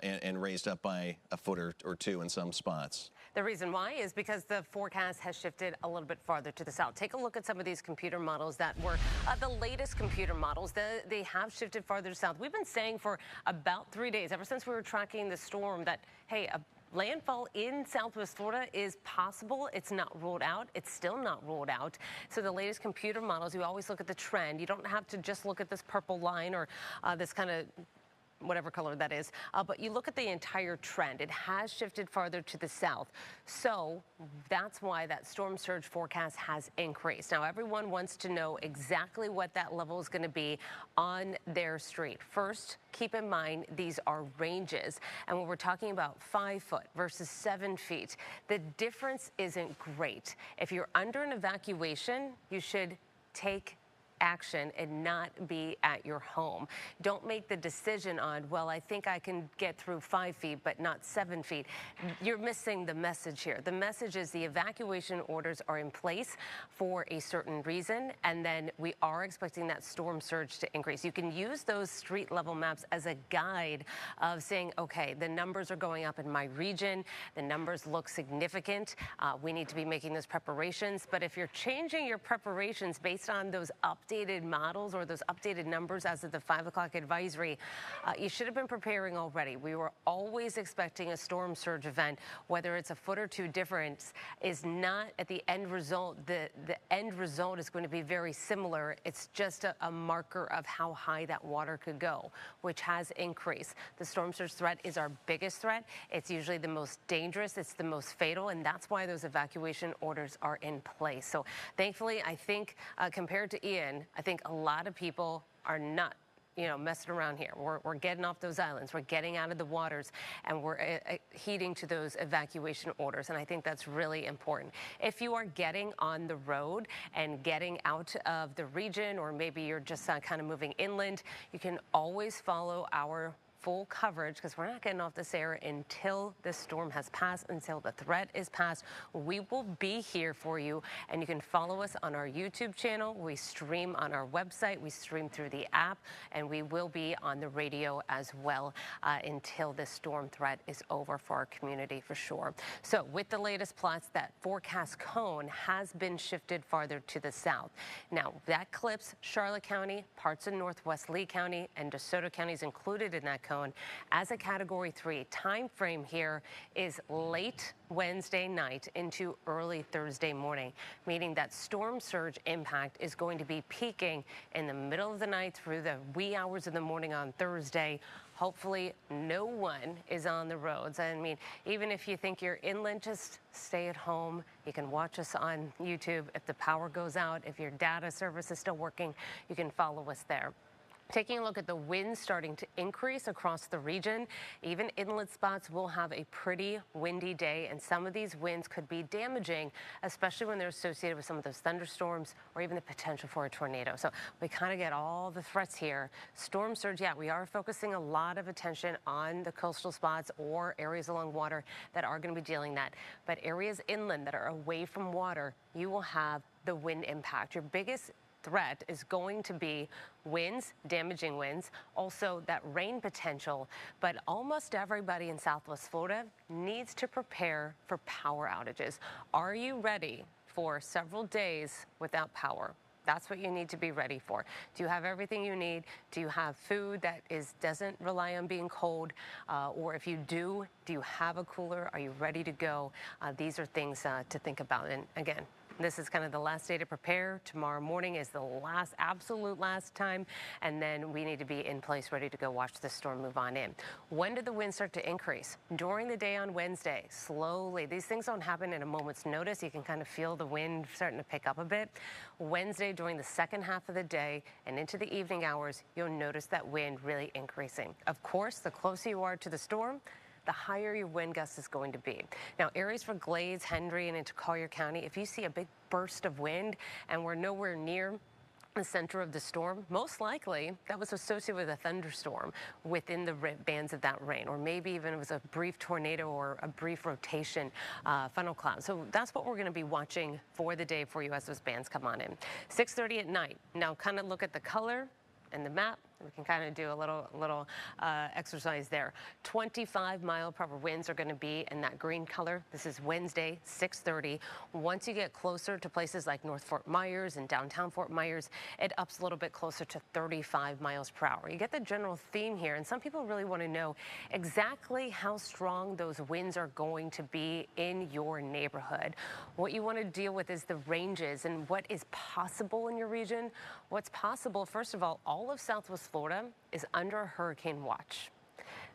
and raised up by a foot or two in some spots. The reason why is because the forecast has shifted a little bit farther to the south. Take a look at some of these computer models that were the latest computer models. They have shifted farther south. We've been saying for about 3 days, ever since we were tracking the storm, that, hey, landfall in Southwest Florida is possible. It's not ruled out. It's still not ruled out. So the latest computer models, you always look at the trend. You don't have to just look at this purple line or this kind of whatever color that is, but you look at the entire trend. It has shifted farther to the south. So that's why that storm surge forecast has increased. Now, everyone wants to know exactly what that level is going to be on their street. First, keep in mind these are ranges. And when we're talking about 5 foot versus 7 feet, the difference isn't great. If you're under an evacuation, you should take action and not be at your home. Don't make the decision on, well, I think I can get through 5 feet, but not 7 feet. You're missing the message here. The message is the evacuation orders are in place for a certain reason, and then we are expecting that storm surge to increase. You can use those street level maps as a guide of saying, okay, the numbers are going up in my region. The numbers look significant. We need to be making those preparations. But if you're changing your preparations based on those up updated models or those updated numbers as of the 5 o'clock advisory, you should have been preparing already. We were always expecting a storm surge event, whether it's a foot or two difference is not at the end result. The end result is going to be very similar. It's just a marker of how high that water could go, which has increased. The storm surge threat is our biggest threat. It's usually the most dangerous. It's the most fatal, and that's why those evacuation orders are in place. So thankfully, I think compared to Ian, I think a lot of people are not messing around here. We're getting off those islands. We're getting out of the waters, and we're heeding to those evacuation orders. And I think that's really important. If you are getting on the road and getting out of the region, or maybe you're just kind of moving inland, you can always follow our full coverage, because we're not getting off this air until this storm has passed, until the threat is passed. We will be here for you, and you can follow us on our YouTube channel. We stream on our website. We stream through the app, and we will be on the radio as well until this storm threat is over for our community for sure. So with the latest plots, that forecast cone has been shifted farther to the south. Now, that clips Charlotte County, parts of Northwest Lee County, and DeSoto County is included in that cone as a Category 3. Time frame here is late Wednesday night into early Thursday morning, meaning that storm surge impact is going to be peaking in the middle of the night through the wee hours of the morning on Thursday. Hopefully no one is on the roads. I mean, even if you think you're inland, just stay at home. You can watch us on YouTube. If the power goes out, if your data service is still working, you can follow us there. Taking a look at the winds starting to increase across the region, even inlet spots will have a pretty windy day, and some of these winds could be damaging, especially when they're associated with some of those thunderstorms or even the potential for a tornado. So we kind of get all the threats here. Storm surge, yeah, we are focusing a lot of attention on the coastal spots or areas along water that are going to be dealing that. But areas inland that are away from water, you will have the wind impact. Your biggest threat is going to be winds, damaging winds, also that rain potential. But almost everybody in Southwest Florida needs to prepare for power outages. Are you ready for several days without power? That's what you need to be ready for. Do you have everything you need? Do you have food that doesn't rely on being cold? Or if you do you have a cooler? Are you ready to go? These are things to think about. And again, this is kind of the last day to prepare. Tomorrow morning is the absolute last time, and then we need to be in place ready to go watch the storm move on in. When did the wind start to increase? During the day on Wednesday, slowly. These things don't happen in a moment's notice. You can kind of feel the wind starting to pick up a bit. Wednesday, during the second half of the day and into the evening hours, you'll notice that wind really increasing. Of course, the closer you are to the storm, the higher your wind gust is going to be. Now, areas for Glades, Hendry, and into Collier County, if you see a big burst of wind and we're nowhere near the center of the storm, most likely that was associated with a thunderstorm within the bands of that rain, or maybe even it was a brief tornado or a brief rotation funnel cloud. So that's what we're going to be watching for the day for you as those bands come on in. 6:30 at night. Now, kind of look at the color and the map. We can kind of do a little exercise there. 25-mile-per-hour winds are going to be in that green color. This is Wednesday, 6:30. Once you get closer to places like North Fort Myers and downtown Fort Myers, it ups a little bit closer to 35 miles per hour. You get the general theme here, and some people really want to know exactly how strong those winds are going to be in your neighborhood. What you want to deal with is the ranges and what is possible in your region. What's possible, first of all of Southwest Florida is under hurricane watch.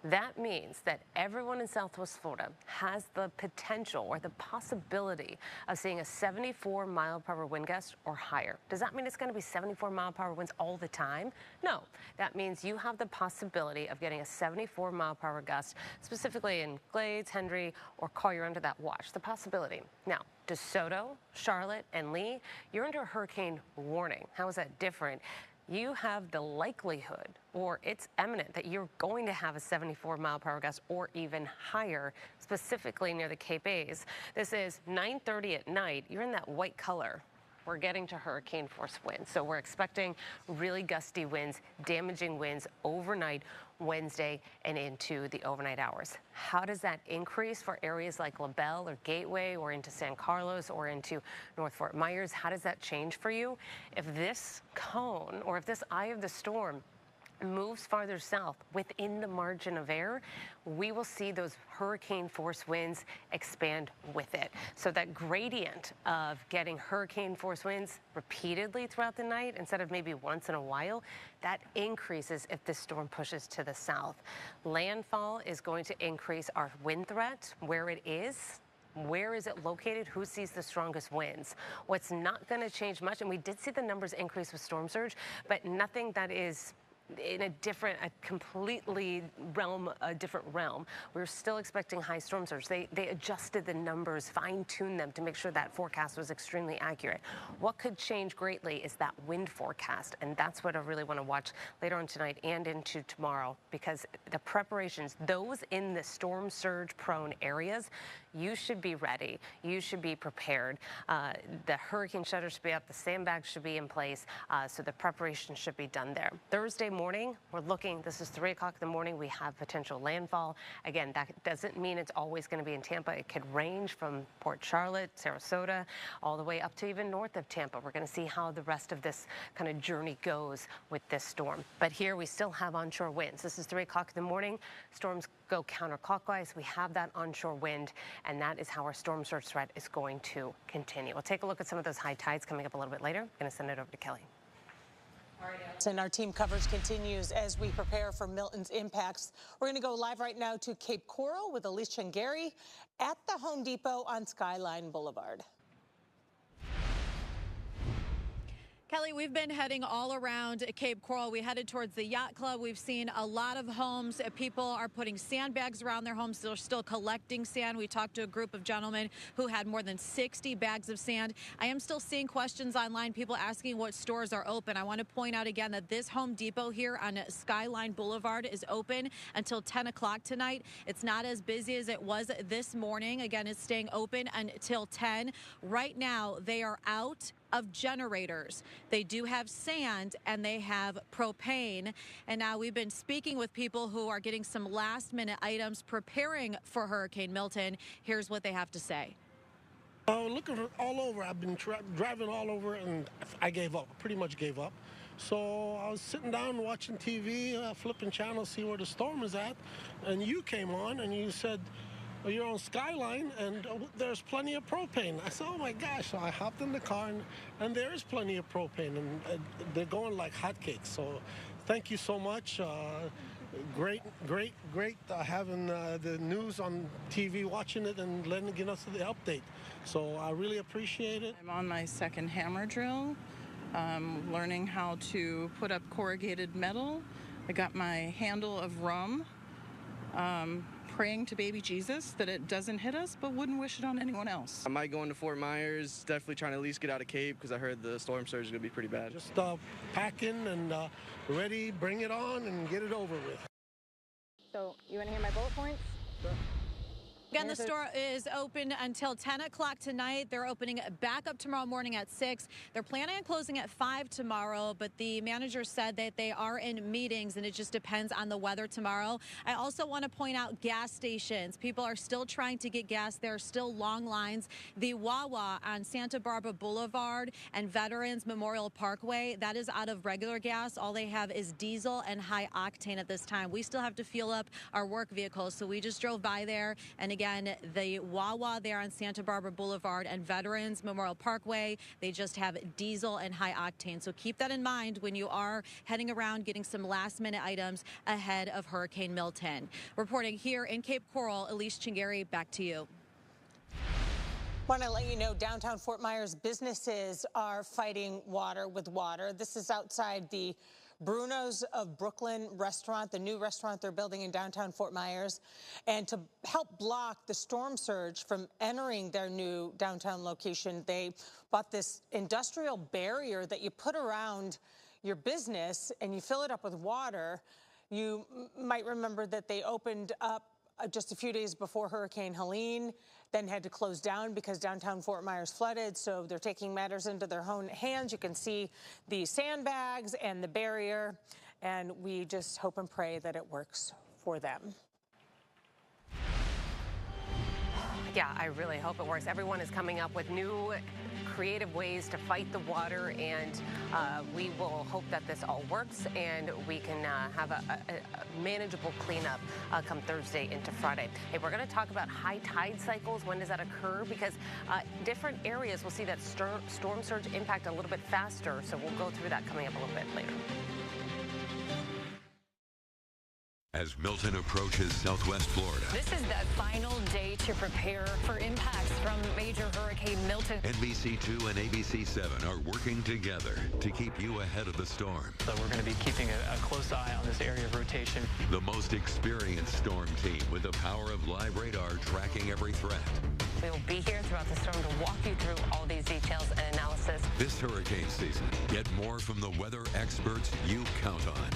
That means that everyone in Southwest Florida has the potential or the possibility of seeing a 74-mile-per-hour wind gust or higher. Does that mean it's going to be 74-mile-per-hour winds all the time? No. That means you have the possibility of getting a 74-mile-per-hour gust, specifically in Glades, Hendry, or Collier under that watch. The possibility. Now, DeSoto, Charlotte, and Lee, you're under a hurricane warning. How is that different? You have the likelihood, or it's imminent, that you're going to have a 74-mile-per-hour gust or even higher, specifically near the Cape Bays. This is 9:30 at night. You're in that white color. we're getting to hurricane force winds. So we're expecting really gusty winds, damaging winds overnight Wednesday and into the overnight hours. How does that increase for areas like LaBelle or Gateway or into San Carlos or into North Fort Myers? How does that change for you? If this cone or if this eye of the storm moves farther south within the margin of error, we will see those hurricane force winds expand with it. So that gradient of getting hurricane force winds repeatedly throughout the night instead of maybe once in a while, that increases if this storm pushes to the south. Landfall is going to increase our wind threat where it is. Where is it located? Who sees the strongest winds? What's not going to change much, and we did see the numbers increase with storm surge, but nothing that is in a different, a different realm. We're still expecting high storm surge. They adjusted the numbers, fine-tuned them to make sure that forecast was extremely accurate. What could change greatly is that wind forecast, and that's what I really want to watch later on tonight and into tomorrow, because the preparations, those in the storm surge prone areas, you should be ready. You should be prepared. The hurricane shutters should be up. The sandbags should be in place. So the preparation should be done there. Thursday morning, we're looking, this is 3 o'clock in the morning, we have potential landfall. Again, that doesn't mean it's always going to be in Tampa. It could range from Port Charlotte, Sarasota, all the way up to even north of Tampa. We're going to see how the rest of this kind of journey goes with this storm. But here we still have onshore winds. This is 3 o'clock in the morning. Storms go counterclockwise. We have that onshore wind, and that is how our storm surge threat is going to continue. We'll take a look at some of those high tides coming up a little bit later. I'm going to send it over to Kelly. And our team coverage continues as we prepare for Milton's impacts. We're going to go live right now to Cape Coral with Elise Chengary at the Home Depot on Skyline Boulevard. Kelly, we've been heading all around Cape Coral. We headed towards the yacht club. We've seen a lot of homes. People are putting sandbags around their homes. They're still collecting sand. We talked to a group of gentlemen who had more than 60 bags of sand. I am still seeing questions online, people asking what stores are open. I want to point out again that this Home Depot here on Skyline Boulevard is open until 10 o'clock tonight. It's not as busy as it was this morning. Again, it's staying open until 10. Right now, they are out of generators. They do have sand and they have propane. And now we've been speaking with people who are getting some last minute items preparing for Hurricane Milton. Here's what they have to say. Looking for all over. I've been driving all over and I gave up, pretty much gave up. So I was sitting down watching TV, flipping channels, see where the storm is at. And you came on and you said, you're on Skyline and there's plenty of propane. I said, oh my gosh. So I hopped in the car and there is plenty of propane and they're going like hotcakes. So thank you so much. Great having the news on TV, watching it and getting us the update. So I really appreciate it. I'm on my second hammer drill, learning how to put up corrugated metal. I got my handle of rum. Praying to baby Jesus that it doesn't hit us, but wouldn't wish it on anyone else. I might go into Fort Myers, definitely trying to at least get out of Cape because I heard the storm surge is going to be pretty bad. Just packing and ready, bring it on and get it over with. So you want to hear my bullet points? Sure. Again, the store is open until 10 o'clock tonight. They're opening back up tomorrow morning at 6. They're planning on closing at 5 tomorrow, but the manager said that they are in meetings and it just depends on the weather tomorrow. I also want to point out gas stations. People are still trying to get gas. There are still long lines. The Wawa on Santa Barbara Boulevard and Veterans Memorial Parkway, that is out of regular gas. All they have is diesel and high octane at this time. We still have to fuel up our work vehicles, so we just drove by there. And again, the Wawa there on Santa Barbara Boulevard and Veterans Memorial Parkway, they just have diesel and high octane. So keep that in mind when you are heading around getting some last minute items ahead of Hurricane Milton. Reporting here in Cape Coral, Elise Chengary, back to you. Want to let you know downtown Fort Myers businesses are fighting water with water. This is outside the Bruno's of Brooklyn restaurant, the new restaurant they're building in downtown Fort Myers. And to help block the storm surge from entering their new downtown location, they bought this industrial barrier that you put around your business and you fill it up with water. You might remember that they opened up just a few days before Hurricane Helene, then had to close down because downtown Fort Myers flooded. So they're taking matters into their own hands. You can see the sandbags and the barrier, and we just hope and pray that it works for them. Yeah, I really hope it works. Everyone is coming up with new creative ways to fight the water, and we will hope that this all works and we can have a manageable cleanup come Thursday into Friday. Hey, we're going to talk about high tide cycles. When does that occur? Because different areas will see that storm surge impact a little bit faster, so we'll go through that coming up a little bit later. As Milton approaches southwest Florida, this is the final day to prepare for impacts from major Hurricane Milton. NBC2 and ABC7 are working together to keep you ahead of the storm. So we're going to be keeping a close eye on this area of rotation. The most experienced storm team with the power of live radar tracking every threat. We will be here throughout the storm to walk you through all these details and analysis. This hurricane season, get more from the weather experts you count on.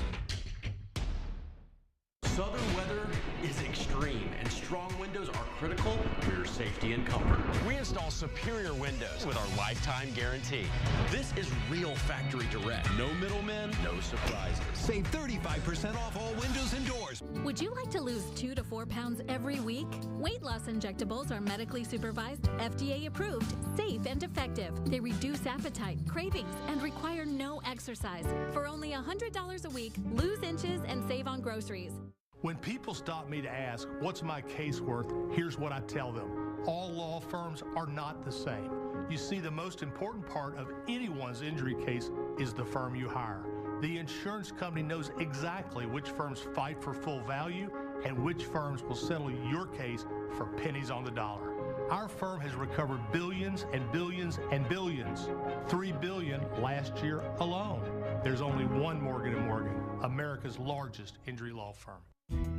Southern weather is extreme, and strong windows are critical for your safety and comfort. We install superior windows with our lifetime guarantee. This is real factory direct. No middlemen, no surprises. Save 35% off all windows and doors. Would you like to lose 2 to 4 pounds every week? Weight loss injectables are medically supervised, FDA approved, safe, and effective. They reduce appetite, cravings, and require no exercise. For only $100 a week, lose inches and save on groceries. When people stop me to ask, what's my case worth, here's what I tell them. All law firms are not the same. You see, the most important part of anyone's injury case is the firm you hire. The insurance company knows exactly which firms fight for full value and which firms will settle your case for pennies on the dollar. Our firm has recovered billions and billions and billions. $3 billion last year alone. There's only one Morgan & Morgan, America's largest injury law firm.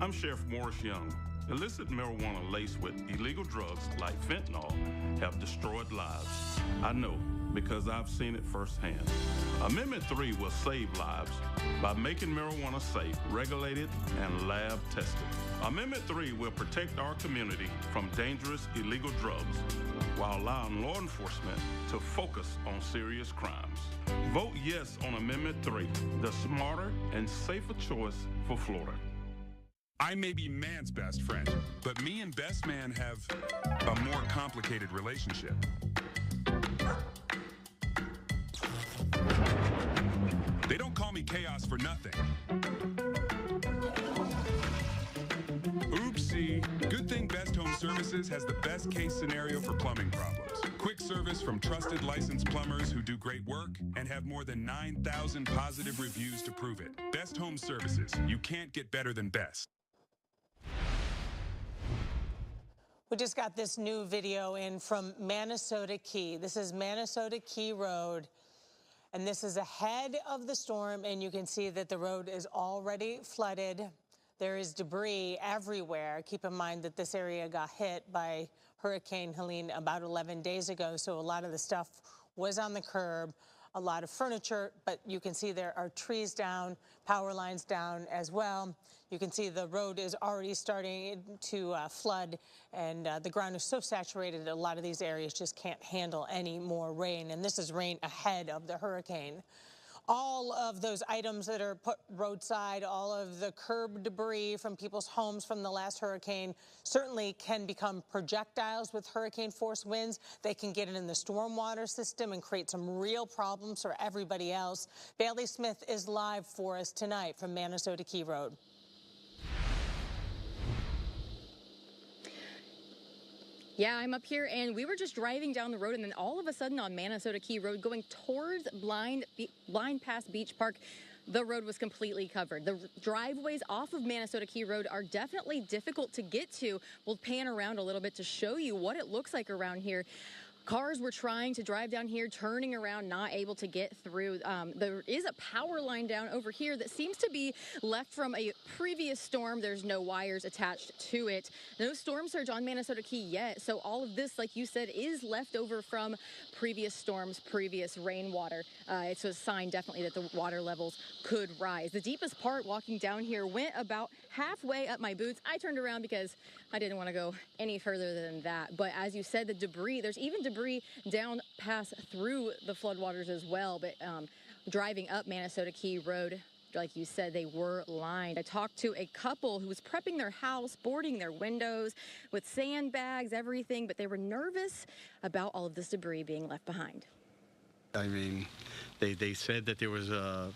I'm Sheriff Morris Young. Illicit marijuana laced with illegal drugs like fentanyl have destroyed lives. I know because I've seen it firsthand. Amendment 3 will save lives by making marijuana safe, regulated, and lab tested. Amendment 3 will protect our community from dangerous illegal drugs while allowing law enforcement to focus on serious crimes. Vote yes on Amendment 3, the smarter and safer choice for Florida. I may be man's best friend, but me and best man have a more complicated relationship. They don't call me chaos for nothing. Oopsie. Good thing Best Home Services has the best case scenario for plumbing problems. Quick service from trusted licensed plumbers who do great work and have more than 9,000 positive reviews to prove it. Best Home Services. You can't get better than best. We just got this new video in from Manasota Key. This is Manasota Key Road, and this is ahead of the storm, and you can see that the road is already flooded. There is debris everywhere. Keep in mind that this area got hit by Hurricane Helene about 11 days ago, so a lot of the stuff was on the curb, a lot of furniture, but you can see there are trees down, power lines down as well. You can see the road is already starting to flood, and the ground is so saturated that a lot of these areas just can't handle any more rain, and this is rain ahead of the hurricane. All of those items that are put roadside, all of the curb debris from people's homes from the last hurricane certainly can become projectiles with hurricane force winds. They can get it in the stormwater system and create some real problems for everybody else. Bailey Smith is live for us tonight from Manasota Key Road. Yeah, I'm up here, and we were just driving down the road, and then all of a sudden on Manasota Key Road going towards Blind Pass Beach Park, the road was completely covered. The driveways off of Manasota Key Road are definitely difficult to get to. We'll pan around a little bit to show you what it looks like around here. Cars were trying to drive down here, turning around, not able to get through. There is a power line down over here that seems to be left from a previous storm. There's no wires attached to it. No storm surge on Manasota Key yet. So all of this, like you said, is left over from previous storms, previous rainwater. It's a sign definitely that the water levels could rise. The deepest part walking down here went about halfway up my boots. I turned around because I didn't want to go any further than that. But as you said, the debris, there's even debris down past through the floodwaters as well. But driving up Manasota Key Road, like you said, they were lined. I talked to a couple who was prepping their house, boarding their windows with sandbags, everything, but they were nervous about all of this debris being left behind. I mean, they said that there was a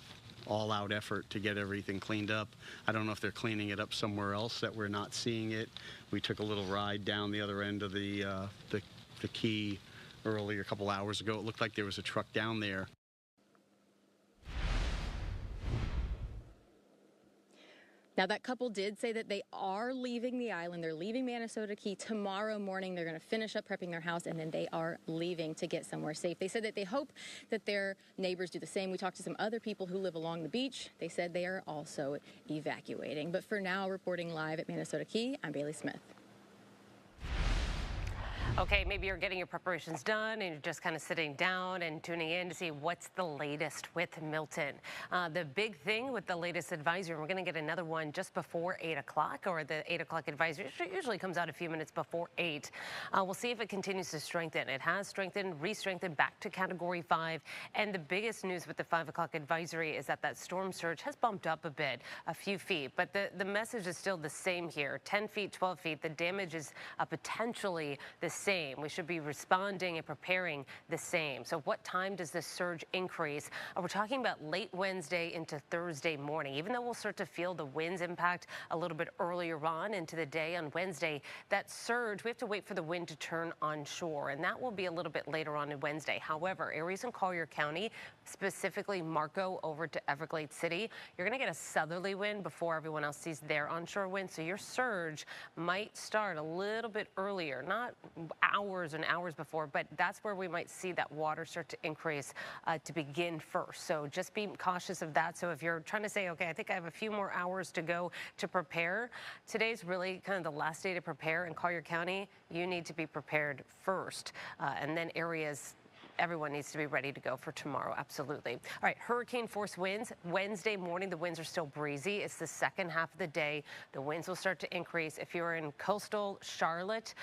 all-out effort to get everything cleaned up. I don't know if they're cleaning it up somewhere else that we're not seeing it. We took a little ride down the other end of the key earlier, a couple hours ago. It looked like there was a truck down there. Now, that couple did say that they are leaving the island. They're leaving Manasota Key tomorrow morning. They're going to finish up prepping their house, and then they are leaving to get somewhere safe. They said that they hope that their neighbors do the same. We talked to some other people who live along the beach. They said they are also evacuating. But for now, reporting live at Manasota Key, I'm Bailey Smith. Okay, maybe you're getting your preparations done and you're just kind of sitting down and tuning in to see what's the latest with Milton. The big thing with the latest advisory, we're going to get another one just before 8 o'clock, or the 8 o'clock advisory usually comes out a few minutes before 8. We'll see if it continues to strengthen. It has strengthened, re-strengthened back to Category 5. And the biggest news with the 5 o'clock advisory is that storm surge has bumped up a bit, a few feet. But the message is still the same here. 10 feet, 12 feet. The damage is potentially the same. We should be responding and preparing the same. So what time does this surge increase? We're talking about late Wednesday into Thursday morning. Even though we'll start to feel the winds impact a little bit earlier on into the day on Wednesday, that surge, we have to wait for the wind to turn onshore, and that will be a little bit later on in Wednesday. However, areas in Collier County, specifically Marco over to Everglades City, you're going to get a southerly wind before everyone else sees their onshore wind. So your surge might start a little bit earlier, not hours and hours before, but that's where we might see that water start to increase to begin first. So just be cautious of that. So if you're trying to say, okay, I think I have a few more hours to go to prepare, today's really kind of the last day to prepare in Collier County. You need to be prepared first, and then areas everyone needs to be ready to go for tomorrow. Absolutely. All right, hurricane force winds. Wednesday morning, the winds are still breezy. It's the second half of the day. The winds will start to increase. If you're in coastal Charlotte,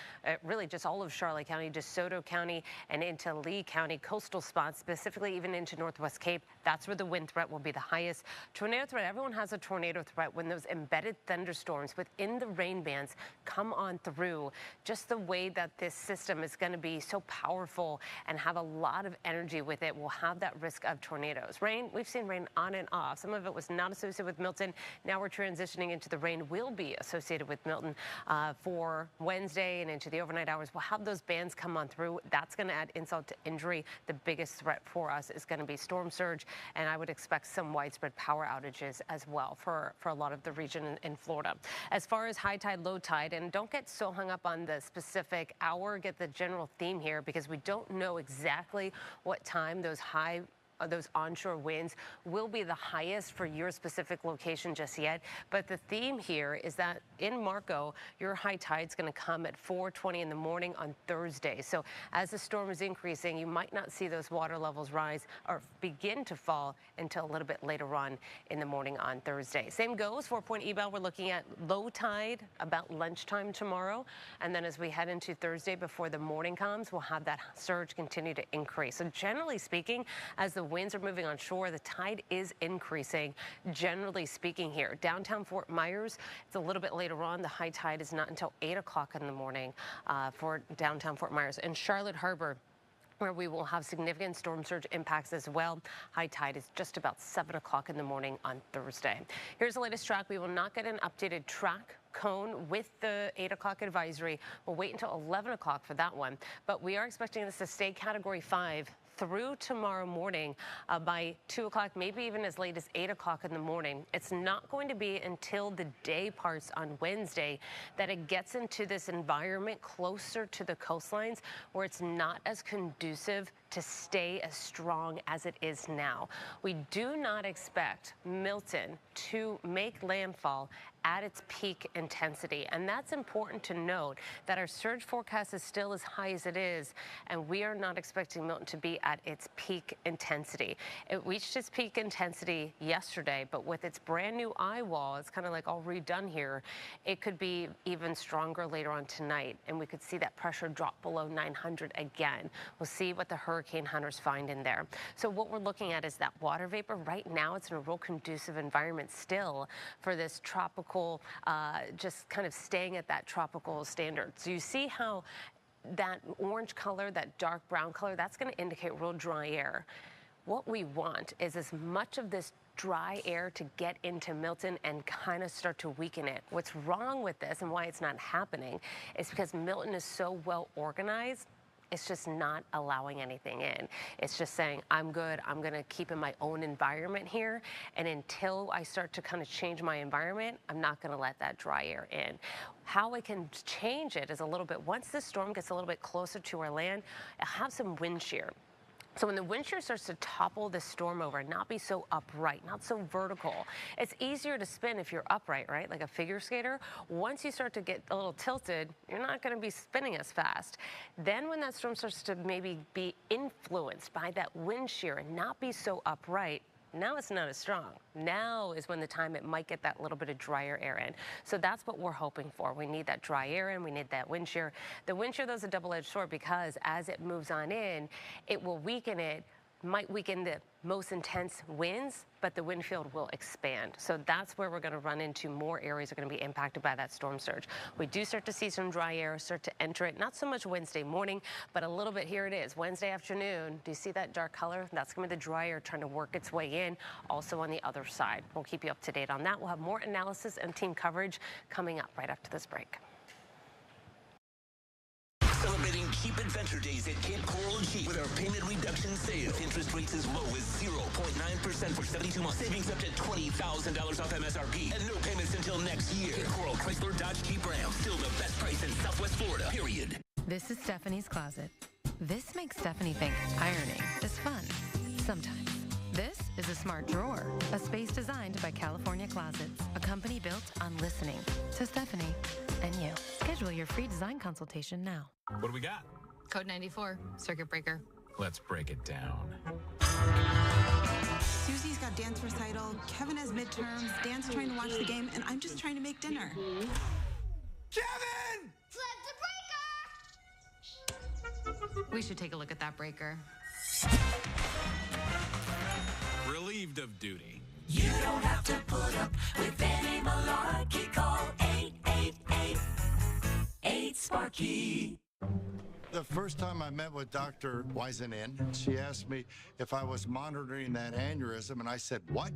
really just all of Charlotte County, DeSoto County, and into Lee County, coastal spots, specifically even into Northwest Cape, that's where the wind threat will be the highest. Tornado threat, everyone has a tornado threat when those embedded thunderstorms within the rain bands come on through. Just the way that this system is going to be so powerful and have a lot of energy with it, will have that risk of tornadoes. Rain, we've seen rain on and off. Some of it was not associated with Milton. Now we're transitioning into the rain will be associated with Milton for Wednesday and into the overnight hours. We'll have those bands come on through. That's going to add insult to injury. The biggest threat for us is going to be storm surge, and I would expect some widespread power outages as well for a lot of the region in Florida. As far as high tide, low tide, and don't get so hung up on the specific hour, get the general theme here, because we don't know exactly what time those onshore winds will be the highest for your specific location just yet. But the theme here is that in Marco, your high tide's going to come at 4:20 in the morning on Thursday. So as the storm is increasing, you might not see those water levels rise or begin to fall until a little bit later on in the morning on Thursday. Same goes, 4-point eval. We're looking at low tide about lunchtime tomorrow. And then as we head into Thursday before the morning comes, we'll have that surge continue to increase. So generally speaking, as the winds are moving on shore, the tide is increasing, generally speaking here. Downtown Fort Myers, it's a little bit later on. The high tide is not until 8 o'clock in the morning for downtown Fort Myers. And Charlotte Harbor, where we will have significant storm surge impacts as well. High tide is just about 7 o'clock in the morning on Thursday. Here's the latest track. We will not get an updated track cone with the 8 o'clock advisory. We'll wait until 11 o'clock for that one. But we are expecting this to stay Category 5 through tomorrow morning by 2 o'clock, maybe even as late as 8 o'clock in the morning. It's not going to be until the day parts on Wednesday that it gets into this environment closer to the coastlines where it's not as conducive to stay as strong as it is now. We do not expect Milton to make landfall at its peak intensity. And that's important to note, that our surge forecast is still as high as it is, and we are not expecting Milton to be at its peak intensity. It reached its peak intensity yesterday, but with its brand new eye wall, it's kind of like all redone here, it could be even stronger later on tonight, and we could see that pressure drop below 900 again. We'll see what the hurricane hunters find in there. So what we're looking at is that water vapor. Right now, it's in a real conducive environment still for this tropical, just kind of staying at that tropical standard. So you see how that orange color, that dark brown color, that's going to indicate real dry air. What we want is as much of this dry air to get into Milton and kind of start to weaken it. What's wrong with this and why it's not happening is because Milton is so well organized, it's just not allowing anything in. It's just saying, I'm good, I'm gonna keep in my own environment here, and until I start to kind of change my environment, I'm not gonna let that dry air in. How I can change it is a little bit, once this storm gets a little bit closer to our land, I'll have some wind shear. So when the wind shear starts to topple the storm over, not be so upright, not so vertical, it's easier to spin if you're upright, right? Like a figure skater. Once you start to get a little tilted, you're not going to be spinning as fast. Then when that storm starts to maybe be influenced by that wind shear and not be so upright, now it's not as strong. Now is when the time it might get that little bit of drier air in. So that's what we're hoping for. We need that dry air in. We need that wind shear. The wind shear, though, is a double-edged sword because as it moves on in, it will weaken it, might weaken the most intense winds, but the wind field will expand. So that's where we're going to run into more areas that are going to be impacted by that storm surge. We do start to see some dry air start to enter it, not so much Wednesday morning, but a little bit. Here it is, Wednesday afternoon. Do you see that dark color? That's going to be the dry air trying to work its way in, also on the other side. We'll keep you up to date on that. We'll have more analysis and team coverage coming up right after this break. Celebrating Cheap Adventure Days at Cape Coral Cheap with our payment reduction sale. Interest rates as low as 0.9% for 72 months. Savings up to $20,000 off MSRP. And no payments until next year. Cape Coral, Chrysler, Dodge, Jeep, Ram. Still the best price in Southwest Florida, period. This is Stephanie's closet. This makes Stephanie think ironing is fun. Sometimes. This is a smart drawer, a space designed by California Closets, a company built on listening to Stephanie and you. Schedule your free design consultation now. What do we got? Code 94, circuit breaker. Let's break it down. Susie's got dance recital, Kevin has midterms, Dan's trying to watch the game, and I'm just trying to make dinner. Kevin! Flip the breaker! We should take a look at that breaker. Relieved of duty. You don't have to put up with any malarkey. Call 888-8-SPARKY. The first time I met with Dr. Wisenin, she asked me if I was monitoring that aneurysm, and I said, what?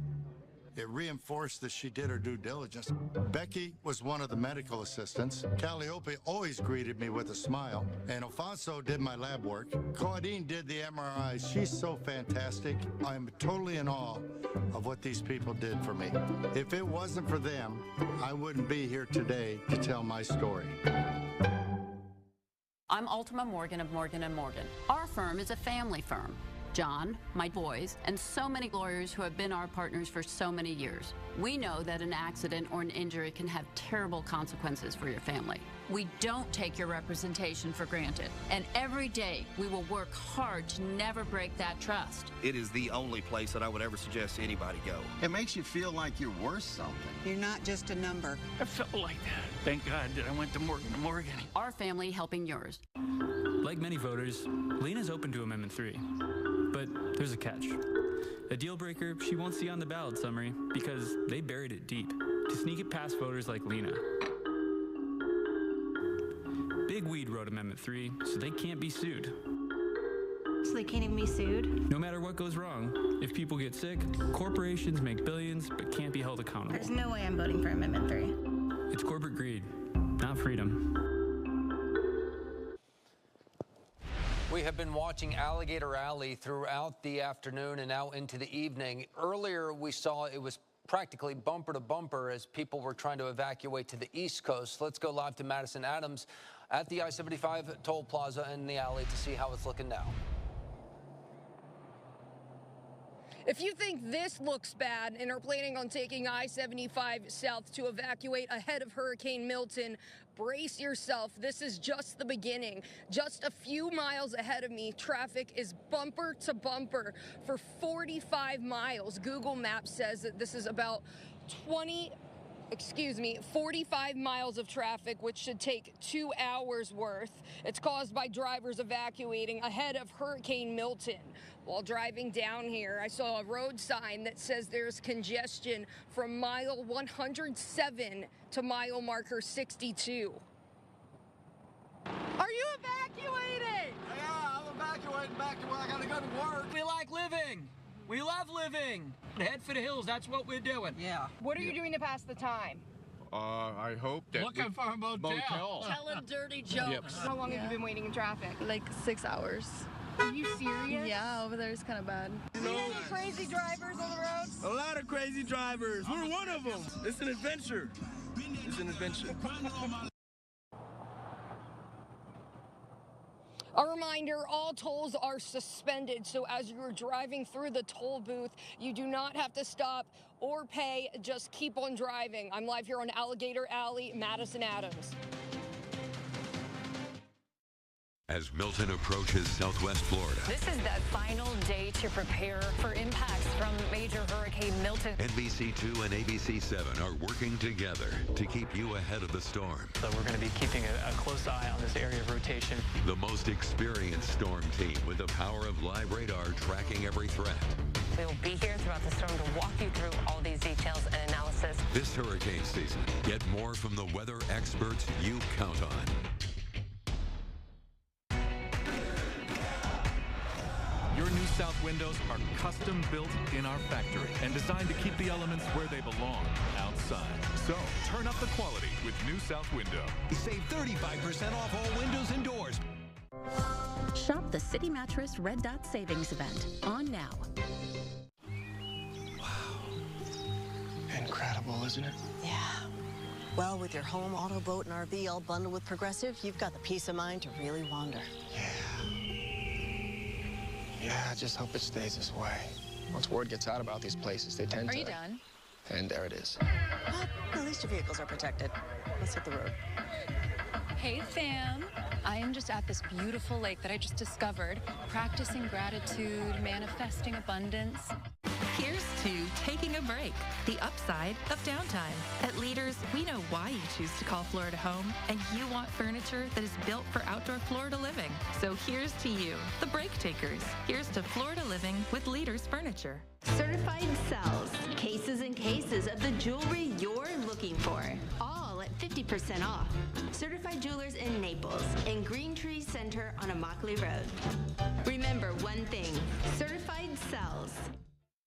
It reinforced that she did her due diligence. Becky was one of the medical assistants. Calliope always greeted me with a smile. And Alfonso did my lab work. Claudine did the MRI. She's so fantastic. I'm totally in awe of what these people did for me. If it wasn't for them, I wouldn't be here today to tell my story. I'm Ultima Morgan of Morgan & Morgan. Our firm is a family firm. John, my boys, and so many lawyers who have been our partners for so many years. We know that an accident or an injury can have terrible consequences for your family. We don't take your representation for granted, and every day we will work hard to never break that trust. It is the only place that I would ever suggest anybody go. It makes you feel like you're worth something. You're not just a number. I felt like that. Thank God that I went to Morgan & Morgan. Our family helping yours. Like many voters, Lena's open to Amendment 3. But there's a catch. A deal breaker she won't see on the ballot summary because they buried it deep to sneak it past voters like Lena. Big Weed wrote Amendment 3, so they can't be sued. So they can't even be sued? No matter what goes wrong, if people get sick, corporations make billions but can't be held accountable. There's no way I'm voting for Amendment 3. It's corporate greed, not freedom. We have been watching Alligator Alley throughout the afternoon and now into the evening. Earlier, we saw it was practically bumper to bumper as people were trying to evacuate to the East Coast. Let's go live to Madison Adams at the I-75 toll plaza in the alley to see how it's looking now. If you think this looks bad and are planning on taking I-75 south to evacuate ahead of Hurricane Milton, brace yourself. This is just the beginning. Just a few miles ahead of me, traffic is bumper to bumper for 45 miles. Google Maps says that this is about 45 miles of traffic, which should take 2 hours worth. It's caused by drivers evacuating ahead of Hurricane Milton. While driving down here, I saw a road sign that says there's congestion from mile 107 to mile marker 62. Are you evacuating? Yeah, I'm evacuating back to where I gotta go to work. We like living. We love living. Head for the hills, that's what we're doing. Yeah. What are you doing to pass the time? I hope that Looking for a motel. Telling dirty jokes. Yep. How long have you been waiting in traffic? Like 6 hours. Are you serious? Yeah, over there is kind of bad. See any crazy drivers on the roads? A lot of crazy drivers. We're one of them. It's an adventure. It's an adventure. A reminder, all tolls are suspended, so as you're driving through the toll booth, you do not have to stop or pay, just keep on driving. I'm live here on Alligator Alley, Madison Adams. As Milton approaches southwest Florida, This is the final day to prepare for impacts from major Hurricane Milton. NBC2 and ABC7 are working together to keep you ahead of the storm. So we're going to be keeping a close eye on this area of rotation. The most experienced storm team with the power of live radar tracking every threat. We will be here throughout the storm to walk you through all these details and analysis. This hurricane season, get more from the weather experts you count on. Your new south windows are custom built in our factory and designed to keep the elements where they belong, outside. So, turn up the quality with new south window. Save 35% off all windows and doors. Shop the City Mattress Red Dot Savings Event on now. Incredible, isn't it? Yeah. Well, with your home, auto, boat, and RV all bundled with Progressive, you've got the peace of mind to really wander. Yeah, I just hope it stays this way. Once word gets out about these places, they tend to... Are you done? And there it is. Well, at least your vehicles are protected. Let's hit the road. Hey, fam. I am just at this beautiful lake that I just discovered, practicing gratitude, manifesting abundance. Here's to taking a break, the upside of downtime. At Leaders, we know why you choose to call Florida home, and you want furniture that is built for outdoor Florida living. So here's to you, the break takers. Here's to Florida living with Leaders Furniture. Certified sells cases and cases of the jewelry you're looking for, all at 50% off. Certified Jewelers in Naples and Green Tree Center on Immokalee Road. Remember one thing, Certified sells.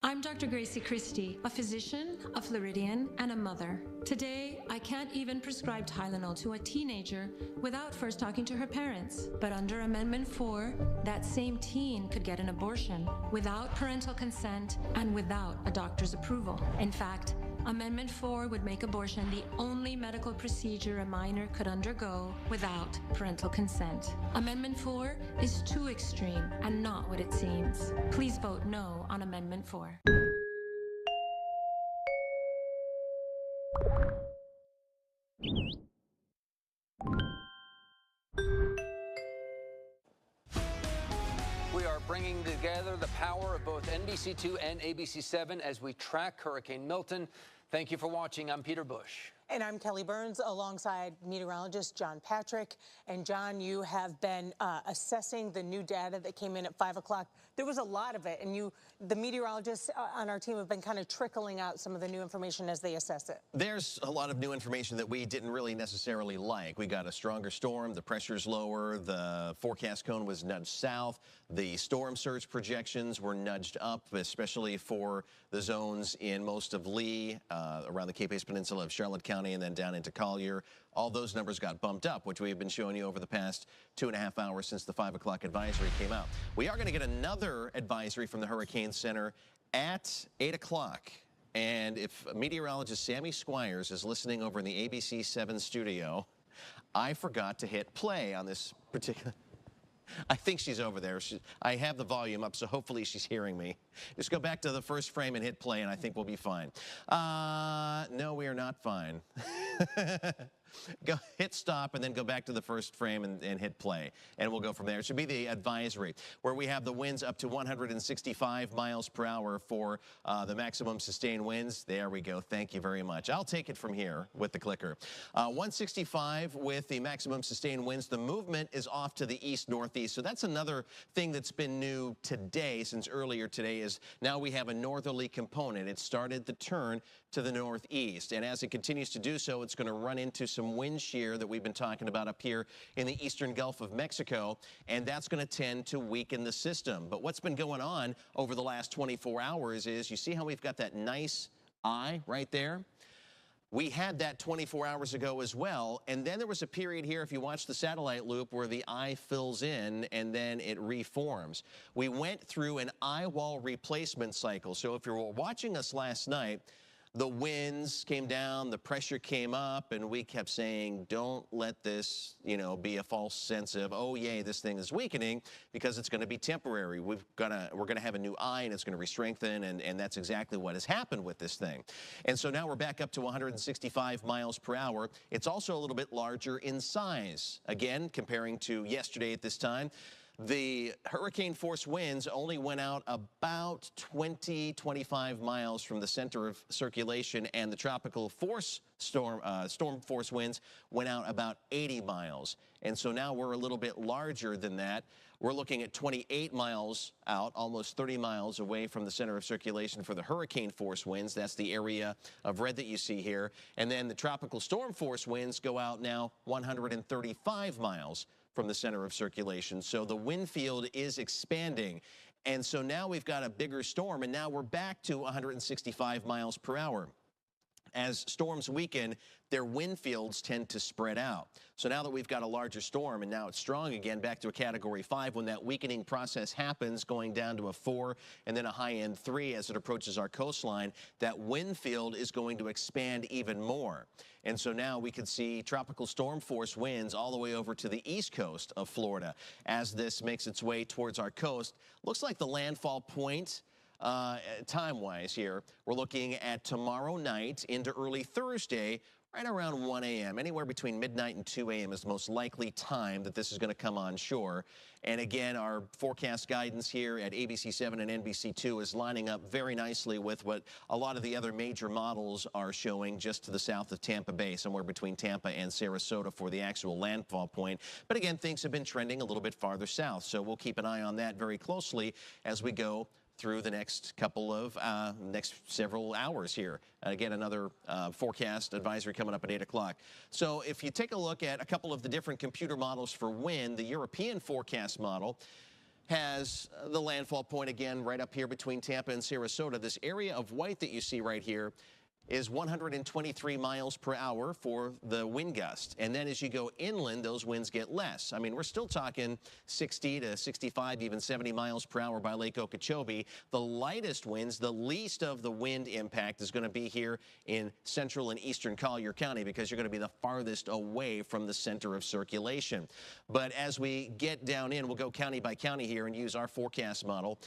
I'm Dr. Gracie Christie, a physician, a Floridian, and a mother. Today, I can't even prescribe Tylenol to a teenager without first talking to her parents. But under Amendment 4, that same teen could get an abortion without parental consent and without a doctor's approval. In fact, Amendment 4 would make abortion the only medical procedure a minor could undergo without parental consent. Amendment 4 is too extreme and not what it seems. Please vote no on Amendment 4. We are bringing together the power of both NBC2 and ABC7 as we track Hurricane Milton. Thank you for watching. I'm Peter Bush. And I'm Kelly Burns alongside meteorologist John Patrick. And John, you have been assessing the new data that came in at 5 o'clock. There was a lot of it, and the meteorologists on our team have been kind of trickling out some of the new information as they assess it. There's a lot of new information that we didn't really necessarily like. We got a stronger storm, the pressure's lower, the forecast cone was nudged south, the storm surge projections were nudged up, especially for the zones in most of Lee, around the Cape Ace Peninsula of Charlotte County, and then down into Collier. all those numbers got bumped up, which we've been showing you over the past 2.5 hours since the 5 o'clock advisory came out. We are going to get another advisory from the Hurricane Center at 8 o'clock. And if meteorologist Sammy Squires is listening over in the ABC 7 studio, I forgot to hit play on this particular... I think she's over there. I have the volume up, so hopefully she's hearing me. Just go back to the first frame and hit play, and I think we'll be fine. No, we are not fine. Go hit stop and then go back to the first frame and hit play, and we'll go from there. It should be the advisory, where we have the winds up to 165 miles per hour for the maximum sustained winds. There we go. Thank you very much. I'll take it from here with the clicker. 165 with the maximum sustained winds. The movement is off to the east-northeast, so that's another thing that's been new today since earlier today is now we have a northerly component. It started the turn to the northeast, and as it continues to do so, it's going to run into some wind shear that we've been talking about up here in the eastern Gulf of Mexico, and that's going to tend to weaken the system. But what's been going on over the last 24 hours is you see how we've got that nice eye right there? We had that 24 hours ago as well, and then there was a period here, if you watch the satellite loop, where the eye fills in and then it reforms. We went through an eye wall replacement cycle, so if you were watching us last night, the winds came down, the pressure came up, and we kept saying, don't let this, be a false sense of, oh, yay, this thing is weakening, because it's going to be temporary. We're going to have a new eye, and it's going to re-strengthen, and that's exactly what has happened with this thing. And so now we're back up to 165 miles per hour. It's also a little bit larger in size. Again, comparing to yesterday at this time, the hurricane force winds only went out about 25 miles from the center of circulation, and the tropical force storm force winds went out about 80 miles. And so now we're a little bit larger than that. We're looking at 28 miles out, almost 30 miles away from the center of circulation for the hurricane force winds. That's the area of red that you see here. And then the tropical storm force winds go out now 135 miles from the center of circulation. So the wind field is expanding. And so now we've got a bigger storm, and now we're back to 165 miles per hour. As storms weaken, their wind fields tend to spread out. So now that we've got a larger storm and now it's strong again, back to a Category 5, when that weakening process happens, going down to a 4 and then a high-end 3 as it approaches our coastline, that wind field is going to expand even more. And so now we could see tropical storm force winds all the way over to the east coast of Florida. As this makes its way towards our coast, looks like the landfall point time-wise here, we're looking at tomorrow night into early Thursday, right around 1 a.m. Anywhere between midnight and 2 a.m. is the most likely time that this is going to come on shore. And again, our forecast guidance here at ABC 7 and NBC 2 is lining up very nicely with what a lot of the other major models are showing just to the south of Tampa Bay, somewhere between Tampa and Sarasota for the actual landfall point. But again, things have been trending a little bit farther south, so we'll keep an eye on that very closely as we go through the next couple of next several hours here. Again, another forecast advisory coming up at 8 o'clock. So if you take a look at a couple of the different computer models for wind, the European forecast model has the landfall point again right up here between Tampa and Sarasota. This area of white that you see right here is 123 miles per hour for the wind gust. And then as you go inland, those winds get less. I mean, we're still talking 60 to 65, even 70 miles per hour by Lake Okeechobee. The lightest winds, the least of the wind impact is going to be here in central and eastern Collier County, because you're going to be the farthest away from the center of circulation. But as we get down in, we'll go county by county here and use our forecast model.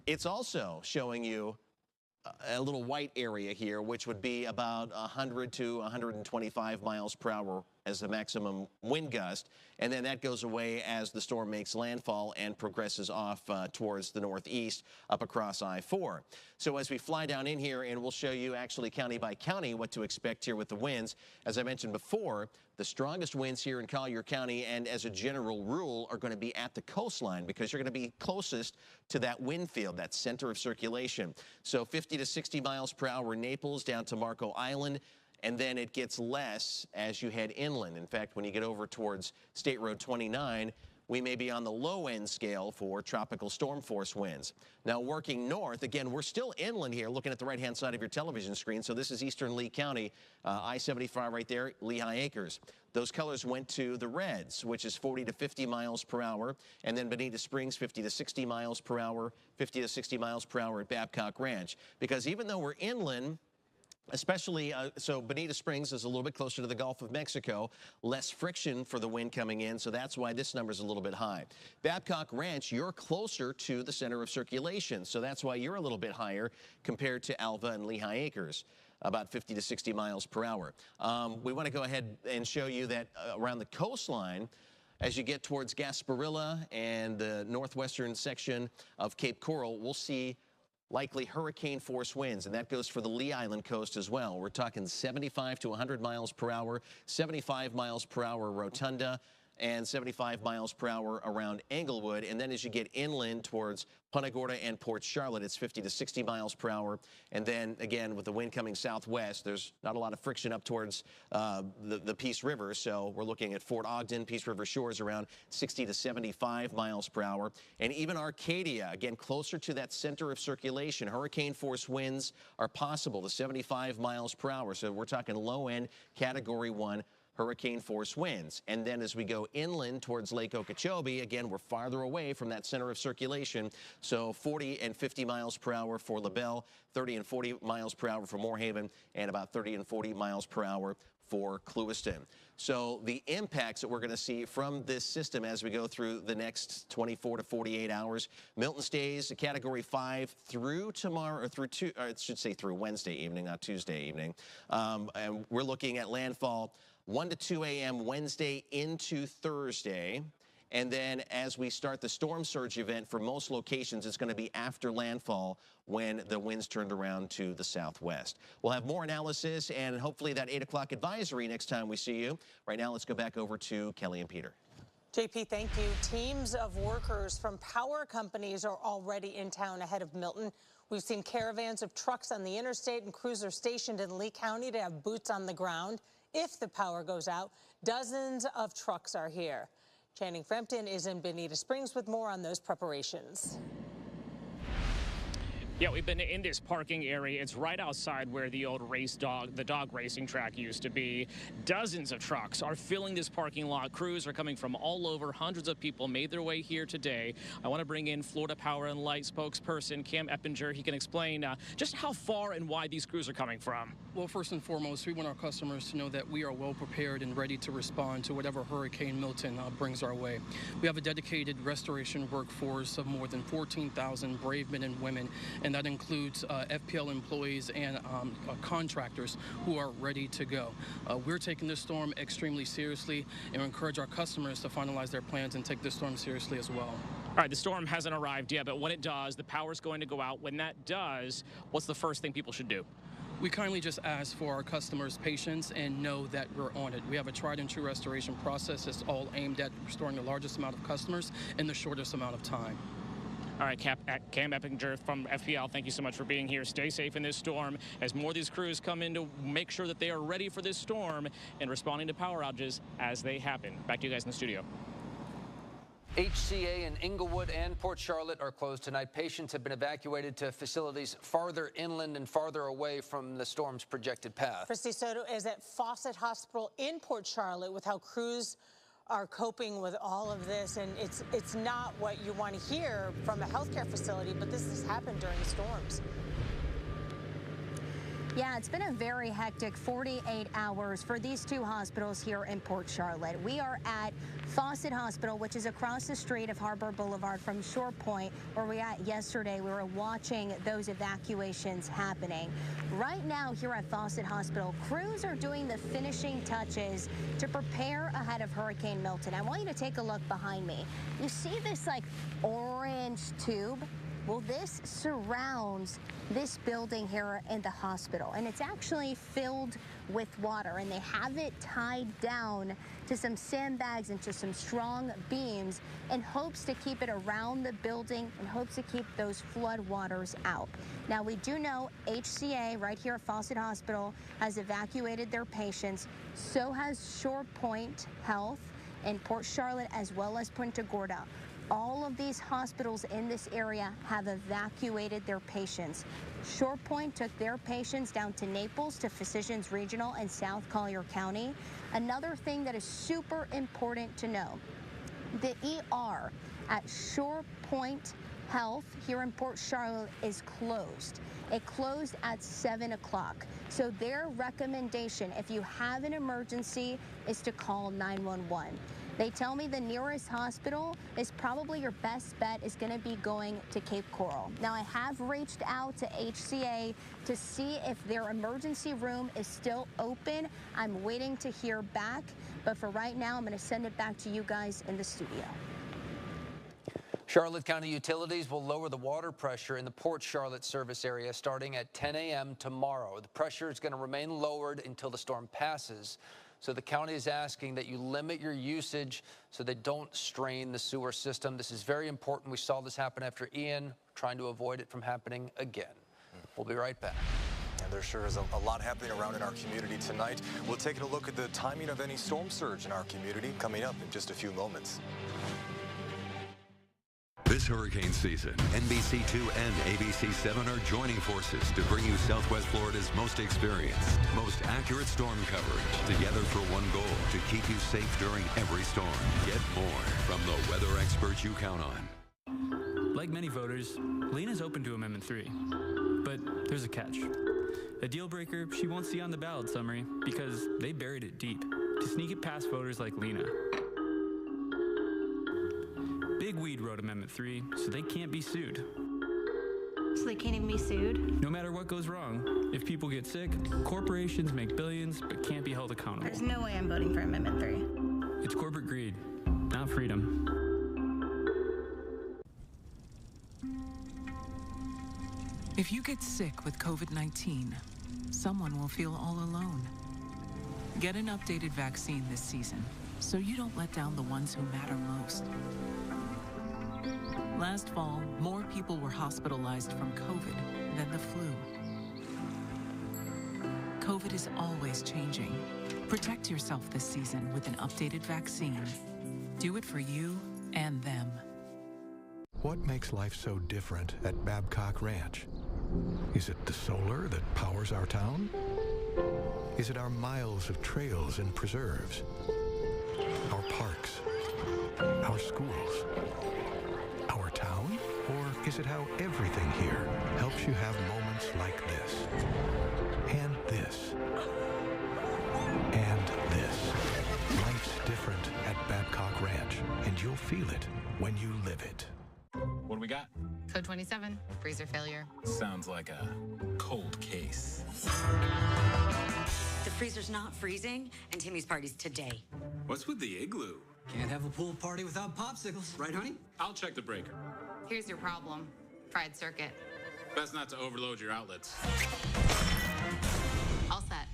It's also showing you a little white area here, which would be about 100 to 125 miles per hour as the maximum wind gust, and then that goes away as the storm makes landfall and progresses off towards the northeast up across I-4. So as we fly down in here, and we'll show you actually county by county what to expect here with the winds. As I mentioned before, the strongest winds here in Collier County, and as a general rule, are going to be at the coastline, because you're going to be closest to that wind field, that center of circulation. So 50 to 60 miles per hour in Naples down to Marco Island, and then it gets less as you head inland. In fact, when you get over towards State Road 29, we may be on the low end scale for tropical storm force winds. Now working north, again, we're still inland here, looking at the right-hand side of your television screen. So this is eastern Lee County, I-75 right there, Lehigh Acres. Those colors went to the reds, which is 40 to 50 miles per hour, and then Bonita Springs, 50 to 60 miles per hour, 50 to 60 miles per hour at Babcock Ranch. Because even though we're inland, especially, so Bonita Springs is a little bit closer to the Gulf of Mexico, less friction for the wind coming in, so that's why this number is a little bit high. Babcock Ranch, you're closer to the center of circulation, so that's why you're a little bit higher compared to Alva and Lehigh Acres, about 50 to 60 miles per hour. We want to go ahead and show you that around the coastline, as you get towards Gasparilla and the northwestern section of Cape Coral, we'll see likely hurricane force winds, and that goes for the Lee Island coast as well. We're talking 75 to 100 miles per hour, 75 miles per hour Rotunda, and 75 miles per hour around Englewood. And then as you get inland towards Punta Gorda and Port Charlotte, it's 50 to 60 miles per hour. And then again, with the wind coming southwest, there's not a lot of friction up towards the Peace River. So we're looking at Fort Ogden, Peace River Shores around 60 to 75 miles per hour. And even Arcadia, again, closer to that center of circulation, hurricane force winds are possible to 75 miles per hour. So we're talking low end Category 1 hurricane force winds. And then as we go inland towards Lake Okeechobee, again, we're farther away from that center of circulation. So 40 and 50 miles per hour for LaBelle, 30 and 40 miles per hour for Moorhaven, and about 30 and 40 miles per hour for Clewiston. So the impacts that we're going to see from this system as we go through the next 24 to 48 hours, Milton stays a Category 5 through tomorrow, or through Wednesday evening, not Tuesday evening. And we're looking at landfall 1 to 2 a.m. Wednesday into Thursday. And then as we start the storm surge event for most locations, it's going to be after landfall when the winds turned around to the southwest. We'll have more analysis and hopefully that 8 o'clock advisory next time we see you. Right now, let's go back over to Kelly and Peter. JP, thank you. Teams of workers from power companies are already in town ahead of Milton. We've seen caravans of trucks on the interstate and crews are stationed in Lee County to have boots on the ground. If the power goes out, dozens of trucks are here. Channing Frampton is in Bonita Springs with more on those preparations. Yeah, we've been in this parking area. It's right outside where the old the dog racing track used to be. Dozens of trucks are filling this parking lot. Crews are coming from all over. Hundreds of people made their way here today. I want to bring in Florida Power and Light spokesperson Cam Eppinger. He can explain just how far and wide these crews are coming from. Well, first and foremost, we want our customers to know that we are well prepared and ready to respond to whatever Hurricane Milton brings our way. We have a dedicated restoration workforce of more than 14,000 brave men and women, and that includes FPL employees and contractors who are ready to go. We're taking this storm extremely seriously, and we encourage our customers to finalize their plans and take this storm seriously as well. All right, the storm hasn't arrived yet, but when it does, the power's going to go out. When that does, what's the first thing people should do? We kindly just ask for our customers' patience and know that we're on it. We have a tried and true restoration process that's all aimed at restoring the largest amount of customers in the shortest amount of time. All right, Cam Eppinger from FPL, thank you so much for being here. Stay safe in this storm as more of these crews come in to make sure that they are ready for this storm and responding to power outages as they happen. Back to you guys in the studio. HCA in Englewood and Port Charlotte are closed tonight. Patients have been evacuated to facilities farther inland and farther away from the storm's projected path. Christy Soto is at Fawcett Hospital in Port Charlotte with how crews are coping with all of this, and it's not what you want to hear from a healthcare facility, but this has happened during the storms. Yeah, it's been a very hectic 48 hours for these two hospitals here in Port Charlotte. We are at Fawcett Hospital, which is across the street of Harbor Boulevard from Shore Point, where we were at yesterday. We were watching those evacuations happening. Right now here at Fawcett Hospital, crews are doing the finishing touches to prepare ahead of Hurricane Milton. I want you to take a look behind me. You see this like orange tube? Well, this surrounds this building here in the hospital, and it's actually filled with water, and they have it tied down to some sandbags and to some strong beams in hopes to keep it around the building, in hopes to keep those flood waters out. Now, we do know HCA right here at Fawcett Hospital has evacuated their patients. So has Shore Point Health. in Port Charlotte as well as Punta Gorda. All of these hospitals in this area have evacuated their patients. Shore Point took their patients down to Naples to Physicians Regional in South Collier County. Another thing that is super important to know, the ER at Shore Point Health here in Port Charlotte is closed. It closed at 7 o'clock. So their recommendation, if you have an emergency, is to call 911. They tell me the nearest hospital is probably your best bet is going to be going to Cape Coral. Now, I have reached out to HCA to see if their emergency room is still open. I'm waiting to hear back, but for right now, I'm going to send it back to you guys in the studio. Charlotte County Utilities will lower the water pressure in the Port Charlotte service area starting at 10 a.m. tomorrow. The pressure is going to remain lowered until the storm passes. So the county is asking that you limit your usage so they don't strain the sewer system. This is very important. We saw this happen after Ian, trying to avoid it from happening again. We'll be right back. And there sure is a lot happening around in our community tonight. We'll take a look at the timing of any storm surge in our community coming up in just a few moments. This hurricane season, NBC2 and ABC7 are joining forces to bring you Southwest Florida's most experienced, most accurate storm coverage, together for one goal, to keep you safe during every storm. Get more from the weather experts you count on. Like many voters, Lena's open to Amendment 3. But there's a catch. A deal breaker she won't see on the ballot summary because they buried it deep to sneak it past voters like Lena. Big Weed wrote Amendment 3, so they can't be sued. So they can't even be sued? No matter what goes wrong, if people get sick, corporations make billions but can't be held accountable. There's no way I'm voting for Amendment 3. It's corporate greed, not freedom. If you get sick with COVID-19, someone will feel all alone. Get an updated vaccine this season so you don't let down the ones who matter most. Last fall, more people were hospitalized from COVID than the flu. COVID is always changing. Protect yourself this season with an updated vaccine. Do it for you and them. What makes life so different at Babcock Ranch? Is it the solar that powers our town? Is it our miles of trails and preserves? Our parks? Our schools? Our town? Or is it how everything here helps you have moments like this? And this? And this? Life's different at Babcock Ranch, and you'll feel it when you live it. What do we got? Code 27, freezer failure. Sounds like a cold case. The freezer's not freezing, and Timmy's party's today. What's with the igloo? Can't have a pool party without popsicles, right, honey? I'll check the breaker. Here's your problem. Fried circuit. Best not to overload your outlets. All set.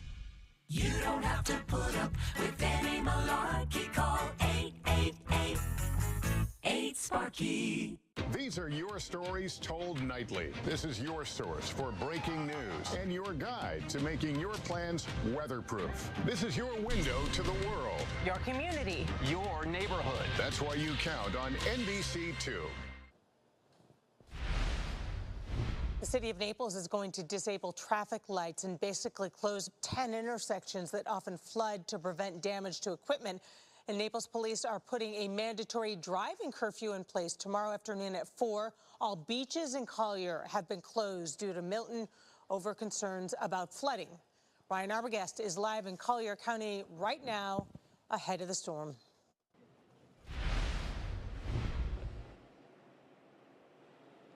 You don't have to put up with any malarkey. Call 888-8-SPARKY. These are your stories told nightly. This is your source for breaking news and your guide to making your plans weatherproof. This is your window to the world. Your community. Your neighborhood. That's why you count on NBC2. The city of Naples is going to disable traffic lights and basically close 10 intersections that often flood to prevent damage to equipment. And Naples police are putting a mandatory driving curfew in place tomorrow afternoon at 4. All beaches in Collier have been closed due to Milton over concerns about flooding. Ryan Arbogast is live in Collier County right now ahead of the storm.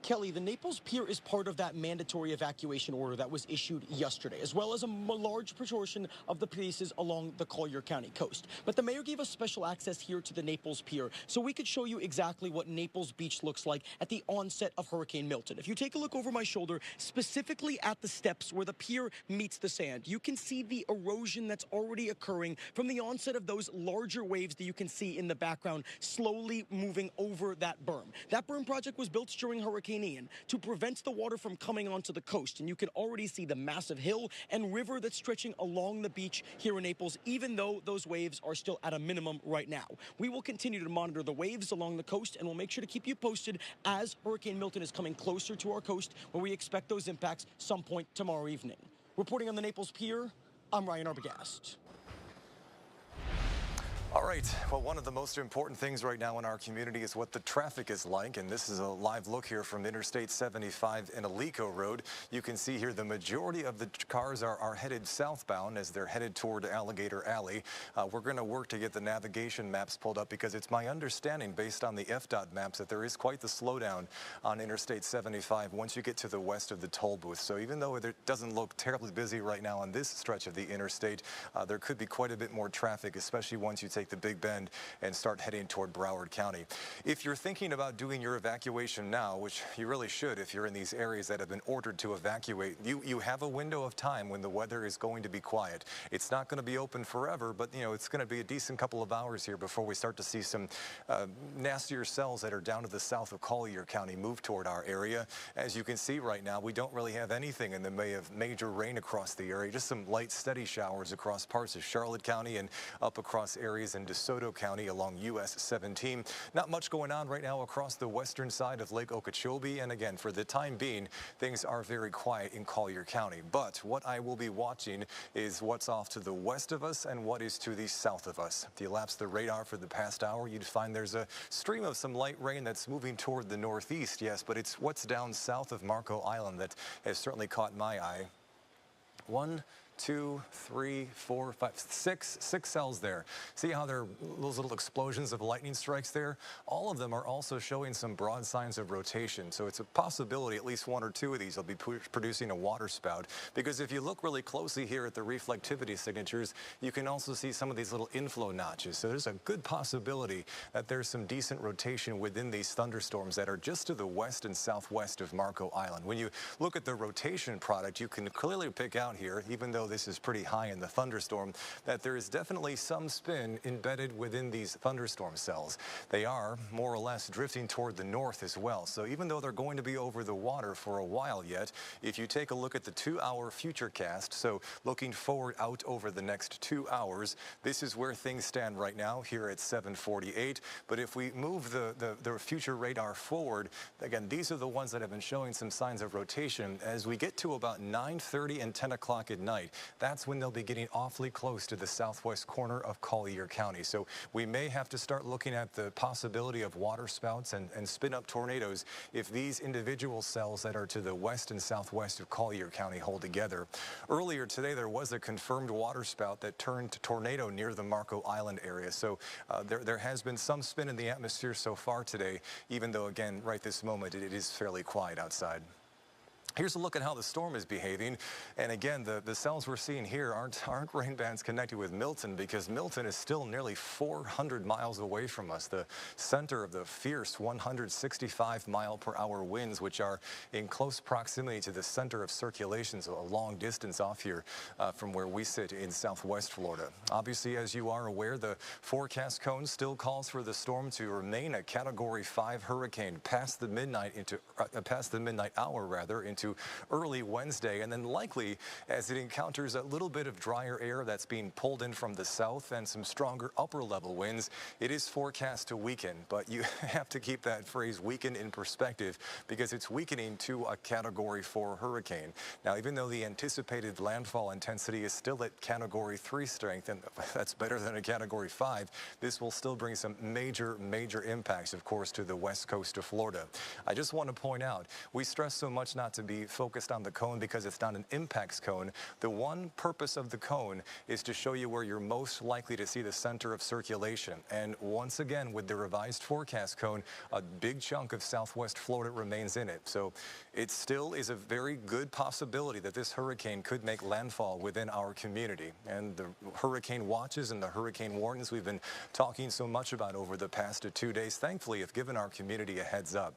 Kelly, the Naples Pier is part of that mandatory evacuation order that was issued yesterday, as well as a large proportion of the places along the Collier County coast. But the mayor gave us special access here to the Naples Pier so we could show you exactly what Naples Beach looks like at the onset of Hurricane Milton. If you take a look over my shoulder, specifically at the steps where the pier meets the sand, you can see the erosion that's already occurring from the onset of those larger waves that you can see in the background slowly moving over that berm. That berm project was built during Hurricane Hurricane Ian to prevent the water from coming onto the coast. And you can already see the massive hill and river that's stretching along the beach here in Naples, even though those waves are still at a minimum right now. We will continue to monitor the waves along the coast, and we'll make sure to keep you posted as Hurricane Milton is coming closer to our coast, where we expect those impacts some point tomorrow evening. Reporting on the Naples Pier, I'm Ryan Arbogast. All right, well, one of the most important things right now in our community is what the traffic is like, and this is a live look here from Interstate 75 and Alico Road. You can see here the majority of the cars are headed southbound as they're headed toward Alligator Alley. We're going to work to get the navigation maps pulled up because it's my understanding, based on the FDOT maps, that there is quite the slowdown on Interstate 75 once you get to the west of the toll booth. So even though it doesn't look terribly busy right now on this stretch of the interstate, there could be quite a bit more traffic, especially once you take the Big Bend and start heading toward Broward County. If you're thinking about doing your evacuation now, which you really should if you're in these areas that have been ordered to evacuate, you have a window of time when the weather is going to be quiet. It's not going to be open forever, but it's going to be a decent couple of hours here before we start to see some nastier cells that are down to the south of Collier County move toward our area. As you can see right now, we don't really have anything in the way of major rain across the area, just some light steady showers across parts of Charlotte County and up across areas in DeSoto County along US 17. Not much going on right now across the western side of Lake Okeechobee, and again, for the time being, things are very quiet in Collier County. But what I will be watching is what's off to the west of us and what is to the south of us. If you lapse the radar for the past hour, you'd find there's a stream of some light rain that's moving toward the northeast, yes, but it's what's down south of Marco Island that has certainly caught my eye. 1, 2, 3, 4, 5, 6 cells there. See how there are those little explosions of lightning strikes there? All of them are also showing some broad signs of rotation. So it's a possibility at least 1 or 2 of these will be producing a water spout. Because if you look really closely here at the reflectivity signatures, you can also see some of these little inflow notches. So there's a good possibility that there's some decent rotation within these thunderstorms that are just to the west and southwest of Marco Island. When you look at the rotation product, you can clearly pick out here, even though this is pretty high in the thunderstorm, that there is definitely some spin embedded within these thunderstorm cells. They are more or less drifting toward the north as well. So even though they're going to be over the water for a while yet, if you take a look at the 2-hour futurecast, so looking forward out over the next 2 hours, this is where things stand right now here at 7:48. But if we move the future radar forward, again, these are the ones that have been showing some signs of rotation. As we get to about 9:30 and 10 o'clock at night, that's when they'll be getting awfully close to the southwest corner of Collier County. So we may have to start looking at the possibility of water spouts and spin-up tornadoes if these individual cells that are to the west and southwest of Collier County hold together. Earlier today, there was a confirmed water spout that turned to tornado near the Marco Island area. So there has been some spin in the atmosphere so far today, even though, again, right this moment, it is fairly quiet outside. Here's a look at how the storm is behaving. And again, the cells we're seeing here aren't rain bands connected with Milton, because Milton is still nearly 400 miles away from us, the center of the fierce 165-mile-per-hour winds, which are in close proximity to the center of circulation, so a long distance off here from where we sit in southwest Florida. Obviously, as you are aware, the forecast cone still calls for the storm to remain a Category 5 hurricane past the midnight hour into early Wednesday, and then likely as it encounters a little bit of drier air that's being pulled in from the south and some stronger upper level winds, it is forecast to weaken. But you have to keep that phrase weaken in perspective, because it's weakening to a Category 4 hurricane. Now, even though the anticipated landfall intensity is still at Category 3 strength, and that's better than a Category 5, this will still bring some major impacts, of course, to the west coast of Florida. I just want to point out, we stress so much not to be focused on the cone because it's not an impacts cone. The one purpose of the cone is to show you where you're most likely to see the center of circulation. And once again, with the revised forecast cone, a big chunk of southwest Florida remains in it. So it still is a very good possibility that this hurricane could make landfall within our community. And the hurricane watches and the hurricane warnings we've been talking so much about over the past 2 days, thankfully, have given our community a heads up.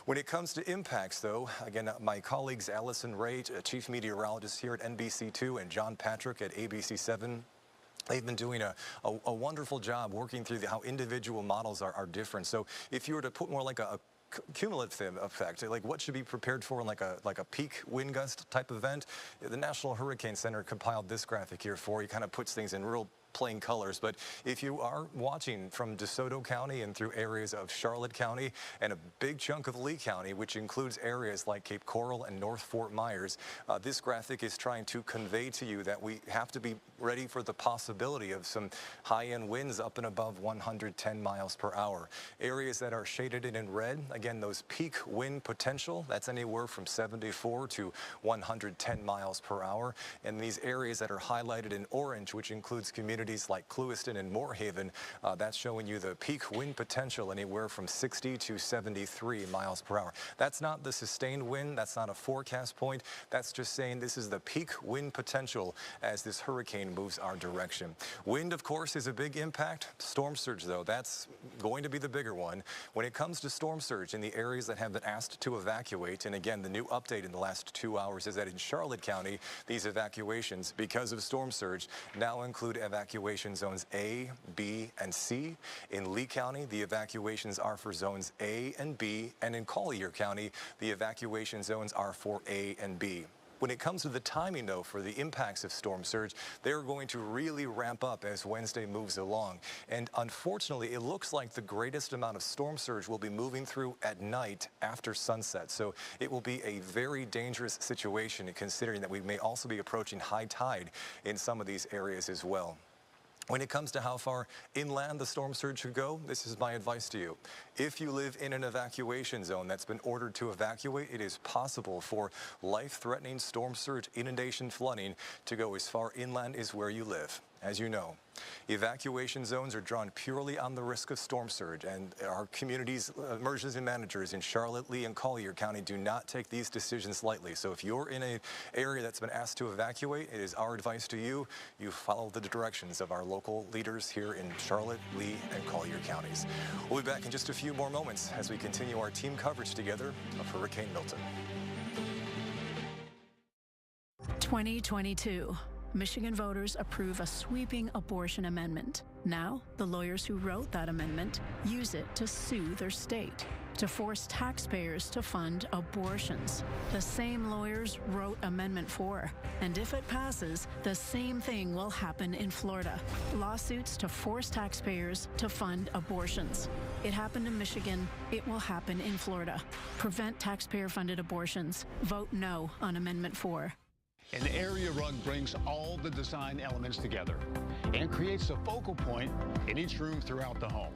When it comes to impacts, though, again, my colleagues Allison Ray, chief meteorologist here at NBC2, and John Patrick at ABC7, they've been doing a wonderful job working through how individual models are different. So if you were to put more like a cumulative effect. Like what should be prepared for in like a peak wind gust type event. The National Hurricane Center compiled this graphic here for you. Kind of puts things in real plain colors, but if you are watching from DeSoto County and through areas of Charlotte County and a big chunk of Lee County, which includes areas like Cape Coral and North Fort Myers, this graphic is trying to convey to you that we have to be ready for the possibility of some high-end winds up and above 110 miles per hour. Areas that are shaded in red, again, those peak wind potential, that's anywhere from 74 to 110 miles per hour. And these areas that are highlighted in orange, which includes communities like Clewiston and Moorhaven, that's showing you the peak wind potential anywhere from 60 to 73 miles per hour. That's not the sustained wind. That's not a forecast point. That's just saying this is the peak wind potential as this hurricane moves our direction. Wind, of course, is a big impact. Storm surge, though, that's going to be the bigger one. When it comes to storm surge in the areas that have been asked to evacuate, and again, the new update in the last 2 hours is that in Charlotte County, these evacuations, because of storm surge, now include evacuation zones A, B, and C. In Lee County, the evacuations are for zones A and B, and in Collier County, the evacuation zones are for A and B. When it comes to the timing, though, for the impacts of storm surge, they're going to really ramp up as Wednesday moves along. And unfortunately, it looks like the greatest amount of storm surge will be moving through at night after sunset. So it will be a very dangerous situation, considering that we may also be approaching high tide in some of these areas as well. When it comes to how far inland the storm surge should go, this is my advice to you. If you live in an evacuation zone that's been ordered to evacuate, it is possible for life-threatening storm surge, inundation, flooding to go as far inland as where you live. As you know, evacuation zones are drawn purely on the risk of storm surge, and our community's emergency managers in Charlotte, Lee, and Collier County do not take these decisions lightly. So if you're in an area that's been asked to evacuate, it is our advice to you, you follow the directions of our local leaders here in Charlotte, Lee, and Collier counties. We'll be back in just a few more moments as we continue our team coverage together of Hurricane Milton. 2022. Michigan voters approve a sweeping abortion amendment. Now, the lawyers who wrote that amendment use it to sue their state, to force taxpayers to fund abortions. The same lawyers wrote Amendment 4, and if it passes, the same thing will happen in Florida. Lawsuits to force taxpayers to fund abortions. It happened in Michigan. It will happen in Florida. Prevent taxpayer-funded abortions. Vote no on Amendment 4. An area rug brings all the design elements together and creates a focal point in each room throughout the home.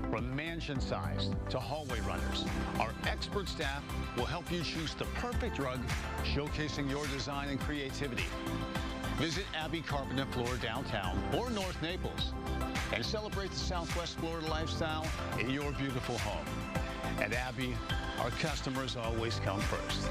From mansion-sized to hallway runners, our expert staff will help you choose the perfect rug, showcasing your design and creativity. Visit Abbey Carpenter Floor downtown or North Naples and celebrate the Southwest Florida lifestyle in your beautiful home. At Abbey, our customers always come first.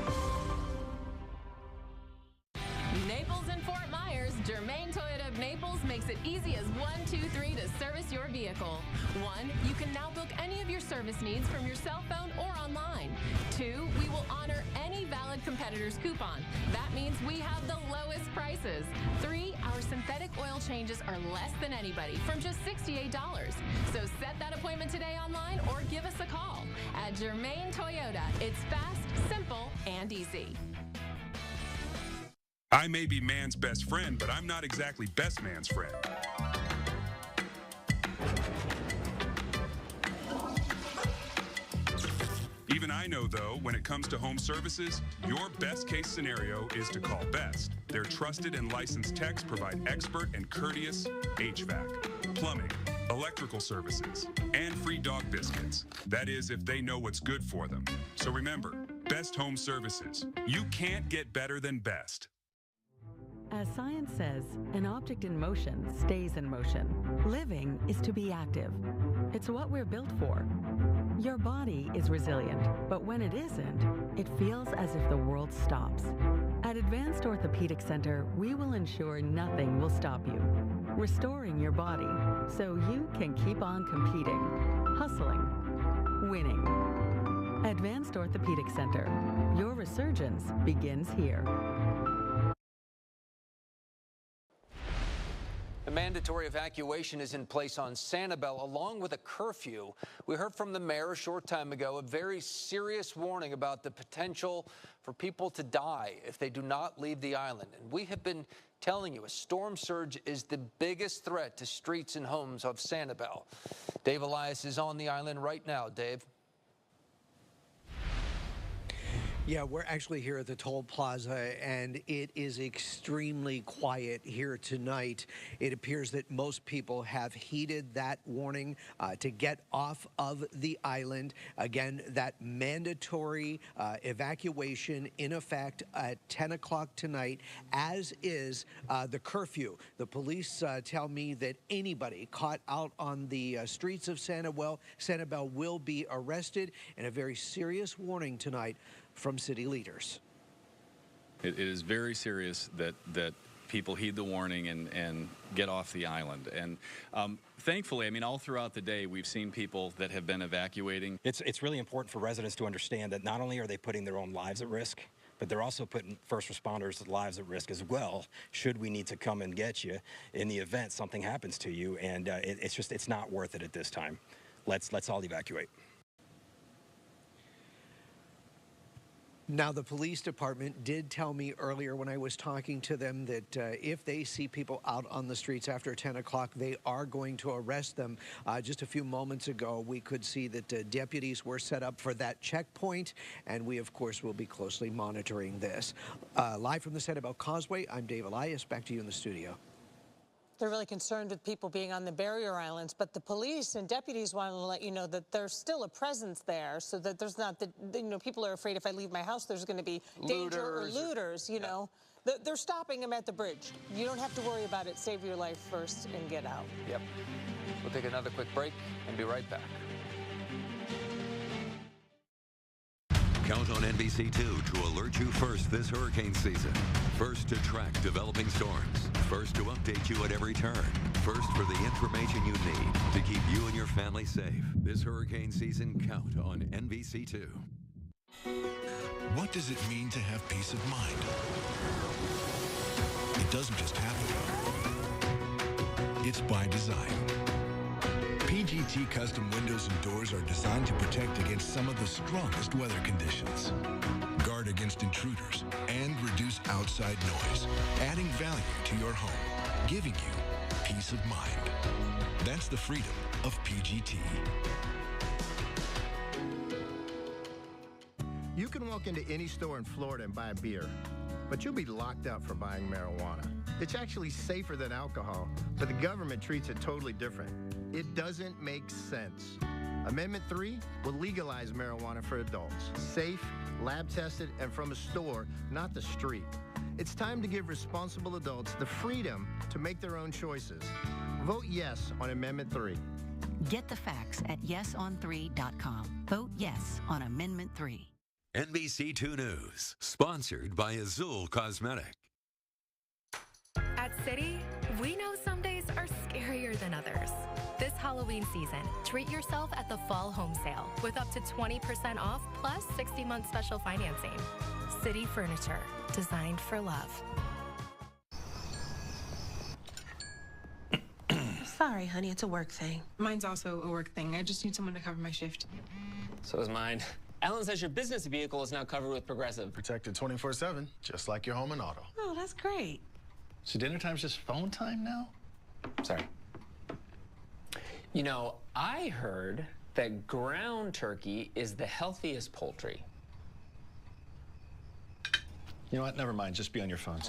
Naples and Fort Myers, Germain Toyota of Naples makes it easy as 1, 2, 3 to service your vehicle. 1, you can now book any of your service needs from your cell phone or online. 2, we will honor any valid competitor's coupon. That means we have the lowest prices. 3, our synthetic oil changes are less than anybody from just $68. So set that appointment today online or give us a call. At Germain Toyota, it's fast, simple, and easy. I may be man's best friend, but I'm not exactly best man's friend. Even I know, though, when it comes to home services, your best case scenario is to call Best. Their trusted and licensed techs provide expert and courteous HVAC, plumbing, electrical services, and free dog biscuits. That is, if they know what's good for them. So remember, Best Home Services. You can't get better than Best. As science says, an object in motion stays in motion. Living is to be active. It's what we're built for. Your body is resilient, but when it isn't, it feels as if the world stops. At Advanced Orthopedic Center, we will ensure nothing will stop you, restoring your body so you can keep on competing, hustling, winning. Advanced Orthopedic Center. Your resurgence begins here. The mandatory evacuation is in place on Sanibel, along with a curfew. We heard from the mayor a short time ago, a very serious warning about the potential for people to die if they do not leave the island. And we have been telling you a storm surge is the biggest threat to streets and homes of Sanibel. Dave Elias is on the island right now. Dave. Yeah, we're actually here at the toll plaza, and it is extremely quiet here tonight. It appears that most people have heeded that warning to get off of the island. Again, that mandatory evacuation in effect at 10 o'clock tonight, as is the curfew. The police tell me that anybody caught out on the streets of Sanibel will be arrested, and a very serious warning tonight from city leaders. It is very serious that people heed the warning and get off the island. And thankfully, I mean, all throughout the day, we've seen people that have been evacuating. It's really important for residents to understand that not only are they putting their own lives at risk, but they're also putting first responders' lives at risk as well, should we need to come and get you in the event something happens to you. And it's not worth it at this time. Let's all evacuate. Now, the police department did tell me earlier when I was talking to them that if they see people out on the streets after 10 o'clock, they are going to arrest them. Just a few moments ago, we could see that deputies were set up for that checkpoint, and we, of course, will be closely monitoring this. Live from the Sanibel Causeway, I'm Dave Elias. Back to you in the studio. They're really concerned with people being on the barrier islands, but the police and deputies want to let you know that there's still a presence there, so that there's not people are afraid if I leave my house, there's going to be danger or looters, you know. They're stopping them at the bridge. You don't have to worry about it. Save your life first and get out. Yep. We'll take another quick break and be right back. Count on NBC2 to alert you first this hurricane season. First to track developing storms. First to update you at every turn. First for the information you need to keep you and your family safe. This hurricane season, count on NBC2. What does it mean to have peace of mind? It doesn't just happen. It's by design. PGT custom windows and doors are designed to protect against some of the strongest weather conditions, guard against intruders, and reduce outside noise, adding value to your home, giving you peace of mind. That's the freedom of PGT. You can walk into any store in Florida and buy a beer, but you'll be locked up for buying marijuana. It's actually safer than alcohol, but the government treats it totally different. It doesn't make sense. Amendment 3 will legalize marijuana for adults. Safe, lab-tested, and from a store, not the street. It's time to give responsible adults the freedom to make their own choices. Vote yes on Amendment 3. Get the facts at yeson3.com. Vote yes on Amendment 3. NBC2 News, sponsored by Azul Cosmetic. At Citi, we know some days are scarier than others. This Halloween season, treat yourself at the Fall Home Sale with up to 20% off plus 60-month special financing. Citi Furniture, designed for love. Sorry, honey, it's a work thing. Mine's also a work thing. I just need someone to cover my shift. So is mine. Alan says your business vehicle is now covered with Progressive. Protected 24/7, just like your home and auto. Oh, that's great. So dinner time's just phone time now? Sorry. You know, I heard that ground turkey is the healthiest poultry. You know what? Never mind. Just be on your phones.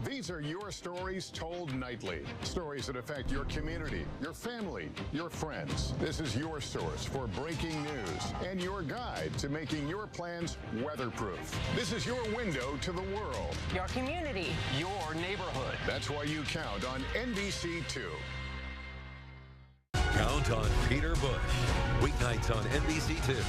These are your stories told nightly. Stories that affect your community, your family, your friends. This is your source for breaking news and your guide to making your plans weatherproof. This is your window to the world. Your community. Your neighborhood. That's why you count on NBC2. Count on Peter Bush. Weeknights on NBC2.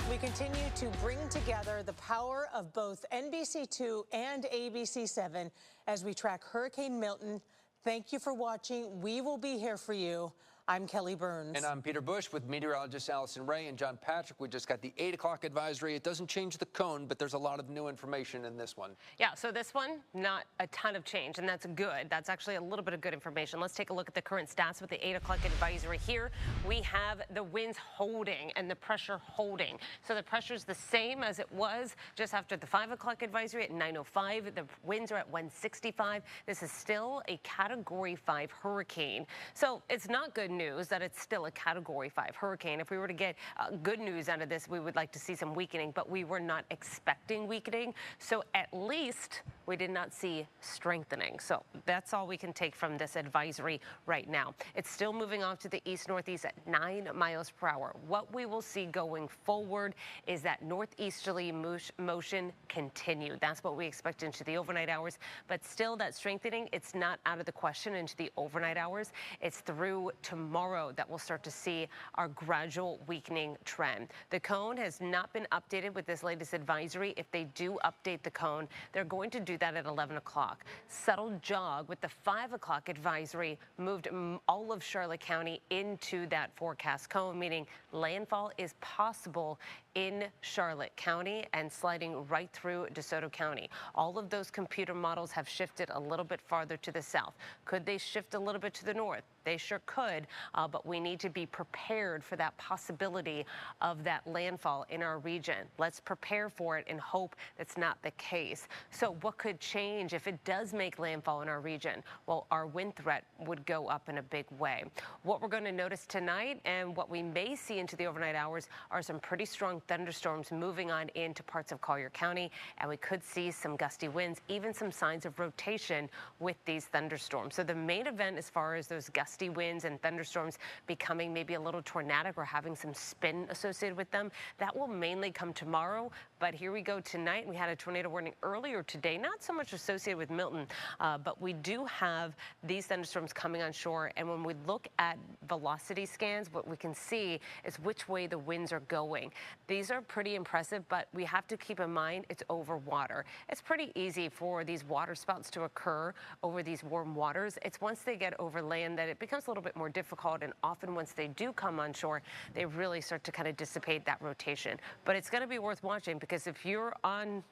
We continue to bring together the power of both NBC2 and ABC7 as we track Hurricane Milton. Thank you for watching. We will be here for you. I'm Kelly Burns. And I'm Peter Bush with meteorologist Allison Ray and John Patrick. We just got the 8 o'clock advisory. It doesn't change the cone, but there's a lot of new information in this one. Yeah, so this one, not a ton of change, and that's good. That's actually a little bit of good information. Let's take a look at the current stats with the 8 o'clock advisory here. We have the winds holding and the pressure holding. So the pressure is the same as it was just after the 5 o'clock advisory at 9:05. The winds are at 165. This is still a Category 5 hurricane. So it's not good news that it's still a Category 5 hurricane. If we were to get good news out of this, we would like to see some weakening, but we were not expecting weakening. So at least we did not see strengthening. So that's all we can take from this advisory right now. It's still moving off to the east-northeast at 9 miles per hour. What we will see going forward is that northeasterly motion continue. That's what we expect into the overnight hours, but still that strengthening, it's not out of the question into the overnight hours. It's through tomorrow that we'll start to see our gradual weakening trend. The cone has not been updated with this latest advisory. If they do update the cone, they're going to do that at 11 o'clock. Subtle jog with the 5 o'clock advisory moved all of Charlotte County into that forecast cone, meaning landfall is possible in Charlotte County and sliding right through DeSoto County. All of those computer models have shifted a little bit farther to the south. Could they shift a little bit to the north? They sure could, but we need to be prepared for that possibility of that landfall in our region. Let's prepare for it and hope that's not the case. So what could change if it does make landfall in our region? Well, our wind threat would go up in a big way. What we're going to notice tonight and what we may see into the overnight hours are some pretty strong thunderstorms moving on into parts of Collier County, and we could see some gusty winds, even some signs of rotation with these thunderstorms. So the main event as far as those gusty winds and thunderstorms becoming maybe a little tornadic or having some spin associated with them, that will mainly come tomorrow. But here we go tonight. We had a tornado warning earlier today, not so much associated with Milton, but we do have these thunderstorms coming on shore. And when we look at velocity scans, what we can see is which way the winds are going. These are pretty impressive, but we have to keep in mind it's over water. It's pretty easy for these water spouts to occur over these warm waters. It's once they get over land that it becomes a little bit more difficult, and often once they do come on shore, they really start to kind of dissipate that rotation. But it's going to be worth watching, because if you're on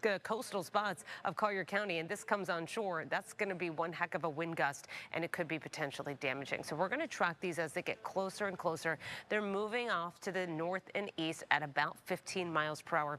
the coastal spots of Collier County and this comes on shore, that's going to be one heck of a wind gust, and it could be potentially damaging. So we're going to track these as they get closer and closer. They're moving off to the north and east at about 15 miles per hour.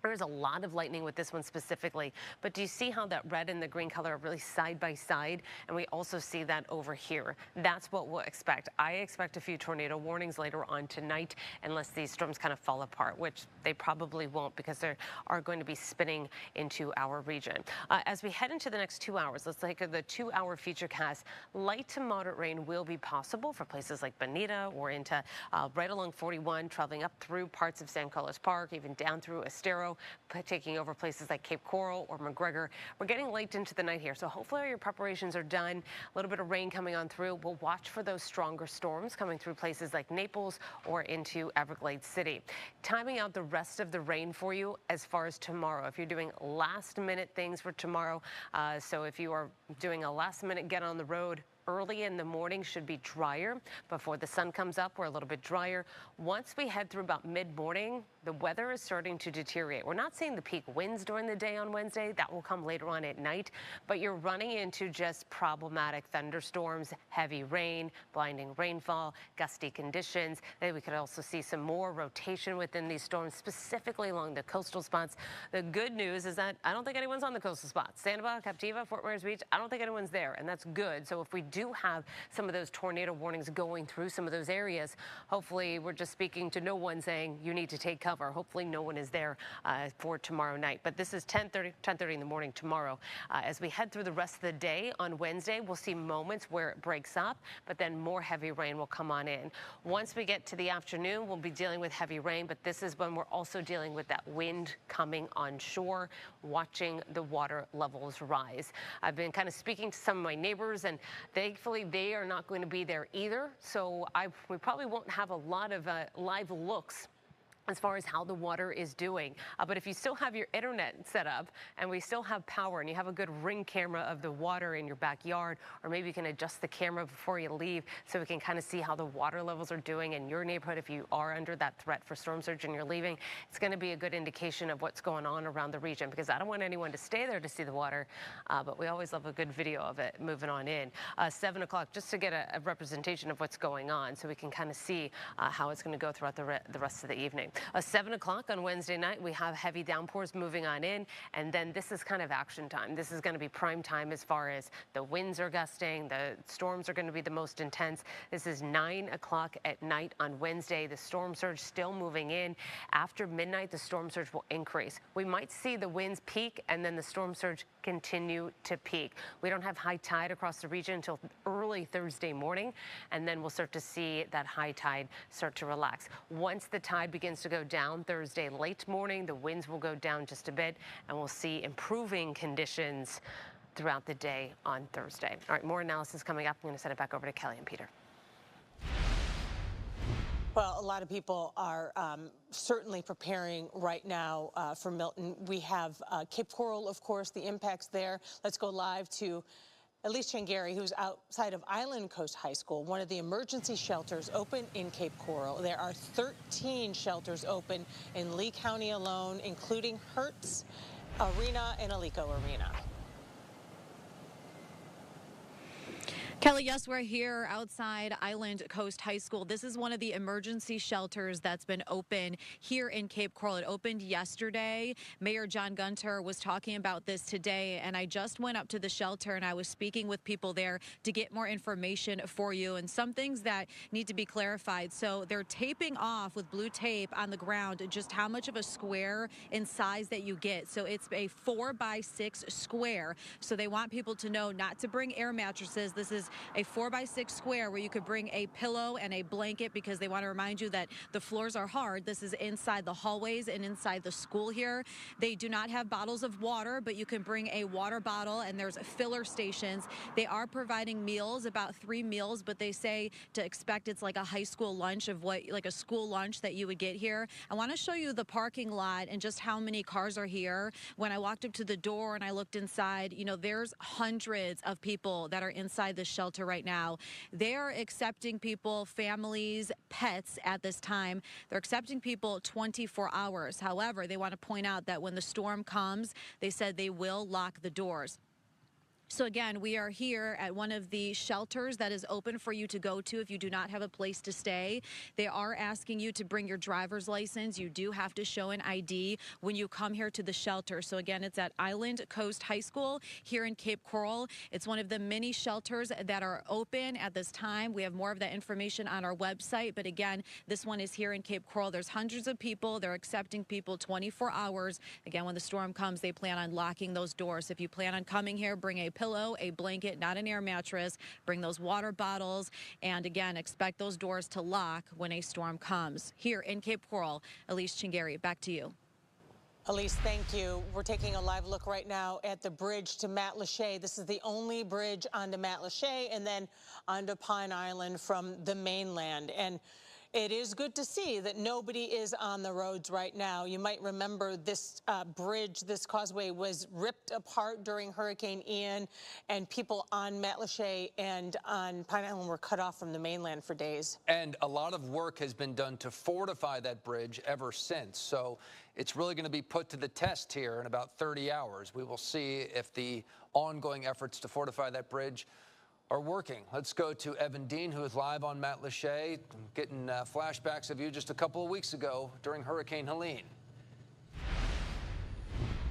There's a lot of lightning with this one specifically, but do you see how that red and the green color are really side by side? And we also see that over here. That's what we'll expect. I expect a few tornado warnings later on tonight, unless these storms kind of fall apart, which they probably won't, because they are going to be spinning into our region. As we head into the next 2 hours, let's take the 2-hour futurecast. Light to moderate rain will be possible for places like Bonita or into right along 41, traveling up through parts of San Carlos Park, even down through Estero, taking over places like Cape Coral or McGregor. We're getting late into the night here, so hopefully all your preparations are done. A little bit of rain coming on through. We'll watch for those stronger storms coming through places like Naples or into Everglades City. Timing out the rest of the rain for you as far as tomorrow. If you're doing last-minute things for tomorrow, so if you are doing a last-minute get on the road, early in the morning should be drier. Before the sun comes up, we're a little bit drier. Once we head through about mid-morning, the weather is starting to deteriorate. We're not seeing the peak winds during the day on Wednesday. That will come later on at night. But you're running into just problematic thunderstorms, heavy rain, blinding rainfall, gusty conditions. Then we could also see some more rotation within these storms, specifically along the coastal spots. The good news is that I don't think anyone's on the coastal spots. Sanibel, Captiva, Fort Myers Beach, I don't think anyone's there, and that's good. So if we do have some of those tornado warnings going through some of those areas, hopefully we're just speaking to no one saying you need to take cover. Hopefully no one is there for tomorrow night. But this is 10:30 in the morning tomorrow. As we head through the rest of the day on Wednesday, we'll see moments where it breaks up, but then more heavy rain will come on in. Once we get to the afternoon, we'll be dealing with heavy rain, but this is when we're also dealing with that wind coming on shore, watching the water levels rise. I've been kind of speaking to some of my neighbors, and thankfully they are not going to be there either. So we probably won't have a lot of live looks as far as how the water is doing. But if you still have your internet set up and we still have power and you have a good ring camera of the water in your backyard, or maybe you can adjust the camera before you leave so we can kind of see how the water levels are doing in your neighborhood if you are under that threat for storm surge and you're leaving, it's going to be a good indication of what's going on around the region, because I don't want anyone to stay there to see the water, but we always love a good video of it moving on in. 7 o'clock, just to get a representation of what's going on so we can kind of see how it's going to go throughout the rest of the evening. 7 o'clock on Wednesday night, we have heavy downpours moving on in, and then this is kind of action time. This is going to be prime time as far as the winds are gusting, the storms are going to be the most intense. This is 9 o'clock at night on Wednesday. The storm surge still moving in. After midnight, the storm surge will increase. We might see the winds peak and then the storm surge continue to peak. We don't have high tide across the region until early Thursday morning, and then we'll start to see that high tide start to relax. Once the tide begins to go down Thursday late morning, the winds will go down just a bit, and we'll see improving conditions throughout the day on Thursday. All right, more analysis coming up. I'm going to send it back over to Kelly and Peter. Well, a lot of people are certainly preparing right now for Milton. We have Cape Coral, of course, the impacts there. Let's go live to Elise Changari, who's outside of Island Coast High School, one of the emergency shelters open in Cape Coral. There are 13 shelters open in Lee County alone, including Hertz Arena and Alico Arena. Kelly, yes, we're here outside Island Coast High School. This is one of the emergency shelters that's been open here in Cape Coral. It opened yesterday. Mayor John Gunter was talking about this today, and I just went up to the shelter and I was speaking with people there to get more information for you and some things that need to be clarified. So they're taping off with blue tape on the ground just how much of a square in size that you get. So it's a 4x6 square. So they want people to know not to bring air mattresses. This is a 4x6 square where you could bring a pillow and a blanket, because they want to remind you that the floors are hard. This is inside the hallways and inside the school here. They do not have bottles of water, but you can bring a water bottle, and there's filler stations. They are providing meals, about 3 meals, but they say to expect it's like a high school lunch of what, like a school lunch that you would get here. I want to show you the parking lot and just how many cars are here. When I walked up to the door and I looked inside, you know, there's hundreds of people that are inside the shelter right now. They are accepting people, families, pets at this time. They're accepting people 24 hours. However, they want to point out that when the storm comes, they said they will lock the doors. So again, we are here at one of the shelters that is open for you to go to if you do not have a place to stay. They are asking you to bring your driver's license. You do have to show an ID when you come here to the shelter. So again, it's at Island Coast High School here in Cape Coral. It's one of the many shelters that are open at this time. We have more of that information on our website. But again, this one is here in Cape Coral. There's hundreds of people. They're accepting people 24 hours. Again, when the storm comes, they plan on locking those doors. If you plan on coming here, bring a pillow, a blanket, not an air mattress. Bring those water bottles, and again, expect those doors to lock when a storm comes. Here in Cape Coral, Elise Changari, back to you. Elise, thank you. We're taking a live look right now at the bridge to Matlacha. This is the only bridge onto Matlacha and then onto Pine Island from the mainland. And it is good to see that nobody is on the roads right now. You might remember this bridge, this causeway was ripped apart during Hurricane Ian, and people on Matlacha and on Pine Island were cut off from the mainland for days. And a lot of work has been done to fortify that bridge ever since. So it's really going to be put to the test here in about 30 hours. We will see if the ongoing efforts to fortify that bridge are working. Let's go to Evan Dean, who is live on Matlacha, getting flashbacks of you just a couple of weeks ago during Hurricane Helene.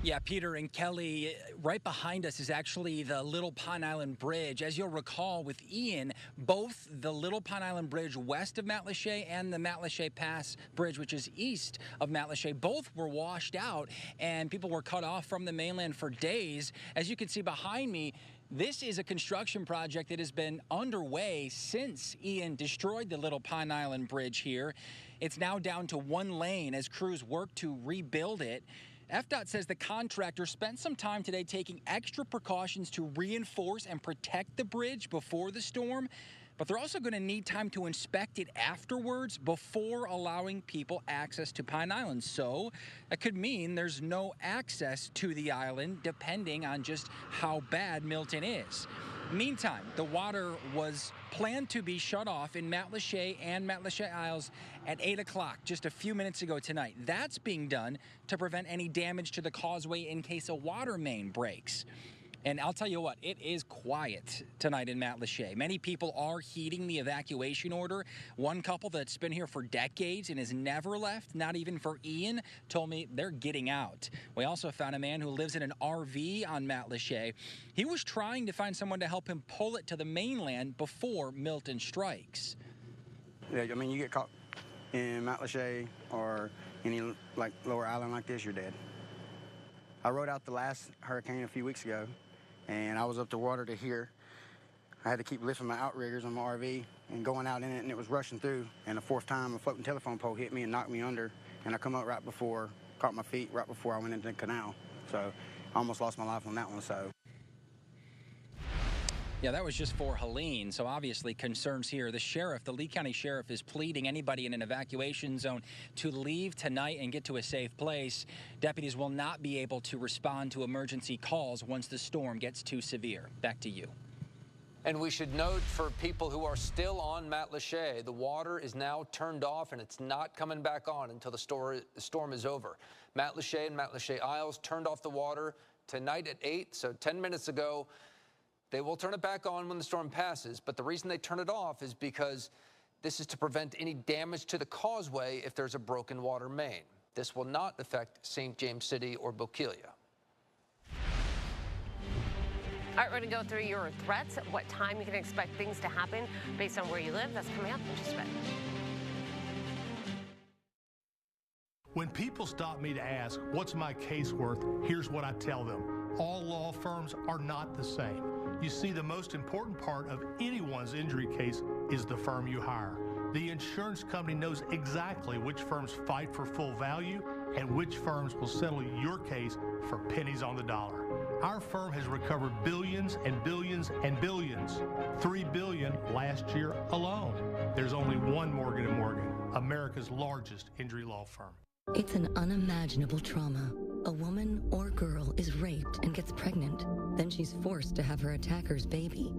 Yeah, Peter and Kelly, right behind us is actually the Little Pine Island Bridge. As you'll recall, with Ian, both the Little Pine Island Bridge west of Matlacha and the Matlacha Pass Bridge, which is east of Matlacha, both were washed out, and people were cut off from the mainland for days. As you can see behind me, this is a construction project that has been underway since Ian destroyed the Little Pine Island Bridge here. It's now down to 1 lane as crews work to rebuild it. FDOT says the contractor spent some time today taking extra precautions to reinforce and protect the bridge before the storm. but they're also going to need time to inspect it afterwards before allowing people access to Pine Island. So that could mean there's no access to the island depending on just how bad Milton is. Meantime, the water was planned to be shut off in Matlacha and Matlacha Isles at 8 o'clock just a few minutes ago tonight. That's being done to prevent any damage to the causeway in case a water main breaks. And I'll tell you what, it is quiet tonight in Matlacha. Many people are heeding the evacuation order. One couple that's been here for decades and has never left, not even for Ian, told me they're getting out. We also found a man who lives in an RV on Matlacha. He was trying to find someone to help him pull it to the mainland before Milton strikes. Yeah, I mean, you get caught in Matlacha or any like lower island like this, you're dead. I rode out the last hurricane a few weeks ago, and I was up the water to here. I had to keep lifting my outriggers on my RV and going out in it, and it was rushing through. And the fourth time, a floating telephone pole hit me and knocked me under, and I come up right before, caught my feet right before I went into the canal. So I almost lost my life on that one, so. Yeah, that was just for Helene, so obviously concerns here. The sheriff, the Lee County Sheriff, is pleading anybody in an evacuation zone to leave tonight and get to a safe place. Deputies will not be able to respond to emergency calls once the storm gets too severe. Back to you. And we should note for people who are still on Matlacha, the water is now turned off and it's not coming back on until the storm is over. Matlacha and Matlacha Isles turned off the water tonight at 8, so 10 minutes ago. They will turn it back on when the storm passes, but the reason they turn it off is because this is to prevent any damage to the causeway if there's a broken water main. This will not affect St. James City or Bokeelia. All right, we're going to go through your threats, what time you can expect things to happen based on where you live. That's coming up in just a bit. When people stop me to ask, what's my case worth, here's what I tell them. All law firms are not the same. You see, the most important part of anyone's injury case is the firm you hire. The insurance company knows exactly which firms fight for full value and which firms will settle your case for pennies on the dollar. Our firm has recovered billions and billions and billions. $3 billion last year alone. There's only one Morgan & Morgan, America's largest injury law firm. It's an unimaginable trauma. A woman or girl is raped and gets pregnant. Then she's forced to have her attacker's baby.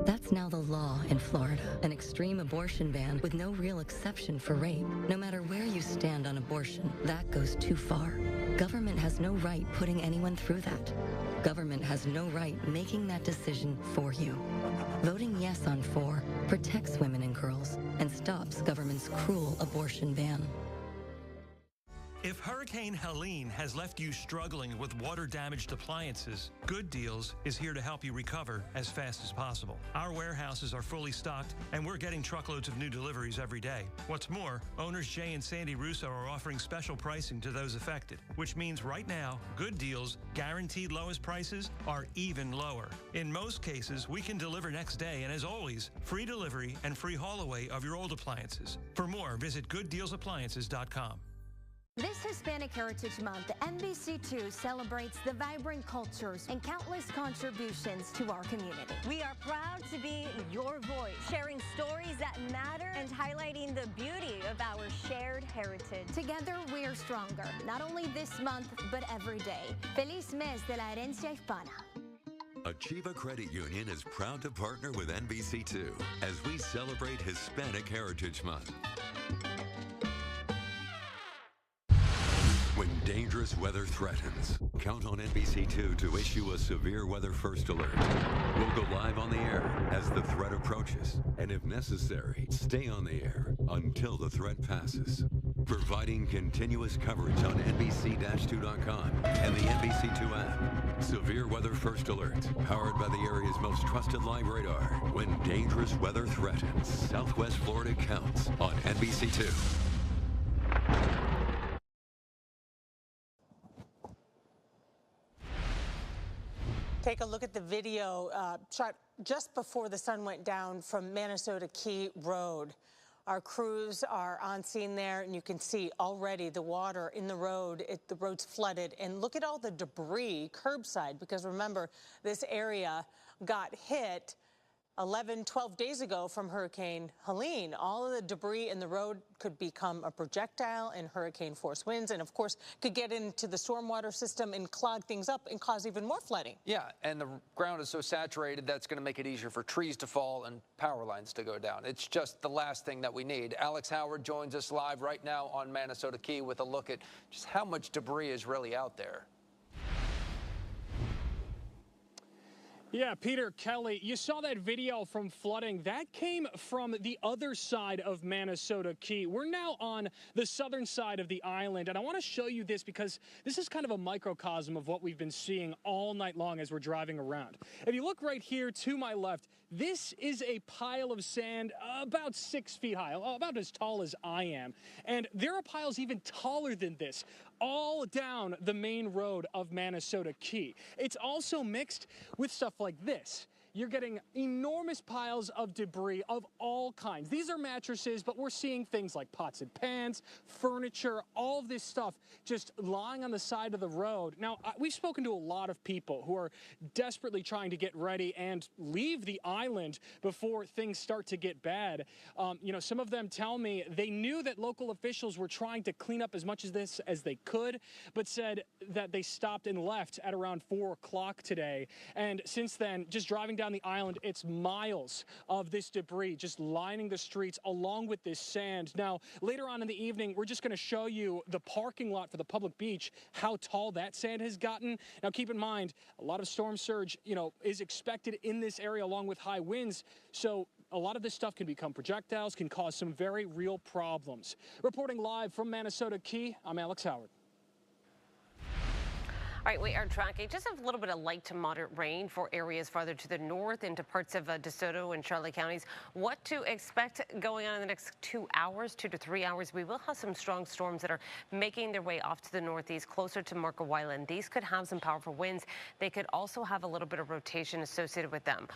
That's now the law in Florida. An extreme abortion ban with no real exception for rape. No matter where you stand on abortion, that goes too far. Government has no right putting anyone through that. Government has no right making that decision for you. Voting yes on 4 protects women and girls and stops government's cruel abortion ban. If Hurricane Helene has left you struggling with water-damaged appliances, Good Deals is here to help you recover as fast as possible. Our warehouses are fully stocked, and we're getting truckloads of new deliveries every day. What's more, owners Jay and Sandy Russo are offering special pricing to those affected, which means right now, Good Deals' guaranteed lowest prices are even lower. In most cases, we can deliver next day, and as always, free delivery and free haul away of your old appliances. For more, visit gooddealsappliances.com. This Hispanic Heritage Month, NBC2 celebrates the vibrant cultures and countless contributions to our community. We are proud to be your voice, sharing stories that matter and highlighting the beauty of our shared heritage. Together, we are stronger, not only this month, but every day. Feliz mes de la herencia hispana. Achieva Credit Union is proud to partner with NBC2 as we celebrate Hispanic Heritage Month. When dangerous weather threatens, count on NBC2 to issue a severe weather first alert. We'll go live on the air as the threat approaches, and if necessary, stay on the air until the threat passes. Providing continuous coverage on NBC-2.com and the NBC2 app. Severe weather first alert, powered by the area's most trusted live radar. When dangerous weather threatens, Southwest Florida counts on NBC2. Take a look at the video shot just before the sun went down from Minnesota Key Road. Our crews are on scene there, and you can see already the water in the road. The road's flooded. And look at all the debris curbside, because remember, this area got hit 12 days ago from Hurricane Helene. All of the debris in the road could become a projectile in hurricane force winds and, of course, could get into the stormwater system and clog things up and cause even more flooding. Yeah, and the ground is so saturated that's going to make it easier for trees to fall and power lines to go down. It's just the last thing that we need. Alex Howard joins us live right now on Minnesota Key with a look at just how much debris is really out there. Yeah, Peter, Kelly, you saw that video from flooding. That came from the other side of Minnesota Key. We're now on the southern side of the island, and I want to show you this because this is kind of a microcosm of what we've been seeing all night long as we're driving around. If you look right here to my left, this is a pile of sand about 6 feet high, about as tall as I am. And there are piles even taller than this, all down the main road of Minnesota Key. It's also mixed with stuff like this. You're getting enormous piles of debris of all kinds. These are mattresses, but we're seeing things like pots and pans, furniture, all of this stuff just lying on the side of the road. Now, we've spoken to a lot of people who are desperately trying to get ready and leave the island before things start to get bad. You know, some of them tell me they knew that local officials were trying to clean up as much of this as they could, but said that they stopped and left at around 4 o'clock today. And since then, just driving down the island, it's miles of this debris just lining the streets along with this sand. Now, later on in the evening, we're just going to show you the parking lot for the public beach, how tall that sand has gotten. Now, keep in mind, a lot of storm surge, you know, is expected in this area along with high winds. So a lot of this stuff can become projectiles, can cause some very real problems. Reporting live from Minnesota Key, I'm Alex Howard. All right, we are tracking just a little bit of light to moderate rain for areas farther to the north into parts of DeSoto and Charlotte counties. What to expect going on in the next 2 hours, 2 to 3 hours. We will have some strong storms that are making their way off to the northeast, closer to Marco Island. These could have some powerful winds. They could also have a little bit of rotation associated with them.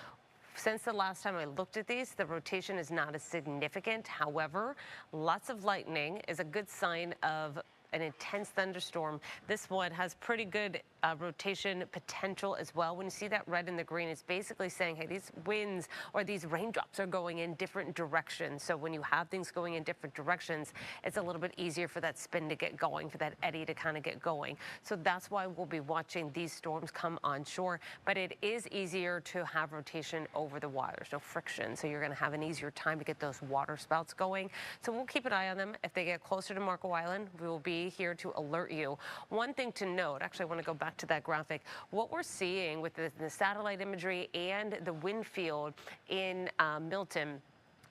Since the last time I looked at these, the rotation is not as significant. However, lots of lightning is a good sign of an intense thunderstorm. This one has pretty good rotation potential as well. When you see that red and the green, it's basically saying, hey, these winds or these raindrops are going in different directions. So when you have things going in different directions, it's a little bit easier for that spin to get going, for that eddy to kind of get going. So that's why we'll be watching these storms come onshore. But it is easier to have rotation over the water. There's no friction. So you're going to have an easier time to get those water spouts going. So we'll keep an eye on them. If they get closer to Marco Island, we will be here to alert you. One thing to note, actually I want to go back to that graphic, what we're seeing with the satellite imagery and the wind field in Milton,